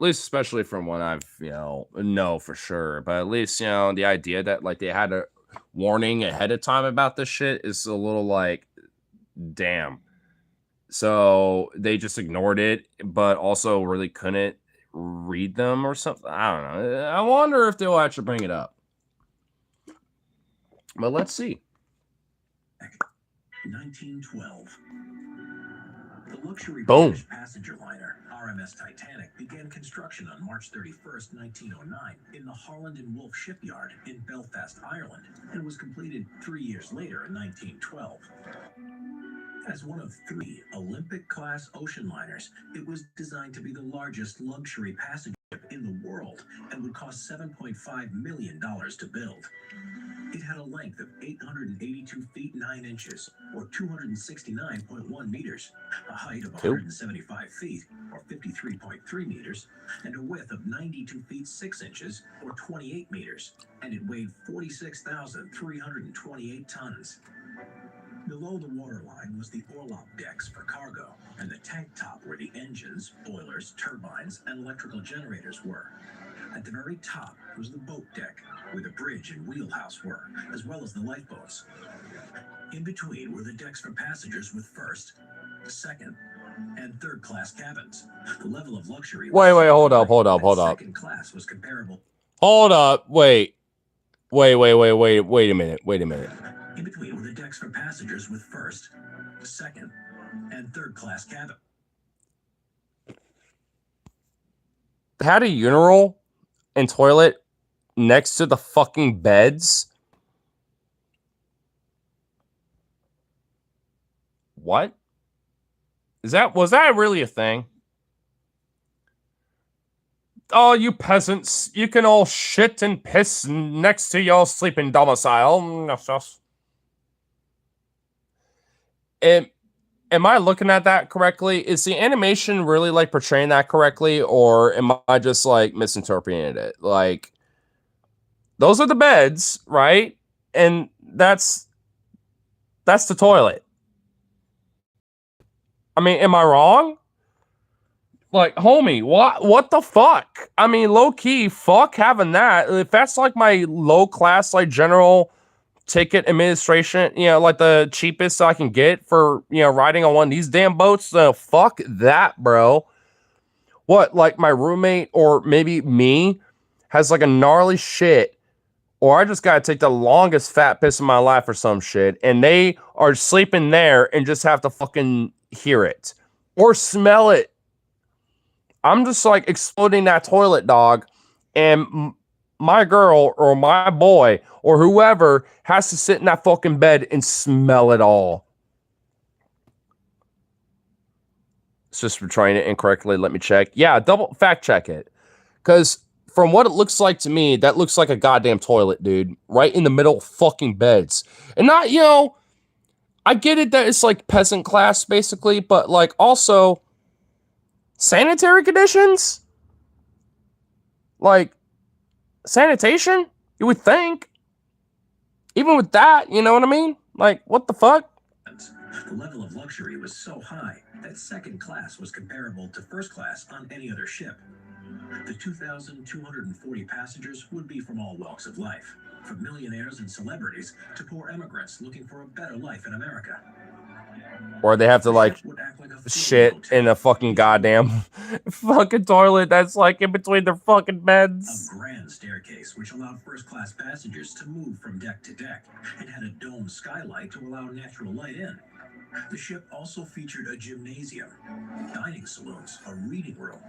At least, especially from what I've, know for sure. But at least, the idea that like they had a warning ahead of time about this shit is a little like, damn. So they just ignored it, but also really couldn't read them or something. I don't know. I wonder if they'll actually bring it up. But let's see. 1912. The luxury British passenger liner RMS Titanic began construction on March 31st, 1909 in the Holland and Wolff shipyard in Belfast, Ireland, and was completed 3 years later in 1912. As one of 3 Olympic-class ocean liners, it was designed to be the largest luxury passenger ship in the world and would cost $7.5 million to build. It had a length of 882 feet 9 inches, or 269.1 meters, a height of 175 feet, or 53.3 meters, and a width of 92 feet 6 inches, or 28 meters, and it weighed 46,328 tons. Below the waterline was the orlop decks for cargo, and the tank top where the engines, boilers, turbines, and electrical generators were. At the very top was the boat deck, where the bridge and wheelhouse were, as well as the lifeboats. In between were the decks for passengers with first, second, and third class cabins. The level of luxury. Wait, hold up. Second class was comparable. Hold up, wait a minute. In between were the decks for passengers with first, second, and third class cabin. Had a urinal and toilet next to the fucking beds. What? Was that really a thing? Oh, you peasants, you can all shit and piss next to your sleeping domicile. Am I looking at that correctly? Is the animation really like portraying that correctly, or am I just like misinterpreting it? Like, Those are the beds, right? And that's the toilet. I mean, am I wrong? Like, homie, what the fuck? I mean, low key, fuck having that. If that's like my low class, like general ticket administration, you know, like the cheapest I can get for, you know, riding on one of these damn boats, fuck that, bro. What, like my roommate or maybe me has like a gnarly shit, or I just gotta take the longest fat piss of my life or some shit, and they are sleeping there and just have to fucking hear it or smell it. I'm just like exploding that toilet, dog, and my girl or my boy or whoever has to sit in that fucking bed and smell it all. It's just trying it incorrectly. Let me check. Yeah, double fact check it. Because from what it looks like to me, that looks like a goddamn toilet, dude. Right in the middle of fucking beds. And not, you know, I get it that it's like peasant class, basically, but like also sanitary conditions? Like, sanitation? You would think. Even with that, you know what I mean? Like, what the fuck? The level of luxury was so high that second class was comparable to first class on any other ship. The 2,240 passengers would be from all walks of life, from millionaires and celebrities to poor immigrants looking for a better life in America. Or they have to, like, shit in a fucking goddamn fucking toilet that's, like, in between their fucking beds. A grand staircase which allowed first-class passengers to move from deck to deck and had a domed skylight to allow natural light in. The ship also featured a gymnasium, dining saloons, a reading room,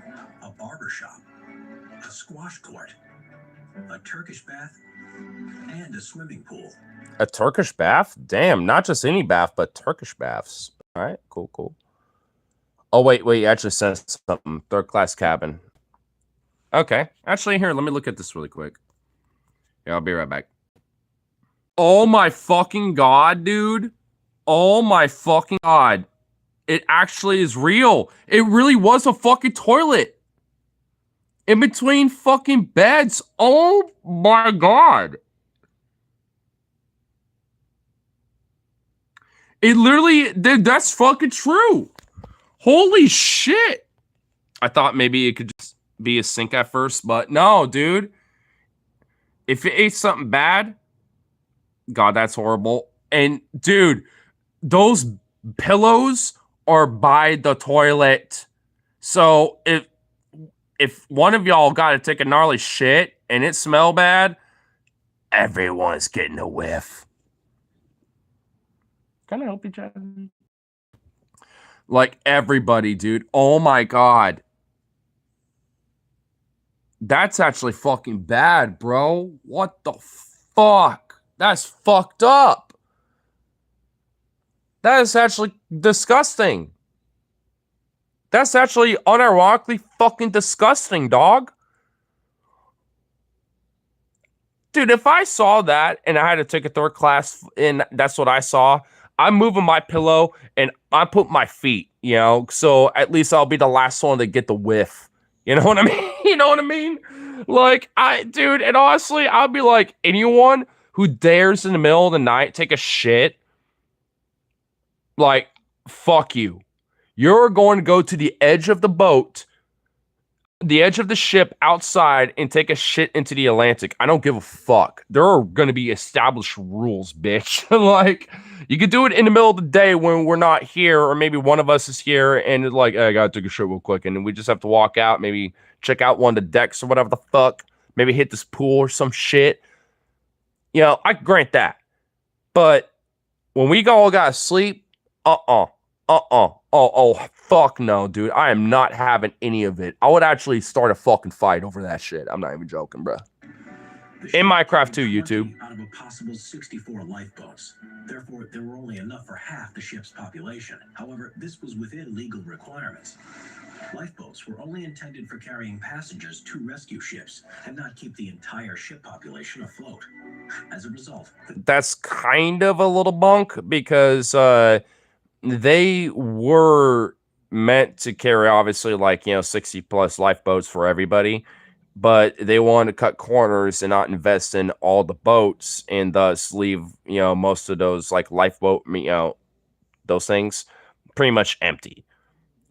a barber shop, a squash court, a Turkish bath, and a swimming pool. A Turkish bath? Damn, not just any bath, but Turkish baths. All right, cool. Oh, wait, you actually sent something. Third class cabin. Okay. Actually, here, let me look at this really quick. Yeah, I'll be right back. Oh my fucking god, dude. Oh my fucking god. It actually is real. It really was a fucking toilet. In between fucking beds. Oh my god. It literally, dude, that's fucking true. Holy shit. I thought maybe it could just be a sink at first, but no, dude. If it ate something bad, god, that's horrible. And dude, those pillows are by the toilet. So if one of y'all got to take a gnarly shit and it smell bad, everyone's getting a whiff. Can I help you, Chad? Like everybody, dude. Oh my god. That's actually fucking bad, bro. What the fuck? That's fucked up. That is actually disgusting. That's actually unironically fucking disgusting, dog. Dude, if I saw that and I had to take a third class and that's what I saw, I'm moving my pillow and I put my feet, you know, so at least I'll be the last one to get the whiff. You know what I mean? You know what I mean? Like, dude, and honestly, I'll be like, anyone who dares in the middle of the night take a shit, like, fuck you. You're going to go to the edge of the boat, the edge of the ship outside and take a shit into the Atlantic. I don't give a fuck. There are going to be established rules, bitch. Like, you could do it in the middle of the day when we're not here, or maybe one of us is here and it's like, hey, I gotta take a shit real quick, and then we just have to walk out, maybe check out one of the decks or whatever the fuck, maybe hit this pool or some shit. You know, I grant that. But when we all gotta sleep, Oh, fuck no, dude. I am not having any of it. I would actually start a fucking fight over that shit. I'm not even joking, bro. In Minecraft 2, YouTube. Out of a possible 64 lifeboats. Therefore, there were only enough for half the ship's population. However, this was within legal requirements. Lifeboats were only intended for carrying passengers to rescue ships and not keep the entire ship population afloat. As a result, that's kind of a little bunk because they were meant to carry, obviously, like, you know, 60 plus lifeboats for everybody. but they wanted to cut corners and not invest in all the boats, and thus leave most of those like lifeboat those things pretty much empty.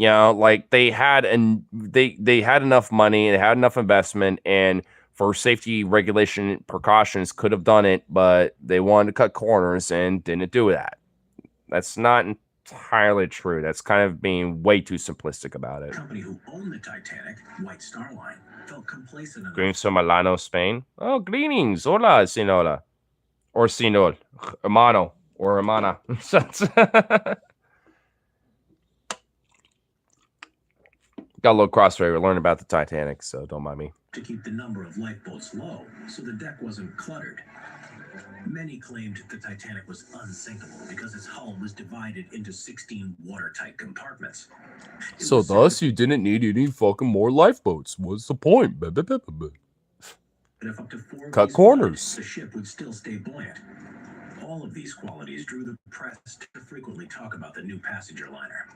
Like they had they had enough money, they had enough investment, and for safety regulation precautions could have done it, but they wanted to cut corners and didn't do that. That's not entirely true. That's kind of being way too simplistic about it. The company who owned the Titanic, White Star Line, felt complacent enough. Greetings from Milano, Spain. Oh, greetings. Hola, senora. Or senor. Hermano. Or hermana. Got a little crossfade. We're learning about the Titanic, so don't mind me. To keep the number of lifeboats low, so the deck wasn't cluttered. Many claimed the Titanic was unsinkable because its hull was divided into 16 watertight compartments. So thus, you didn't need any fucking more lifeboats. What's the point? If up to 4 Cut days corners. flooded, the ship would still stay buoyant. All of these qualities drew the press to frequently talk about the new passenger liner.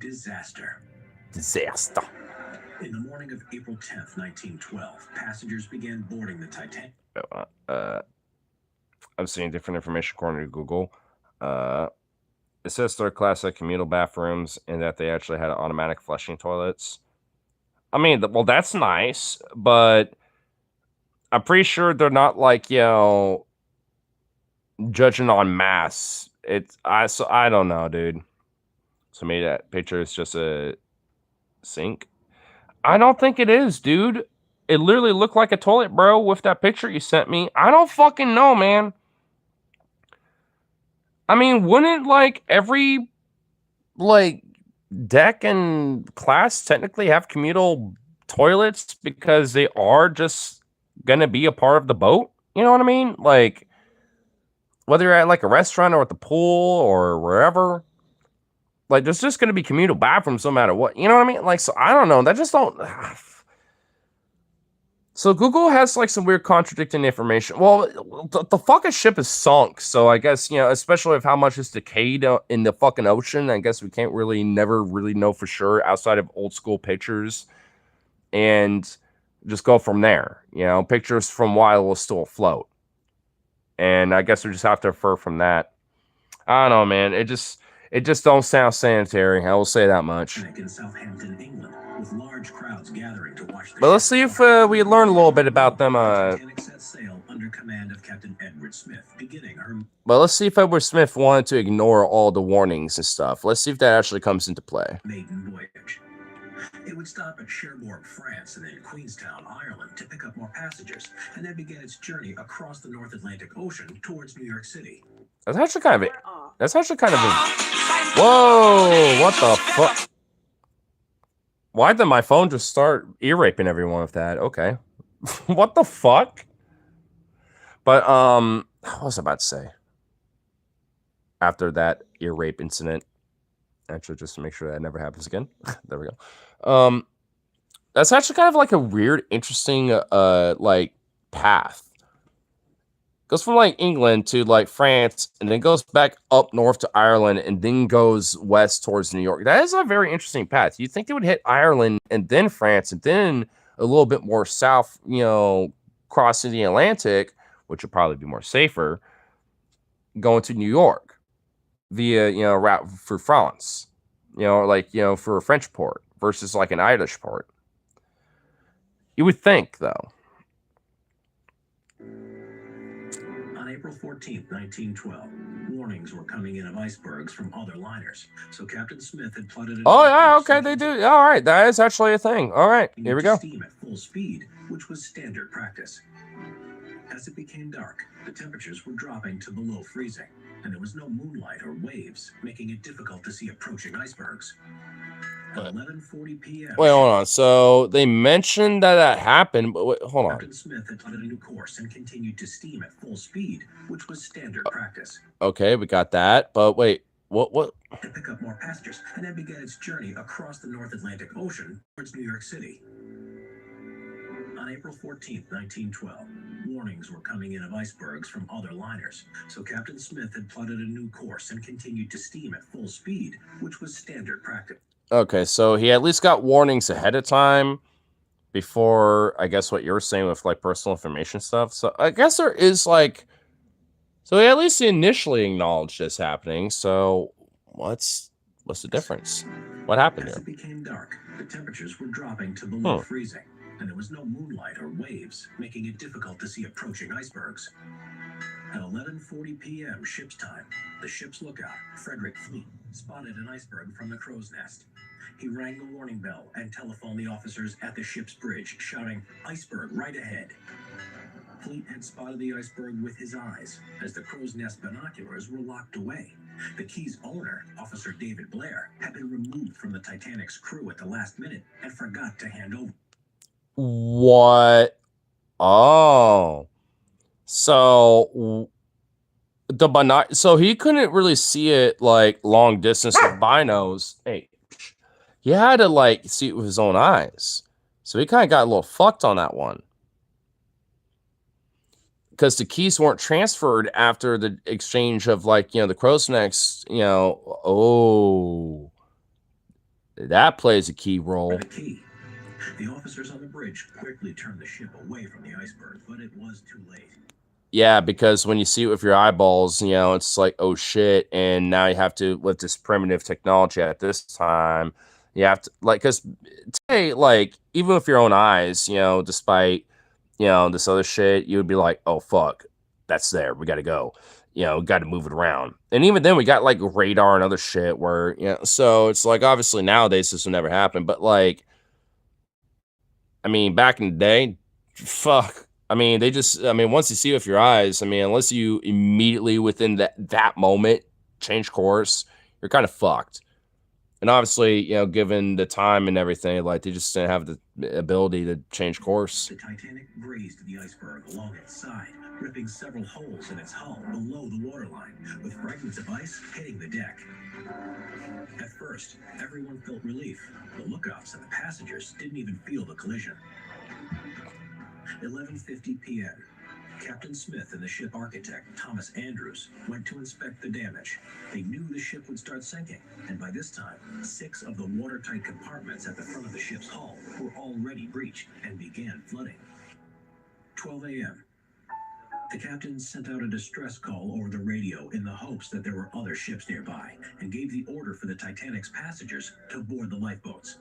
Disaster. Disaster. In the morning of April 10th, 1912, passengers began boarding the Titanic. I'm seeing different information according to Google. It says third class had communal bathrooms and that they actually had automatic flushing toilets. I mean, well, that's nice, but I'm pretty sure they're not like, judging on mass. I don't know, dude. So maybe that picture is just a sink. I don't think it is, dude. It literally looked like a toilet, bro, with that picture you sent me. I don't fucking know, man. I mean, wouldn't like every like deck and class technically have communal toilets because they are just gonna be a part of the boat? You know what I mean? Like whether you're at like a restaurant or at the pool or wherever, like there's just gonna be communal bathrooms no matter what. You know what I mean? Like, so I don't know. That just don't. So Google has like some weird contradicting information. Well, the fucking ship is sunk, so I guess especially with how much is decayed in the fucking ocean. I guess we can't never really know for sure outside of old school pictures, and just go from there. Pictures from while it was still afloat, and I guess we just have to infer from that. I don't know, man. It just don't sound sanitary. I will say that much. In Southampton, England, with large crowds gathering to watch the but let's see if we learn a little bit about them. Titanic set sail under command of Captain Edward Smith, beginning her. But let's see if Edward Smith wanted to ignore all the warnings and stuff. Let's see if that actually comes into play. Maiden voyage. It would stop at Cherbourg, France, and then Queenstown, Ireland, to pick up more passengers, and then began its journey across the North Atlantic Ocean towards New York City. That's actually kind of it. Whoa! What the fuck? Why did my phone just start ear raping everyone with that? Okay. What the fuck? But what was I about to say? After that ear rape incident, actually, just to make sure that never happens again. There we go. That's actually kind of like a weird, interesting, like path. Goes from like England to like France, and then goes back up north to Ireland, and then goes west towards New York. That is a very interesting path. You'd think they would hit Ireland and then France, and then a little bit more south, crossing the Atlantic, which would probably be more safer, going to New York via, route for France, for a French port versus like an Irish port. You would think, though. On April 14th, 1912, warnings were coming in of icebergs from other liners, so Captain Smith had plotted. Oh yeah, okay, they do. All right, that is actually a thing. All right, here we go. Steam at full speed, which was standard practice. As it became dark, the temperatures were dropping to below freezing, and there was no moonlight or waves, making it difficult to see approaching icebergs. At 11:40 p.m. Wait, hold on. So they mentioned that happened, but wait, hold on. Captain Smith had plotted a new course and continued to steam at full speed, which was standard practice. Okay, we got that. But wait, what? To pick up more passengers, and then began its journey across the North Atlantic Ocean towards New York City. On April 14th, 1912, warnings were coming in of icebergs from other liners, so Captain Smith had plotted a new course and continued to steam at full speed, which was standard practice. Okay, so he at least got warnings ahead of time, before, I guess what you were saying with like personal information stuff. So I guess there is like, so at least he initially acknowledged this happening. So what's the difference? What happened As here? it became dark, the temperatures were dropping to below freezing, and there was no moonlight or waves, making it difficult to see approaching icebergs. At 11:40 p.m. ship's time, the ship's lookout, Frederick Fleet, spotted an iceberg from the crow's nest. He rang the warning bell and telephoned the officers at the ship's bridge, shouting, "Iceberg right ahead." Fleet had spotted the iceberg with his eyes, as the crow's nest binoculars were locked away. The Key's owner, Officer David Blair, had been removed from the Titanic's crew at the last minute and forgot to hand over. What? Oh. So so he couldn't really see it like long distance with binos. Hey, he had to like see it with his own eyes. So he kind of got a little fucked on that one. Because the keys weren't transferred after the exchange of like, the crow's necks, that plays a key role. The key. The officers on the bridge quickly turned the ship away from the iceberg, but it was too late. Yeah, because when you see it with your eyeballs, it's like, oh shit. And now you have to, with this primitive technology at this time, you have to, like, because today, like, even with your own eyes, despite, this other shit, you would be like, oh fuck, that's there. We got to go. Got to move it around. And even then, we got like radar and other shit where, so it's like, obviously nowadays this will never happen. But like, I mean, back in the day, fuck. I mean, once you see it with your eyes, unless you immediately within that moment change course, you're kind of fucked. And obviously, given the time and everything, like they just didn't have the ability to change course. The Titanic grazed the iceberg along its side, ripping several holes in its hull below the waterline, with fragments of ice hitting the deck. At first, everyone felt relief. The lookouts and the passengers didn't even feel the collision. 11:50 p.m. Captain Smith and the ship architect, Thomas Andrews, went to inspect the damage. They knew the ship would start sinking, and by this time, 6 of the watertight compartments at the front of the ship's hull were already breached and began flooding. 12 a.m. The captain sent out a distress call over the radio in the hopes that there were other ships nearby, and gave the order for the Titanic's passengers to board the lifeboats.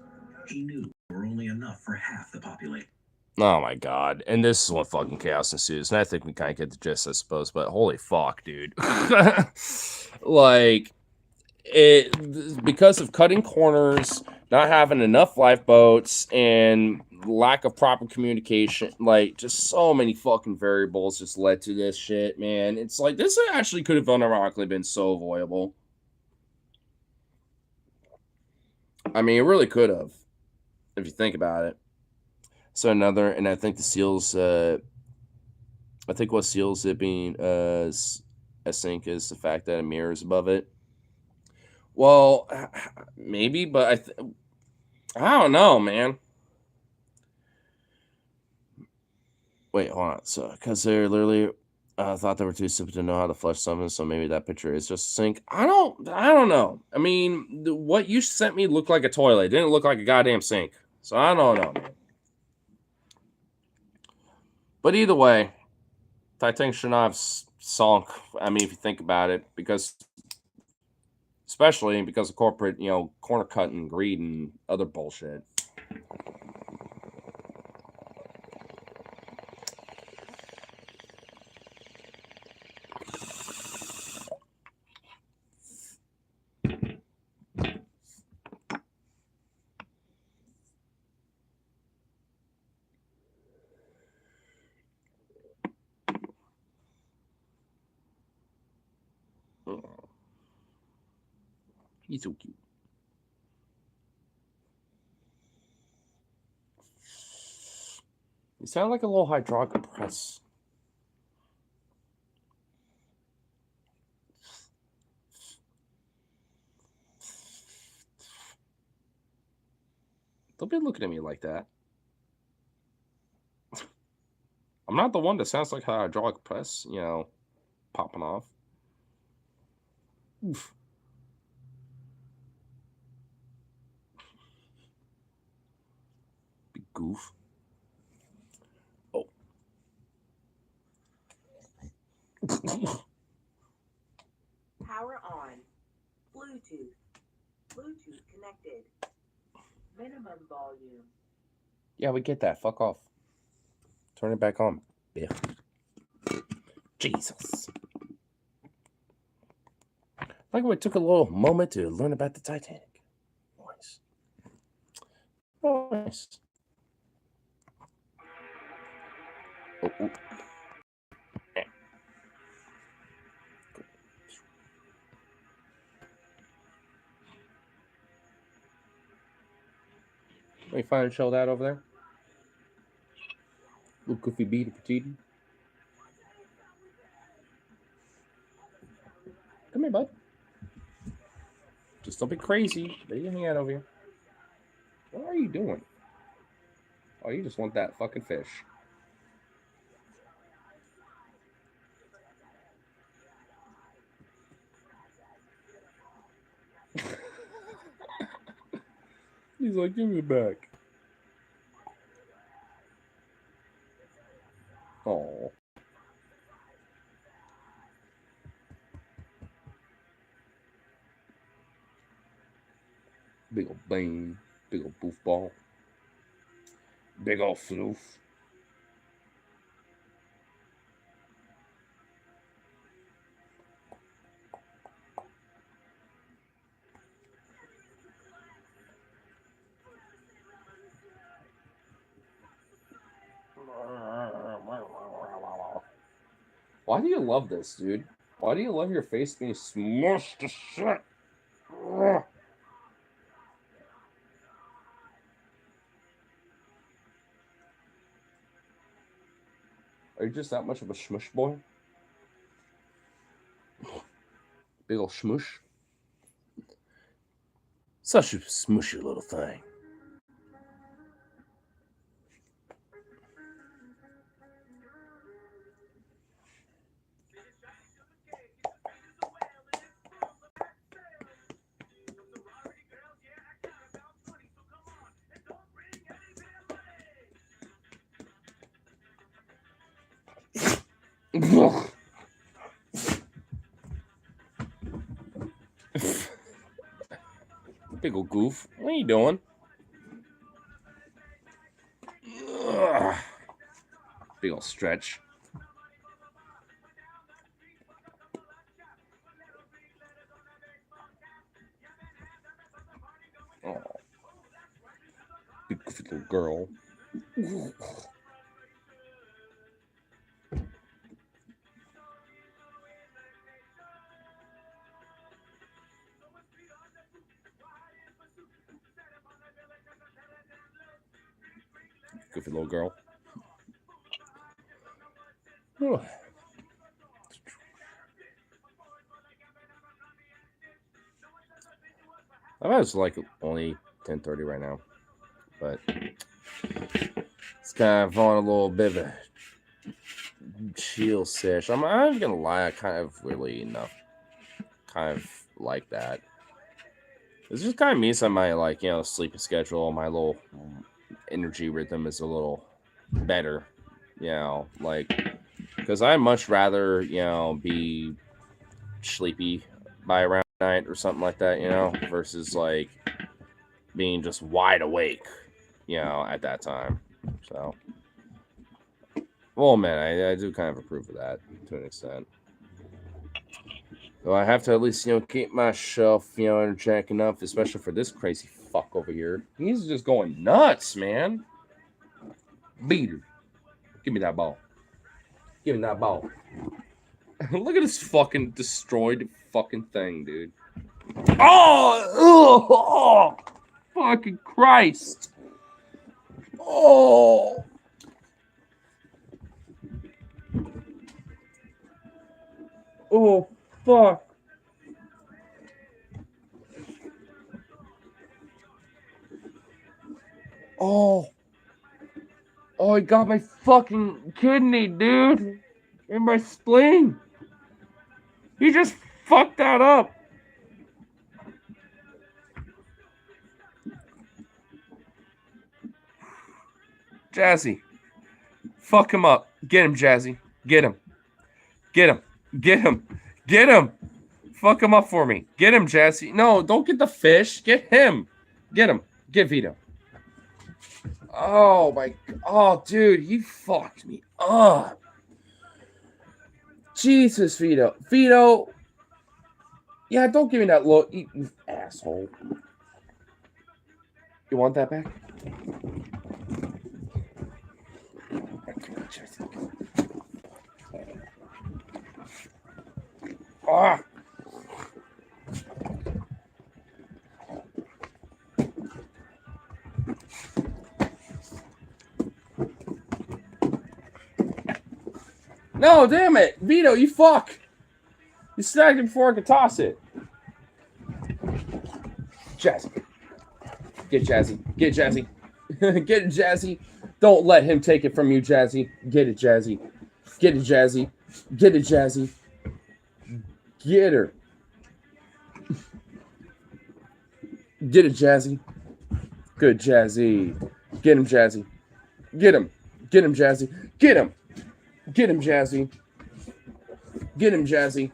He knew there were only enough for half the population. Oh my god. And this is when fucking chaos ensues. And I think we kind of get the gist, I suppose. But holy fuck, dude. Like, because of cutting corners, not having enough lifeboats, and lack of proper communication, like, just so many fucking variables just led to this shit, man. It's like, this actually could have unironically been so avoidable. I mean, it really could have, if you think about it. So and I think the seals, I think what seals it being a sink is the fact that a mirror is above it. Well, maybe, but I don't know, man. Wait, hold on. So, because they're literally thought they were too stupid to know how to flush something, so maybe that picture is just a sink. I don't know. I mean, what you sent me looked like a toilet. It didn't look like a goddamn sink. So I don't know, man. But either way, Titanic should not have sunk. I mean, if you think about it, especially because of corporate, corner cutting, greed, and other bullshit. He's so cute. You sound like a little hydraulic press. Don't be looking at me like that. I'm not the one that sounds like a hydraulic press, popping off. Oof. Big goof. Power on. Bluetooth. Bluetooth connected. Minimum volume. Yeah, we get that. Fuck off. Turn it back on. Yeah. Jesus. Like we took a little moment to learn about the Titanic. Nice. Nice. Oh, oh. We find shelled out over there. Little goofy bee to petite. Come here, bud. Just don't be crazy. Lay your hand over here. What are you doing? Oh, you just want that fucking fish. He's like, give me it back. Oh. Big ol' bean. Big ol' boofball. Big ol' floof. Why do you love this, dude? Why do you love your face being smushed to shit? Are you just that much of a smush boy? Big ol' smush. Such a smushy little thing. Big ol' goof. What are you doing? Ugh. Big ol' stretch. Oh. Big goofy little girl. Goofy little girl. Oh. I bet it's like only 10:30 right now, but it's kind of on a little bit of a chill sesh. I'm not gonna lie, I kind of really enough kind of like that. This just kind of means that my sleeping schedule, my little energy rhythm is a little better, because I'd much rather be sleepy by around night or something like that, versus like being just wide awake, at that time. So, well, man, I do kind of approve of that to an extent. So I have to at least, keep myself, energetic enough, especially for this crazy fuck over here. He's just going nuts, man. Beater. Give me that ball. Give me that ball. Look at this fucking destroyed fucking thing, dude. Oh! Fucking Christ. Oh! Oh, fuck. Oh. Oh, he got my fucking kidney, dude. And my spleen. He just fucked that up. Jazzy. Fuck him up. Get him, Jazzy. Get him. Get him. Get him. Get him. Fuck him up for me. Get him, Jesse. No, don't get the fish. Get him. Get him. Get Vito. Oh, my. Oh, dude. He fucked me up. Jesus, Vito. Vito. Yeah, don't give me that look. You asshole. You want that back? Ah. No, damn it. Vito, you fuck. You snagged it before I could toss it. Jazzy. Get Jazzy. Get Jazzy. Get it, Jazzy. Don't let him take it from you, Jazzy. Get it, Jazzy. Get it, Jazzy. Get it, Jazzy. Get her. Get it, Jazzy. Good, Jazzy. Get him, Jazzy. Get him. Get him, Jazzy. Get him. Get him, Jazzy. Get him, Jazzy.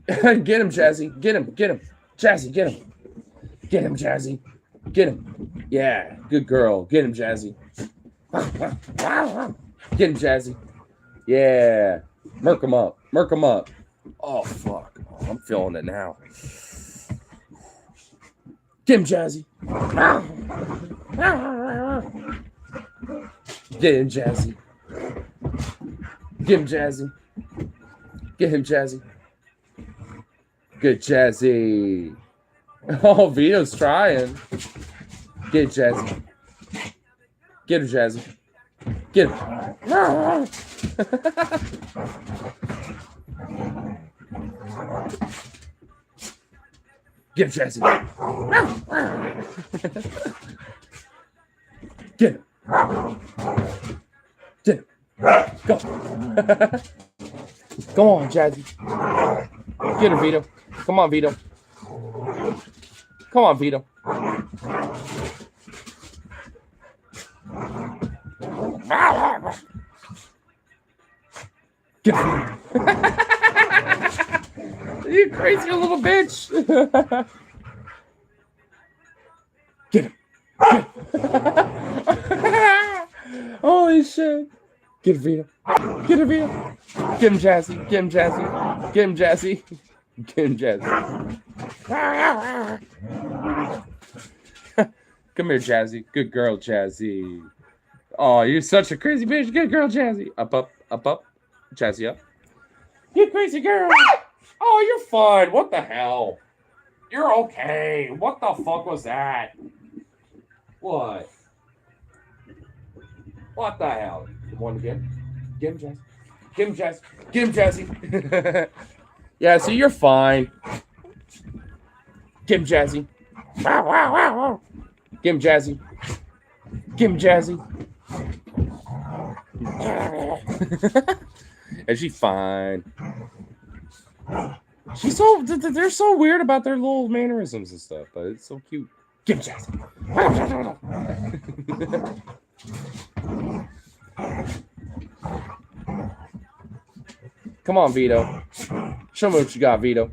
Get him, Jazzy. Get him. Get him. Jazzy, get him. Get him, Jazzy. Get him. Yeah, good girl. Get him, Jazzy. Get him, Jazzy. Yeah. Murk him up. Murk him up. Oh, fuck. Oh, I'm feeling it now. Get him, Jazzy. Get him, Jazzy. Get him, Jazzy. Get him, Jazzy. Good, Jazzy. Oh, Vito's trying. Get Jazzy. Get her, Jazzy. Get him. Get him, Jazzy. Get him. Get him. Go. Come on, Jazzy. Get her, Vito. Come on, Vito. Come on, Vito. Get her. You crazy little bitch. Get him. Holy shit. Get Vito. Get her, Vito. Get him, Jazzy. Get him, Jazzy. Get him, Jazzy. Get him, Jazzy. Come here, Jazzy. Good girl, Jazzy. Oh, you're such a crazy bitch. Good girl, Jazzy. Up, up, up, up. Jazzy up. You crazy girl. Oh, you're fine. What the hell? You're okay. What the fuck was that? What? What the hell? One again. Get him, Jazzy. Get him, Jazzy. Get him, Jazzy. Yeah, so you're fine. Get him, Jazzy. Get him, Jazzy. Get him, Jazzy. And she's fine. She's so they're so weird about their little mannerisms and stuff, but it's so cute. Get him, Jazzy. Come on, Vito. Show me what you got, Vito.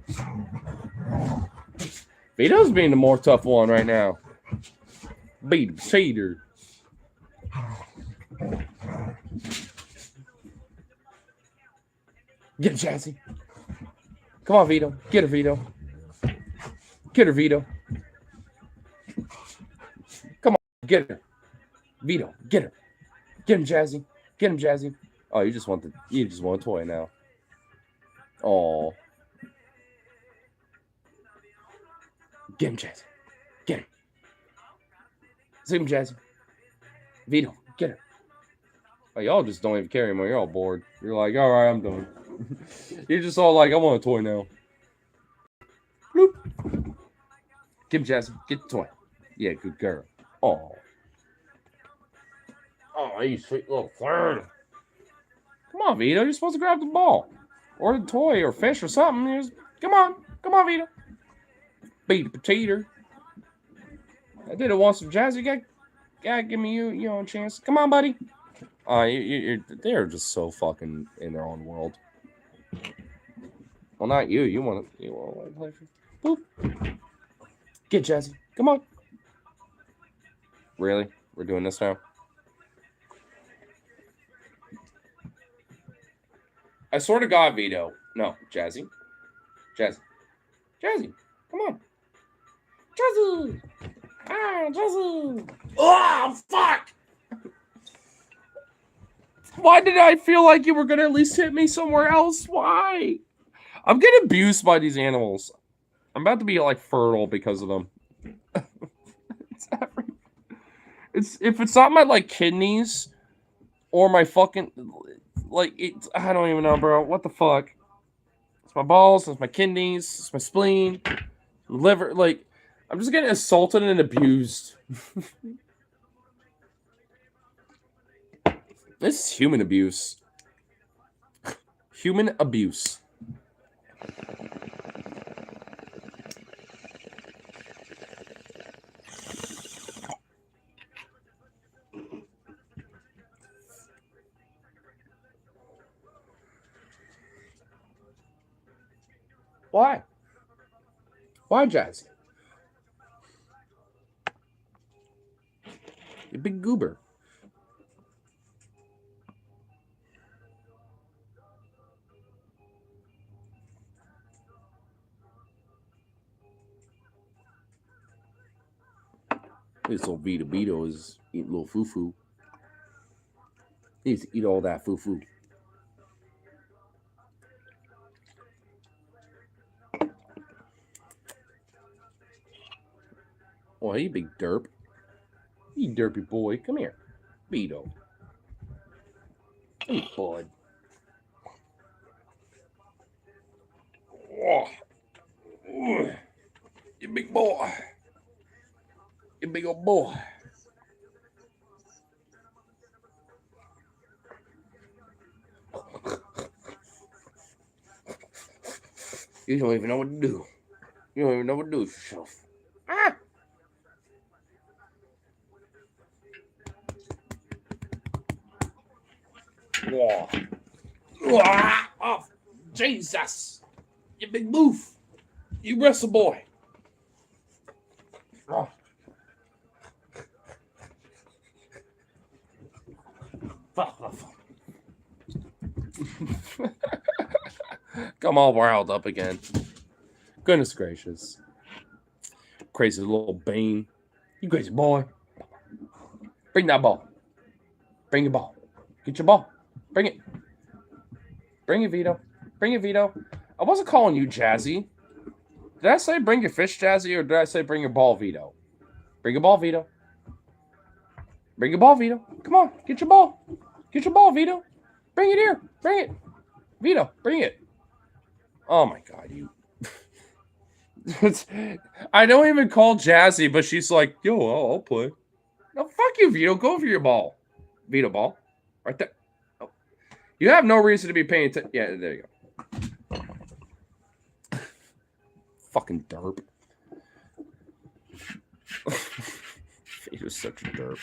Vito's being the more tough one right now. Beat Peter. Get him, Jazzy. Come on, Vito. Get her, Vito. Get her, Vito. Come on, get her. Vito, get her. Get him, Jazzy. Get him, Jazzy. Oh, you just want a toy now. Oh. Get him, Jazzy. Get him. See him, Jazzy. Vito, get her. Oh, y'all just don't even care anymore. You're all bored. You're like, all right, I'm done. You're just all like, I want a toy now. Bloop. Get him, Jazzy. Get the toy. Yeah, good girl. Oh. Oh, you sweet little flirt. Come on, Vito. You're supposed to grab the ball. Or the toy or fish or something. Come on. Come on, Vito. Beat the potato. I did it once with Jazzy. You gotta give me a chance. Come on, buddy. They're just so fucking in their own world. Well, not you. You want to play for... Boop. Get Jazzy. Come on. Really? We're doing this now? I swear to God, Vito. No, Jazzy. Jazzy. Jazzy. Come on. Jazzy. Ah, Jazzy. Oh, fuck. Why did I feel like you were going to at least hit me somewhere else? Why? I'm getting abused by these animals. I'm about to be like fertile because of them. It's if it's not my like kidneys or my fucking like it. I don't even know, bro. What the fuck? It's my balls. It's my kidneys. It's my spleen, liver. Like I'm just getting assaulted and abused. This is human abuse. Human abuse. Why? Why, Jazzy? You big goober. This little Vito is eating a little foo-foo. He needs to eat all that foo-foo. Oh, hey, big derp. You derpy boy. Come here. Vito. Hey, bud. Oh. You big boy. You big old boy. You don't even know what to do. You don't even know what to do with yourself. Ah! Whoa. Oh, Jesus. You big move. You wrestle boy. Oh. Come all riled up again. Goodness gracious. Crazy little Bane. You crazy boy. Bring that ball. Bring your ball. Get your ball. Bring it. Bring it, Vito. Bring it, Vito. I wasn't calling you Jazzy. Did I say bring your fish, Jazzy, or did I say bring your ball, Vito? Bring your ball, Vito. Bring your ball, Vito. Come on. Get your ball. Get your ball, Vito. Bring it here. Bring it. Vito, bring it. Oh, my God, you... I don't even call Jazzy, but she's like, yo, I'll play. No, fuck you, Vito. Go for your ball. Vito ball. Right there. Oh. You have no reason to be paying attention. Yeah, there you go. Fucking derp. Vito's such a derp.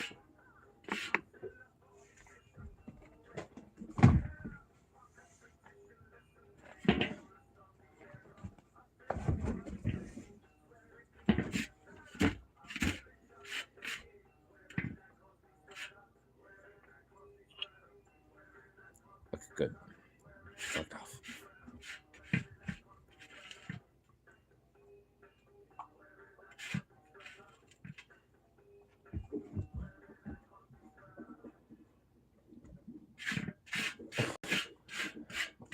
Okay, good. Fuck off.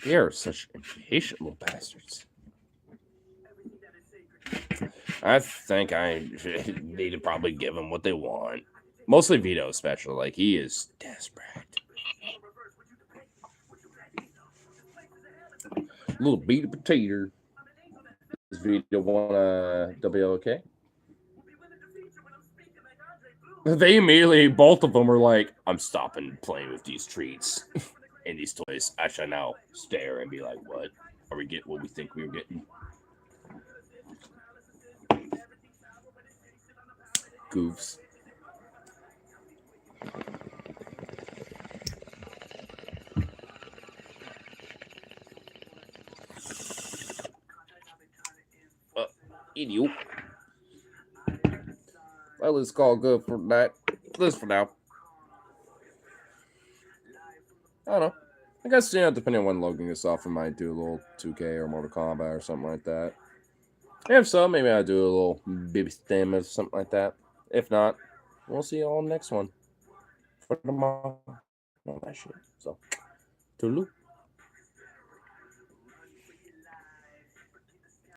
They are such impatient little bastards. I think I need to probably give them what they want. Mostly Vito, especially. Like, he is desperate. Little beat of potato. Does Vito want a WLK? They immediately, both of them are like, I'm stopping playing with these treats and these toys. I shall now stare and be like, what? Are we getting what we think we were getting? Goofs. Idiot. Well, it's called good for that. This for now. I don't know. I guess, yeah, depending on when logging this off, I might do a little 2K or Mortal Kombat or something like that. If so, maybe I'll do a little baby stem or something like that. If not, we'll see you all next one. For tomorrow. All that shit. So, toodaloo.